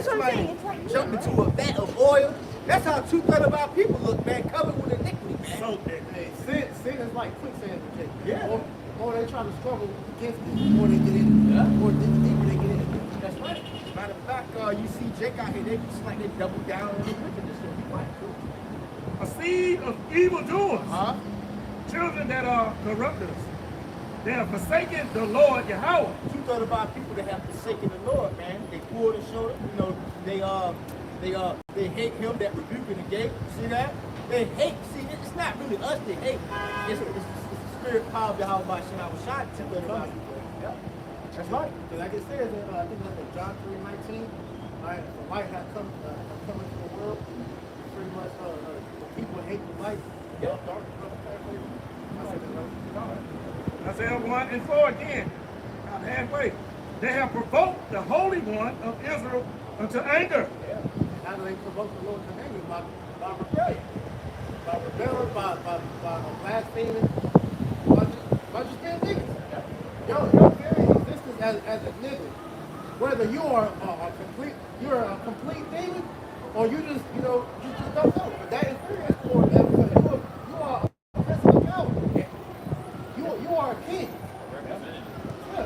F: somebody jump into a vat of oil, that's how 2/3 of our people look, man, covered with iniquity, man.
H: So
F: Hey, sin is like quicksand. Yeah. Or they try to struggle against it before they get in. Yeah. Or deeper they get in. That's right. Matter of fact, you see Jake out here, they just like they double down on the wickedness.
H: a seed of evildoers,
F: Huh?
H: children that are corrupters. They have forsaken the Lord Yahweh.
F: 2/3 of our people that have forsaken the Lord, man. They pulled the shoulder. You know, they hate him that rebuked in the gate. See that? They hate. See, it's not really us they hate. It's the spirit power of Yahweh Shai. 2/3 of our people. Yeah. That's right. Like it says, I think that's in John 3:19. Right? The light has come into the world. Pretty much, people hate the light. Yeah. Darkness.
H: Isaiah 1:4 again. About halfway. They have provoked the Holy One of Israel unto anger.
F: Yeah. How do they provoke the Lord to anger? By rebellion. By rebelling, by blaspheming, by just being niggas. Your very existence as a nigga, whether you are a complete demon, or you just don't know. But that is very important. Because you are a principal power. You are a king. Yeah.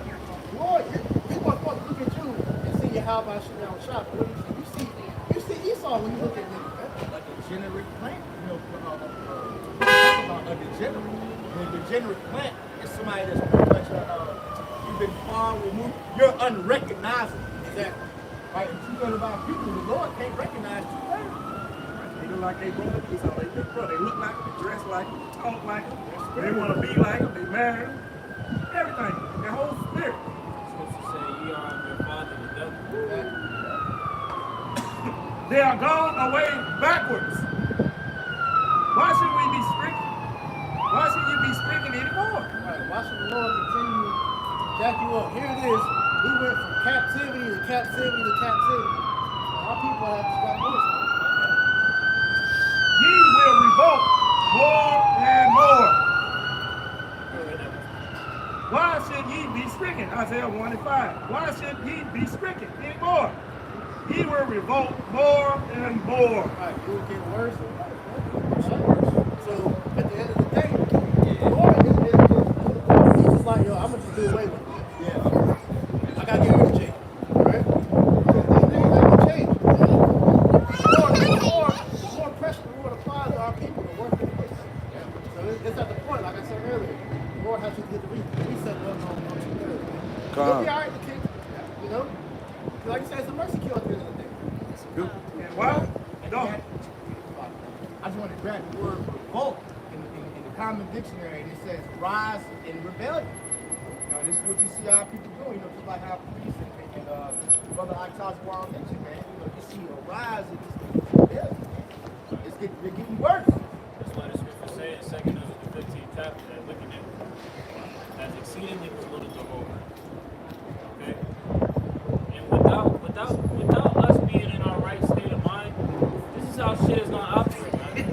F: You want folks to look at you and see how about you down shop. What do you see? You see Esau when you look at niggas. Like a degenerate plant. About a degenerate. When a degenerate plant is somebody that's pretty much you've been far removed. You're unrecognizable. Exactly. Right? And 2/3 of our people, the Lord can't recognize 2/3.
H: They look like they brother. They look like them, they dress like them, they talk like them. They want to be like them, they marry them. Everything. Their whole spirit.
D: Supposed to say, ye are of your father, the devil.
H: They are gone away backwards. Why should we be speaking? Why should you be speaking anymore?
F: Right. Why should the Lord continue to jack you up? Here it is. We went from captivity to captivity to captivity. Our people have to stop this.
H: Ye stricken, Isaiah 1 and 5. Why should he be stricken anymore? He will revolt more and more.
F: All right, it will get worse and worse. Right? So at the end of the day, Lord is just like, yo, I'm gonna just do away with it. Yeah. I gotta get rid of Jake. Right? Because these things ain't gonna change. The more pressure the Lord applies to our people, the worse it gets. So it's at the point, like I said earlier, the Lord has to get the reset button on 2 Thursday. He'll be all right, the king. You know? Like you said, it's a mercy kill at the end of the day.
H: And why? No.
G: I just want to grab the word revolt in the common dictionary. It says rise in rebellion. You know, this is what you see our people doing. You know, just like our priests and Brother Octavio mentioned, man. You know, you see a rise in this rebellion. They're getting worse.
D: That's why the scripture says in 2 Ezra the 15th chapter that wickedness has exceedingly polluted the whole earth. Okay? And without us being in our right state of mind, this is how shit is gonna operate, man.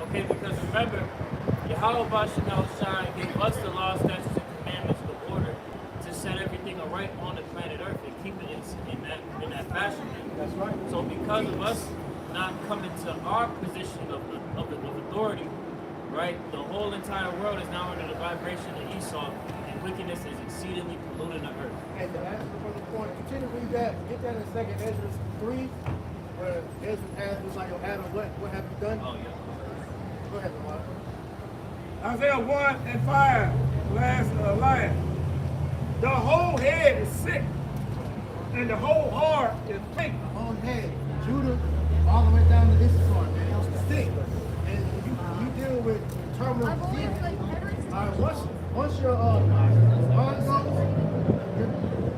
D: Okay, because remember, Yahweh Bashal Shai gave us the law, statutes, and commandments, the order to set everything right on the planet Earth and keep it in that fashion.
F: That's right.
D: So because of us not coming to our position of authority, right, the whole entire world is now under the vibration of Esau, and wickedness is exceedingly polluting the earth.
F: And to answer for the point, continue to read that. Get that in 2 Ezra 3, where Ezra asks, like, yo, Adam, what have you done?
D: Oh, yeah.
F: Go ahead, Lamar.
H: Isaiah 1 and 5, last line. The whole head is sick, and the whole heart is faint.
F: The whole head, Judah, all the way down to Issachar, man. It's sick. And you deal with terminal disease. All right, once your mind goes, your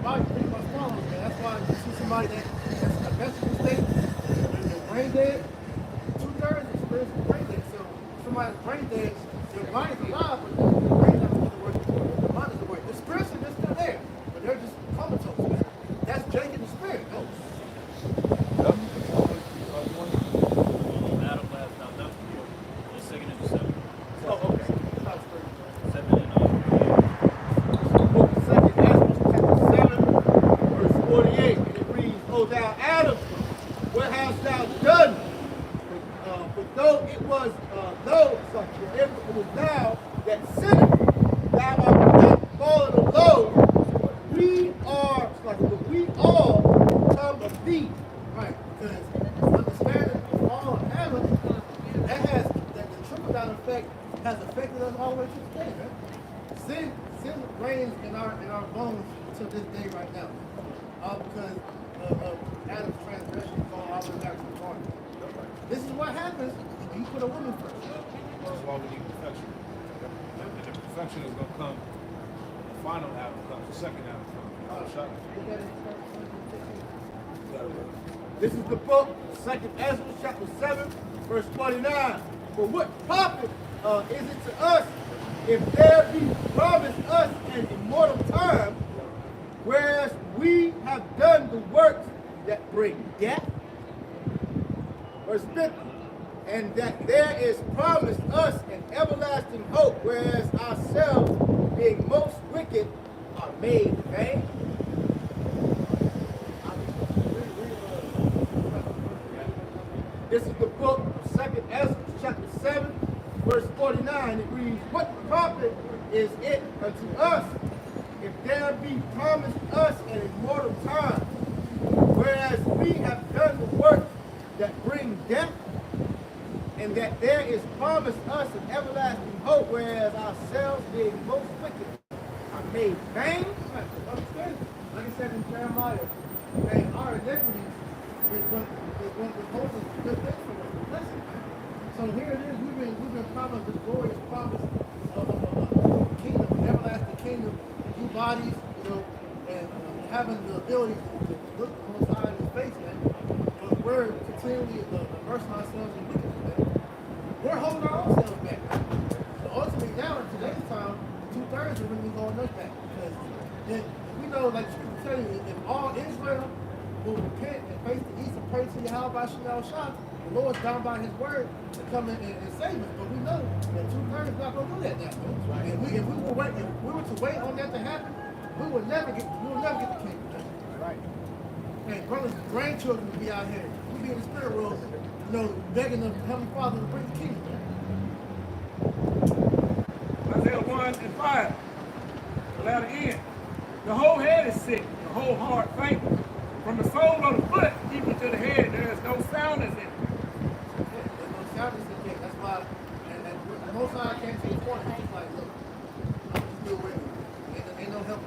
F: body pretty much follows, man. That's why you see somebody that's in a vegetable state, when they're brain dead, 2/3 experience brain dead. So somebody's brain dead, their body's alive, but the brain doesn't work, the mind doesn't work. The spirits are just still there, but they're just comatose, man. That's Jake in the spirit. No.
D: Adam last now, that's the 2nd Ezra 7.
F: Oh, okay.
D: 7 and
G: Book of 2 Ezra, chapter 7, verse 48, and it reads, O thou Adam, what hast thou done? For though it was thou that sinned, thou art not fallen alone. We all come of thee.
F: Right, because understanding the fall of Adam, that the trickle down effect has affected us all the way to today, man. Sin reigns in our bones to this day right now. All because of Adam's transgression going all the way back to the garden. This is what happens when you put a woman first.
E: That's why we need perfection. And the perfection is going to come. The final Adam comes. The second Adam comes.
F: Look at it.
G: This is the book, 2 Ezra, chapter 7, verse 49. For what profit is it to us if there be promised us an immortal time, whereas we have done the works that bring death? Verse 50. And that there is promised us an everlasting hope, whereas ourselves, being most wicked, are made vain. This is the book of 2 Ezra, chapter 7, verse 49. It reads, what profit is it unto us if there be promised us an immortal time, whereas we have done the work that bring death, and that there is promised us an everlasting hope, whereas ourselves, being most wicked, are made vain?
F: Like I said in Jeremiah, hey, our iniquities is what holds us good things for us. Listen, so here it is. We've been promised this glorious promise of a kingdom, an everlasting kingdom, new bodies, you know, and having the ability to look on the side of his face, man. But we're continually immersing ourselves in wickedness, man. We're holding our own selves back, man. So ultimately, now in today's time, 2/3 are really holding us back because if we know, like Scripture tell you, if all Israel will repent and face the east and pray to Yahweh Bashal Shah, the Lord's down by his word to come in and save us. But we know that 2/3 is not going to do that now. Right. If we were to wait on that to happen, we will never get the kingdom.
G: Right.
F: And brothers, grandchildren will be out here. We'll be in the spirit world, begging the Heavenly Father to bring the kingdom.
H: Isaiah 1:5. The latter end. The whole head is sick, the whole heart faint. From the sole of the foot even to the head, there is no soundness in it.
F: There's no soundness in it. That's why, and the Most High came to the point. He's like, look, I'm still with you. Ain't no help.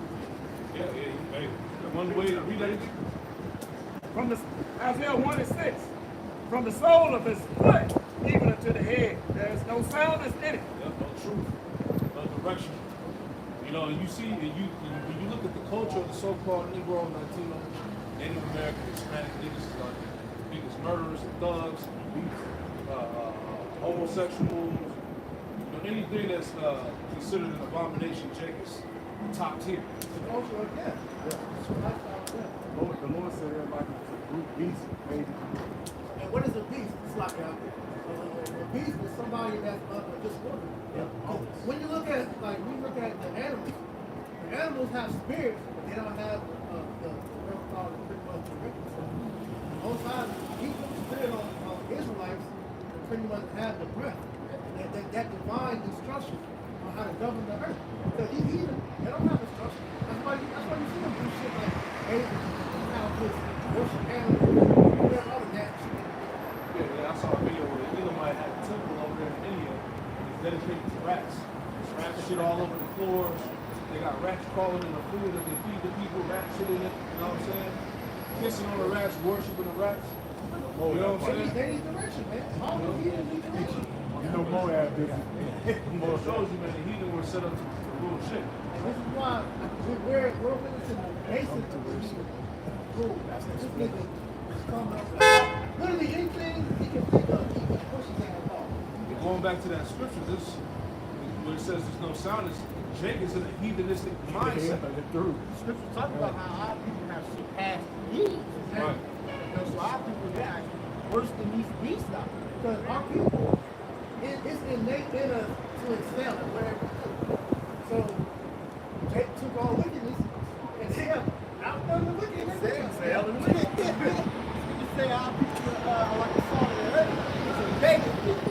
E: Yeah. Hey, one way to read that.
H: From the Isaiah 1:6. From the sole of his foot even unto the head, there is no soundness in it.
E: Yeah, no truth, no direction. You know, and you see, when you look at the culture of the so-called Negro, Latino, Native American, Hispanic niggas is like the biggest murderers and thugs, homosexuals, anything that's considered an abomination, Jake is top tier.
F: The culture of death. It's a lifestyle of death.
H: The Lord said everybody was a brute beast made.
F: And what is a beast? It's like a beast is somebody that's disordered. When you look at the animals have spirits, but they don't have the called pretty much the wicked. Most times, he put the spirit on Israelites to pretty much have the breath, that divine instruction on how to govern the earth. Because they don't have instruction. That's why you see them do shit like how this worship animals, whatever other that shit.
E: Yeah, I saw a video where the Elamite had a temple over there in India. It's dedicated to rats. There's rat shit all over the floors. They got rats crawling in the food that they feed the people, rat shit in it, you know what I'm saying? Kissing on the rats, worshiping the rats. You know what I'm saying?
F: They need direction, man. All the heathen need direction.
H: You know Moab did it.
E: Well, it shows you, man, the heathen were set up to rule shit.
F: And this is why we're witnessing the basic to rule. This nigga is coming up with literally anything he can think of, he pushes that ball.
E: And going back to that scripture, where it says there's no soundness, Jake is in a heathenistic mindset.
G: Scripture talk about how our people have surpassed these.
E: Right.
G: So our people, they're actually worse than these beasts out there.
F: Because our people, it's innate in us to excel at whatever we do. So they took all wickedness and they have outdone the wickedness. They excel in wickedness.
G: You say our people are like the salt of the earth. So they can get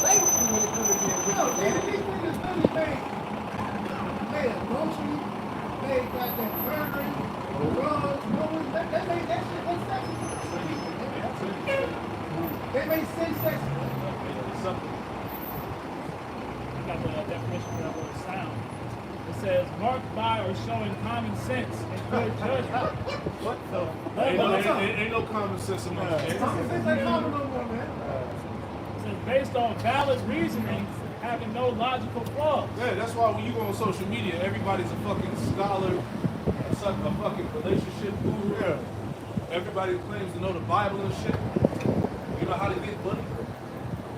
G: slavery when it comes to being
F: No,
G: wicked.
F: man, these niggas really made adultery, made goddamn murdering, drugs, they made that shit unsexy. They made sin sexy.
A: I got the definition for that word sound. It says, marked by or showing common sense and good judgment.
F: What the?
E: Ain't no common sense amongst it.
F: Common sense ain't common no more, man.
A: It says, based on valid reasoning, having no logical flaws.
E: Yeah, that's why when you go on social media, everybody's a fucking scholar, a fucking relationship guru.
H: Yeah.
E: Everybody claims to know the Bible and shit. You know how to get money.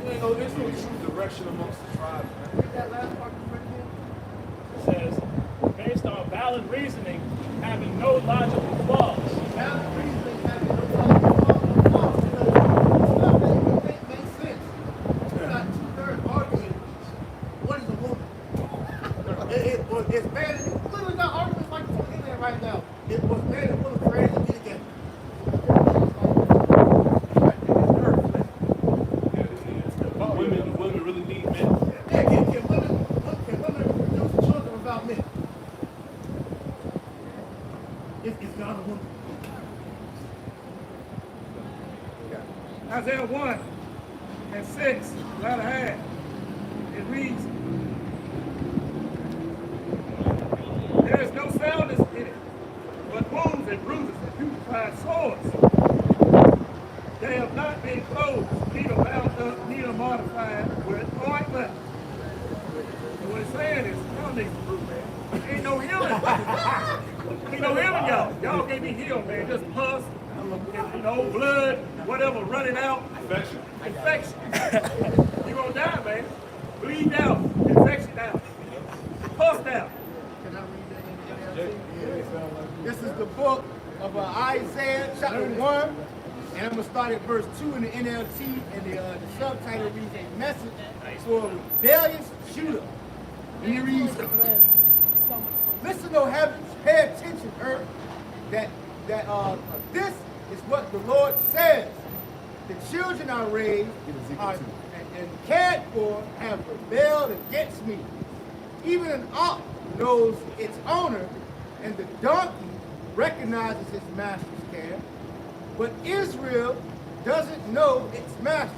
E: There's no true direction amongst the tribes, man.
F: Read that last part you read again.
A: It says, based on valid reasoning, having no logical flaws.
F: Valid reasoning having no logical flaws. Stuff that you think makes sense. You got 2/3 arguing. What is a woman? It's bad. You literally got arguments like this on the internet right now. It was man and woman created to get together.
E: Women really need men.
F: Yeah, can women produce children without men? It's God a woman.
H: Isaiah 1:6, latter half. It reads, there is no soundness in it, but wounds and bruises and putrefied sores. They have not been closed, neither bound up, neither modified with ointment. And what it's saying is, y'all need some fruit, man. Ain't no healing. Ain't no healing, y'all. Y'all can't be healed, man. Just pus, blood, whatever running out. Infection. You gonna die, man. Bleed out. Infection out. Pus out.
F: Can I read that in the NLT?
G: This is the book of Isaiah chapter 1. And I'm going to start at verse 2 in the NLT, and the subtitle reads, a message for a rebellious Judah. And it reads, Listen, O heavens, pay attention, earth. That this is what the Lord says. The children I raised and cared for have rebelled against me. Even an ox knows its owner, and the donkey recognizes its master's care. But Israel doesn't know its master.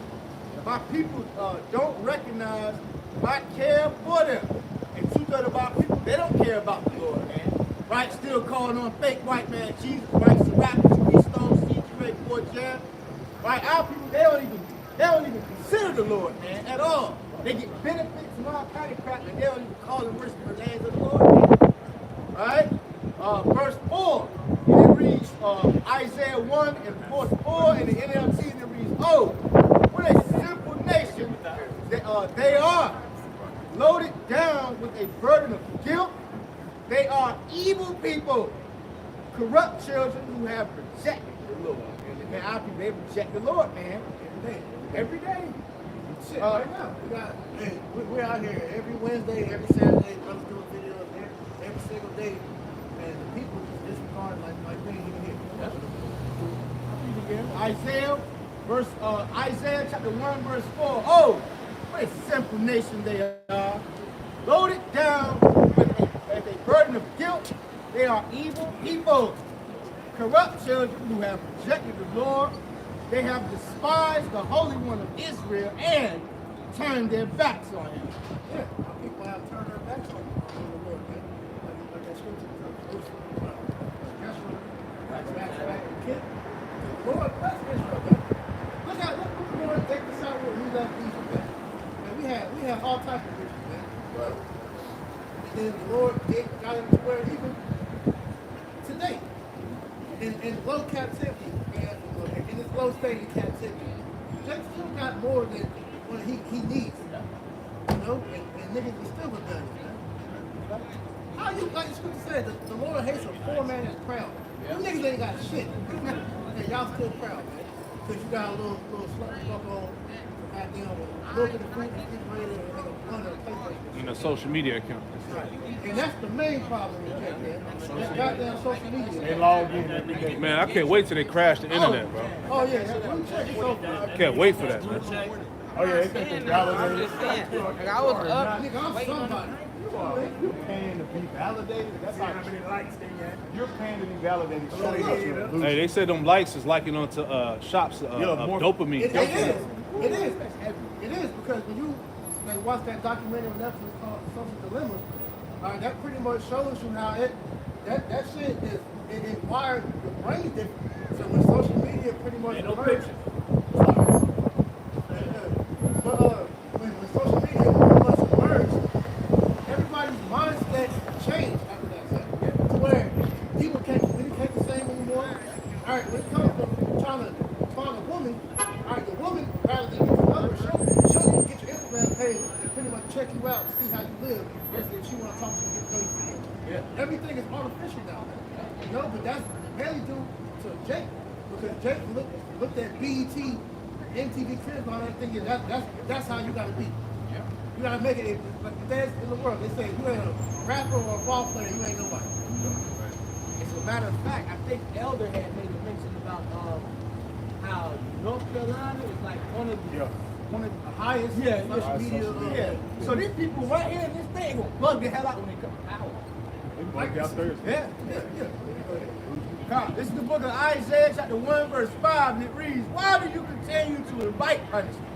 G: My people don't recognize my care for them. And two-thirds of our people, they don't care about the Lord, man. Right? Still calling on fake white man Jesus, right? Seraphim, Stone, C3, 4 Jam. Right? Our people, they don't even consider the Lord, man, at all. They get benefits and all kind of crap, and they don't even call and worship the lands of the Lord, man. Right? Verse 4, and it reads Isaiah 1 and verse 4 in the NLT, and it reads, oh, what a simple nation they are, loaded down with a burden of guilt. They are evil people, corrupt children who have rejected the Lord. And man, our people, they reject the Lord, man, every day. Shit, right now.
F: We're out here every Wednesday, every Saturday, brothers doing videos every single day, and the people just disregard like we ain't even here.
G: Isaiah chapter 1, verse 4. Oh, what a simple nation they are. Loaded down with a burden of guilt. They are evil people, corrupt children who have rejected the Lord. They have despised the Holy One of Israel and turned their backs on him.
F: Yeah, our people have turned their backs on the Lord, man. Like that scripture. Lord bless Israel, man. Look the Lord take this out where we left Egypt, man. And we had all types of visions, man. But and then the Lord got him to where even today, in low captivity, man, in this low state of captivity, Jake still got more than what he needs. You know, and niggas are still rebellious, man. How you, like the scripture said, the Lord hates a poor man that's proud. You niggas ain't got shit. And y'all still proud, man. Because you got a little stuff on, goddamn, a little bit of food, refrigerator, and a blunt, and a PlayStation.
E: In a social media account.
F: Right. And that's the main problem with that, man. That goddamn social media.
C: They log in every day.
E: Man, I can't wait till they crash the internet, bro.
F: Oh, yeah. Check it out.
E: Can't wait for that, man.
C: Oh yeah, they think they validated.
J: I was up.
F: Nigga, I'm somebody.
C: You're paying to be validated. That's how many likes they got. You're paying to be validated. So
E: Hey, they said them likes is liking onto shops of dopamine.
F: It is. It is because when you watch that documentary on Netflix called Social Dilemma, that pretty much shows you how that shit is it wired your brain different. So when social media pretty much emerged, when social media pretty much emerged, everybody's mindset changed after that. To where people can't communicate the same anymore. All right, when it comes to trying to find a woman, all right, the woman, rather than get your number, she'll get your Instagram page and pretty much check you out and see how you live. Versus if she want to talk to you, get to know you for real. Yeah. Everything is artificial now. You know, but that's mainly due to Jake. Because Jake looked at BET, MTV Cribs, and all that thinking that's how you gotta be. Yeah. You gotta make it like the best in the world. They say if you ain't a rapper or a ball player, you ain't nobody.
G: As a matter of fact, I think Elder had made a mention about how North Carolina is like one of the highest social media. So these people right here in this thing will bug the hell out when they come to power.
C: They bug out there.
G: Yeah. This is the book of Isaiah, chapter 1, verse 5, and it reads, "Why do you continue to invite punishment?"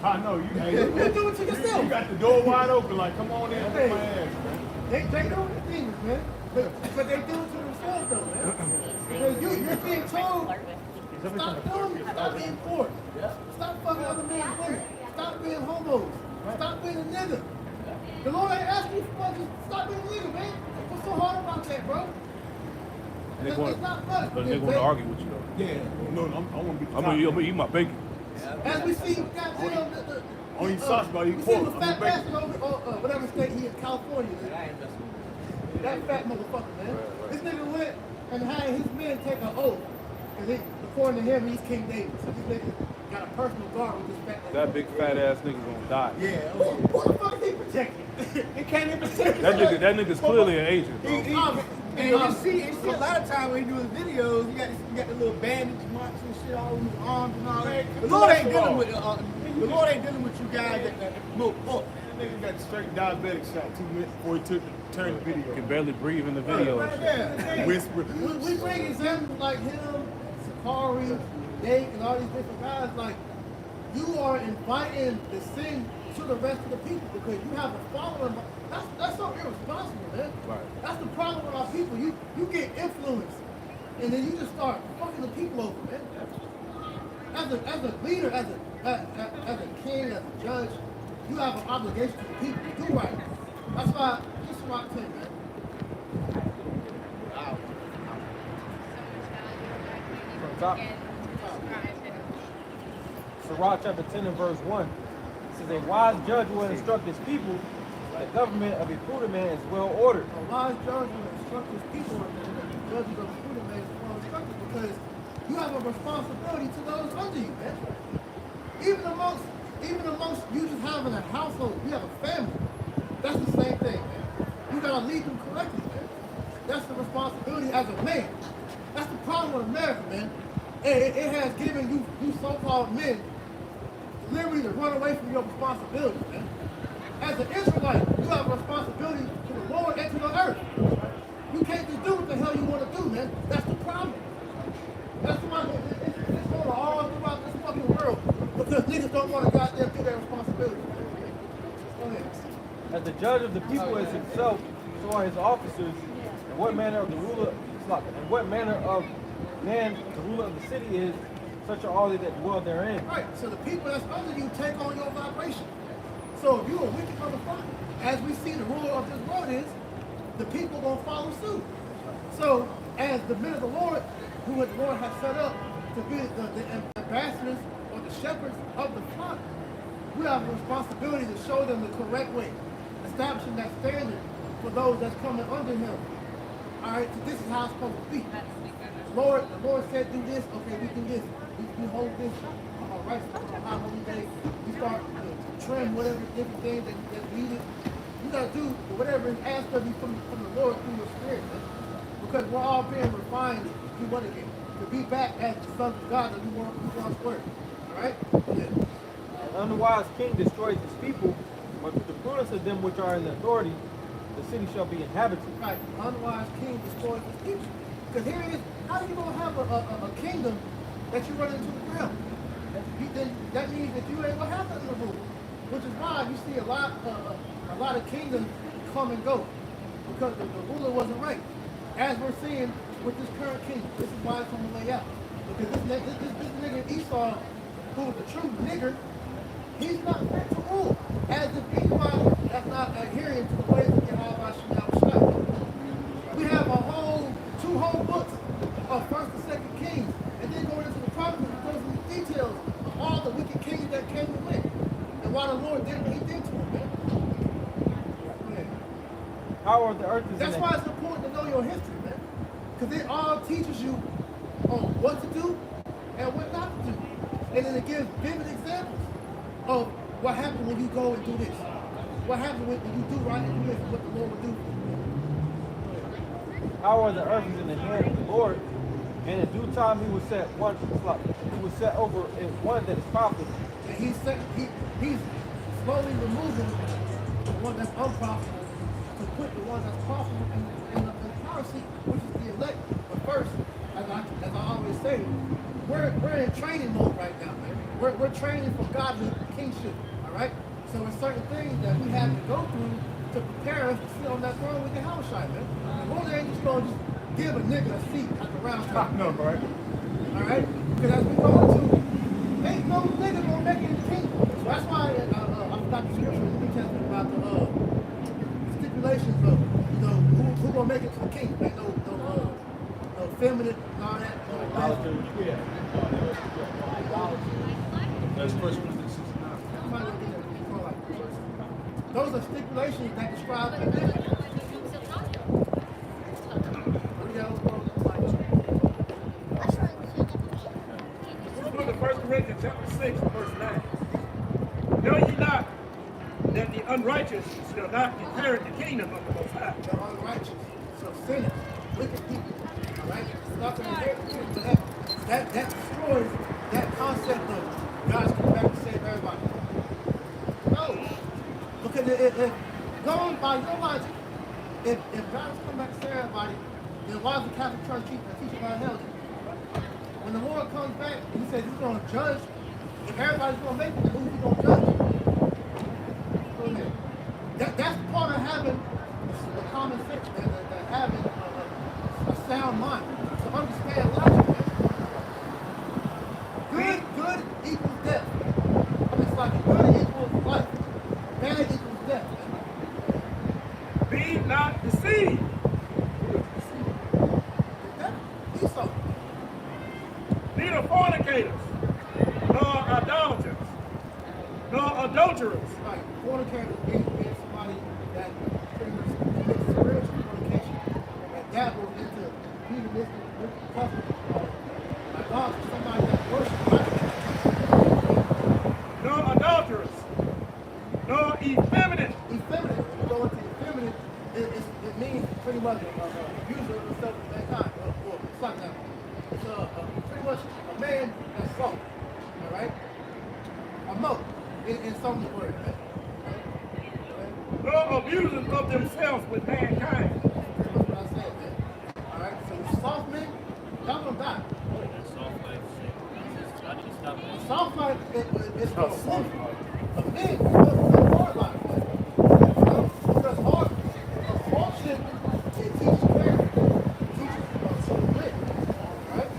C: I know you.
G: You do it to yourself.
C: You got the door wide open. Like, come on in, put my ass, man.
F: They do the things, man. But they do it to themselves, though, man. Because you're being told, stop being poor. Stop fucking other men's women. Stop being homos. Stop being a nigga. The Lord ain't asking you for fucking stop being a nigga, man. What's so hard about that, bro?
E: They
F: It's
E: want,
F: not fun.
E: but they want to argue with you though.
C: Yeah. No, I want to be.
E: I'm gonna eat my bacon.
F: As we see, goddamn,
C: On your sauce, bro, you
F: we see
C: pork.
F: the fat bastard over whatever state he in, California. That fat motherfucker, man. This nigga went and had his men take an oath. Because according to him, he's King David. So this nigga got a personal guard with respect.
E: That big fat ass nigga gonna die.
F: Yeah. Who the fuck is he protecting? He can't even protect
E: That nigga's clearly an agent, bro.
G: And you see a lot of times when he do his videos, you got the little bandage marks and shit all over his arms and all that. The Lord ain't dealing with you guys that look up.
F: Nigga got straight diabetic shot 2 minutes before he turned the video.
E: Can barely breathe in the video. and shit.
F: Yeah. Whisper. We bring examples like him, Sakari, Dake, and all these different guys. Like, you are inviting the sin to the rest of the people because you have a following. That's so irresponsible, man.
E: Right.
F: That's the problem with our people. You get influenced, and then you just start fucking the people over, man. As a leader, as a king, as a judge, you have an obligation to the people to do right. That's why this is what I tell you, man.
B: From top. Sirach chapter 10 and verse 1. It says, a wise judge will instruct his people. The government of a prudent man is well ordered.
F: A wise judge will instruct his people, and the judges of the prudent man is well instructed because you have a responsibility to those under you, man. Even amongst you just having a household, you have a family. That's the same thing, man. You gotta lead them correctly, man. That's the responsibility as a man. That's the problem with America, man. It has given you so-called men liberty to run away from your responsibility, man. As an Israelite, you have a responsibility to the Lord and to the earth. You can't just do what the hell you want to do, man. That's the problem. That's why it's going all throughout this fucking world because niggas don't want to goddamn do their responsibility. Go ahead.
B: As the judge of the people is himself, so are his officers. And what manner of the ruler, and what manner of man the ruler of the city is, such are all they that dwell therein.
F: Right. So the people that's under you take on your vibration. So if you're a wicked motherfucker, as we see the ruler of this world is, the people gonna follow suit. So as the men of the Lord, who the Lord has set up to be the ambassadors or the shepherds of the flock, we have a responsibility to show them the correct way, establishing that standard for those that's coming under him. All right, so this is how it's supposed to be. The Lord said do this, okay, we do this. We hold this, all right, on high holy day. We start to trim whatever different things that's needed. You gotta do whatever is asked of you from the Lord through your spirit, man. Because we're all being refined to what again? To be back as the sons of God that we once were. All right? Yeah.
B: An unwise king destroys his people, but with the prudence of them which are in authority, the city shall be inhabited.
F: Right. Unwise king destroys his people. Because here it is, how are you going to have a kingdom that you run into the ground? That means that you ain't going to have nothing to rule. Which is why you see a lot of kingdoms come and go. Because the ruler wasn't right. As we're seeing with this current king, this is why it's going to lay out. Because this nigga Esau, who was a true nigger, he's not fit to rule. As if anybody that's not adhering to the ways of Yahweh Shemel. We have two whole books of 1st and 2nd Kings, and then going into the Chronicles, it goes into details of all the wicked kings that came and went, and why the Lord did what he did to them, man.
B: Power of the earth is
F: That's
B: in
F: why it's important to know your history, man. Because it all teaches you on what to do and what not to do. And then it gives vivid examples of what happens when you go and do this. What happens when you do right and do this, what the Lord will do for you.
B: Power of the earth is in the hand of the Lord, and in due time he will set over one that is profitable.
F: And he's slowly removing the one that's unprofitable to put the one that's profitable in the power seat, which is the elect. But first, as I always say, we're in training mode right now, man. We're training for godly kingship, all right? So there's certain things that we have to go through to prepare us to sit on that throne with the house shine, man. The Lord ain't just going to just give a nigga a seat at the round top.
E: No, right?
F: All right? Because as we go into, ain't no nigga gonna make it in the kingdom. So that's why I forgot the scripture in the New Testament about the stipulations of, who gonna make it to the kingdom. Ain't no feminine and all that.
E: That's 1 Corinthians 6:9.
F: Those are stipulations that describe the
H: Let's go to 1 Corinthians chapter 6. Know ye not that the unrighteous shall not inherit the kingdom of the Most High?
F: The unrighteous, so sinners, wicked people, right? It's not going to inherit the kingdom of heaven. That destroys that concept of God's coming back to save everybody. No. Because if going by your logic, if God's coming back to save everybody, then why does the Catholic Church teach about hell? When the Lord comes back, he says he's going to judge. If everybody's going to make it, then who's he going to judge? That's part of having the common sense, having a sound mind, to understand logic. Good equals death. It's like good equals life. Bad equals death.
H: Be not deceived.
F: Esau.
H: Neither fornicators, nor idolaters, nor adulterers.
F: Right. Fornicators being somebody that pretty much commits spiritual fornication and dabbles into hedonistic customs. Idolaters, somebody that worships
H: Nor adulterers, nor effeminate.
F: effeminate. When you go into effeminate, it means pretty much user of himself of mankind. Or something like that. It's pretty much a man that's soft. All right? A mo in some word. Right?
H: Nor abusers of themselves with mankind.
F: That's what I said, man. All right? So soft men, y'all gonna die.
D: That's soft life shit. I need to stop that.
F: Soft life is for a woman. A man is hard life. Because hard shit, it teaches character. It teaches some wit. Right?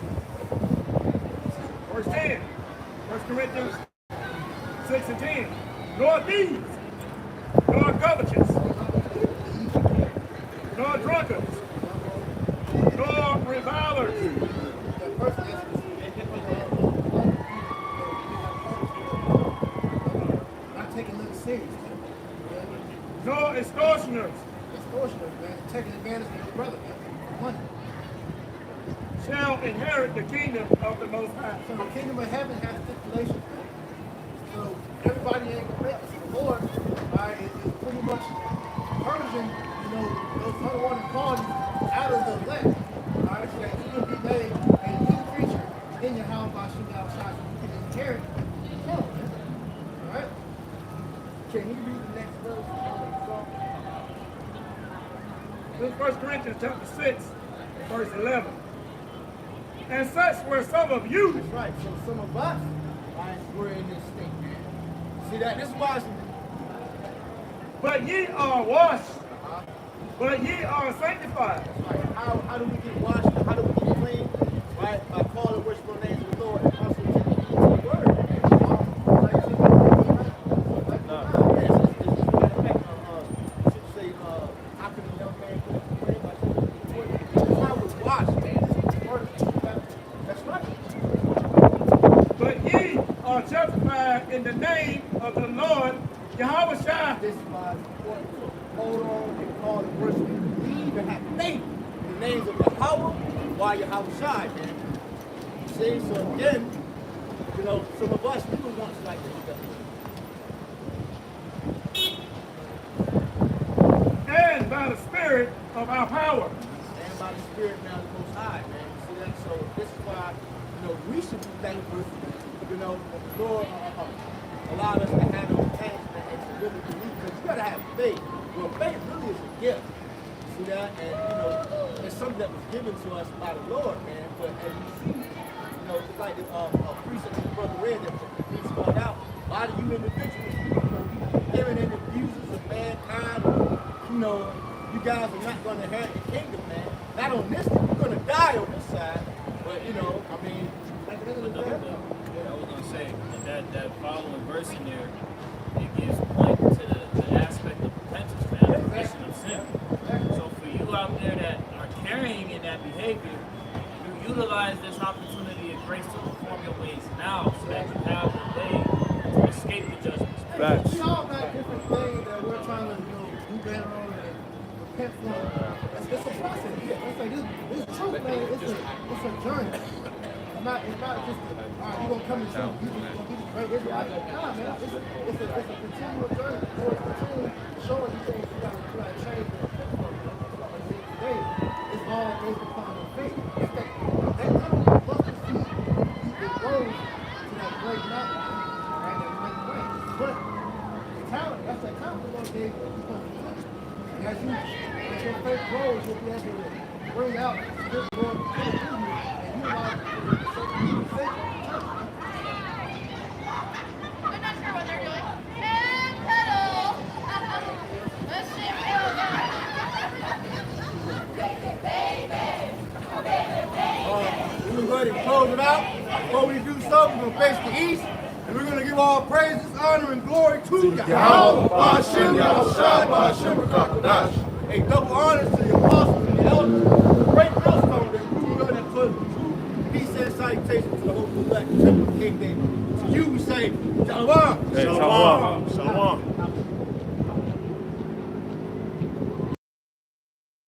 H: Verse 10, 1 Corinthians 6 and 10. Nor thieves, nor covetous, nor drunkards, nor revilers,
F: The person is not taking nothing serious.
H: nor extortioners
F: Extortioners, man. Taking advantage of your brother, man. For money.
H: shall inherit the kingdom of the Most High.
F: So the kingdom of heaven has stipulations, man. So everybody ain't gonna make it. So the Lord, is pretty much purging, those unwanted qualities out of the elect. So that you can be made a new creature in your house by shooting outside so you can inherit the kingdom, man. All right? Can you read the next verse?
H: This is 1 Corinthians chapter 6, verse 11. And such were some of you.
G: That's right. So some of us, we're in this state. See that? This is why.
H: But ye are washed, but ye are sanctified.
G: Right. How do we get washed? How do we get clean? Right? By calling worshipful names of the Lord and also to the word. How can a young man get clean? By the word. That's how we're washed, man. That's right.
H: But ye are justified in the name of the Lord Yahweh Shai.
G: This is why it's important to hold on and call and worship and believe and have faith in the names of Yahweh while Yahweh Shai, man. See, so again, some of us, we don't want to like this stuff.
H: And by the Spirit of our power.
G: And by the Spirit now the Most High, man. See that? So this is why, we should be thankful, that the Lord allowed us to have those things, man, and to really believe, because you gotta have faith. Well, faith really is a gift. See that? And it's something that was given to us by the Lord, man. But as you see, it's like the precept that Brother read that he spelled out. A lot of you individuals, hearing and abusers of mankind, you guys are not going to inherit the kingdom, man. Not on this, you're going to die on this side. But at the end of the day,
D: I was gonna say that following verse in there, it gives point to the aspect of repentance, man, remission of sin. So for you out there that are carrying in that behavior, you utilize this opportunity of grace to reform your ways now, so that you have the way to escape the judgments.
C: Facts.
F: We all got different things that we're trying to do better on and repent from. It's a process. It's like this truth, man. It's a journey. It's not just all right, you're gonna come and show you gonna be the great Israelite. Nah, man, it's a continual journey. It's showing you things you gotta change. Today, it's all based upon your faith. It's that mustard seed, it grows to that great mountain, right? That great way. But the talent, that's that talent the Lord gave you. You're supposed to use it. And as your faith grows, you'll be able to bring out this Lord through you, and you allow it to be faithful.
K: I'm not sure what they're doing. And pedal. Let's see
F: We're ready to close it out. Before we do so, we're going to face the east, and we're going to give all praises, honor, and glory to Yahweh, Ba'ashem, Yahushai, Ba'ashem, Rakakadash. A double honor to the apostles and the elders, the great millstone that grew up and put true peace and salutation to the whole elect, Temple of King David. To you we say, Shalom.
C: Shalom. Shalom.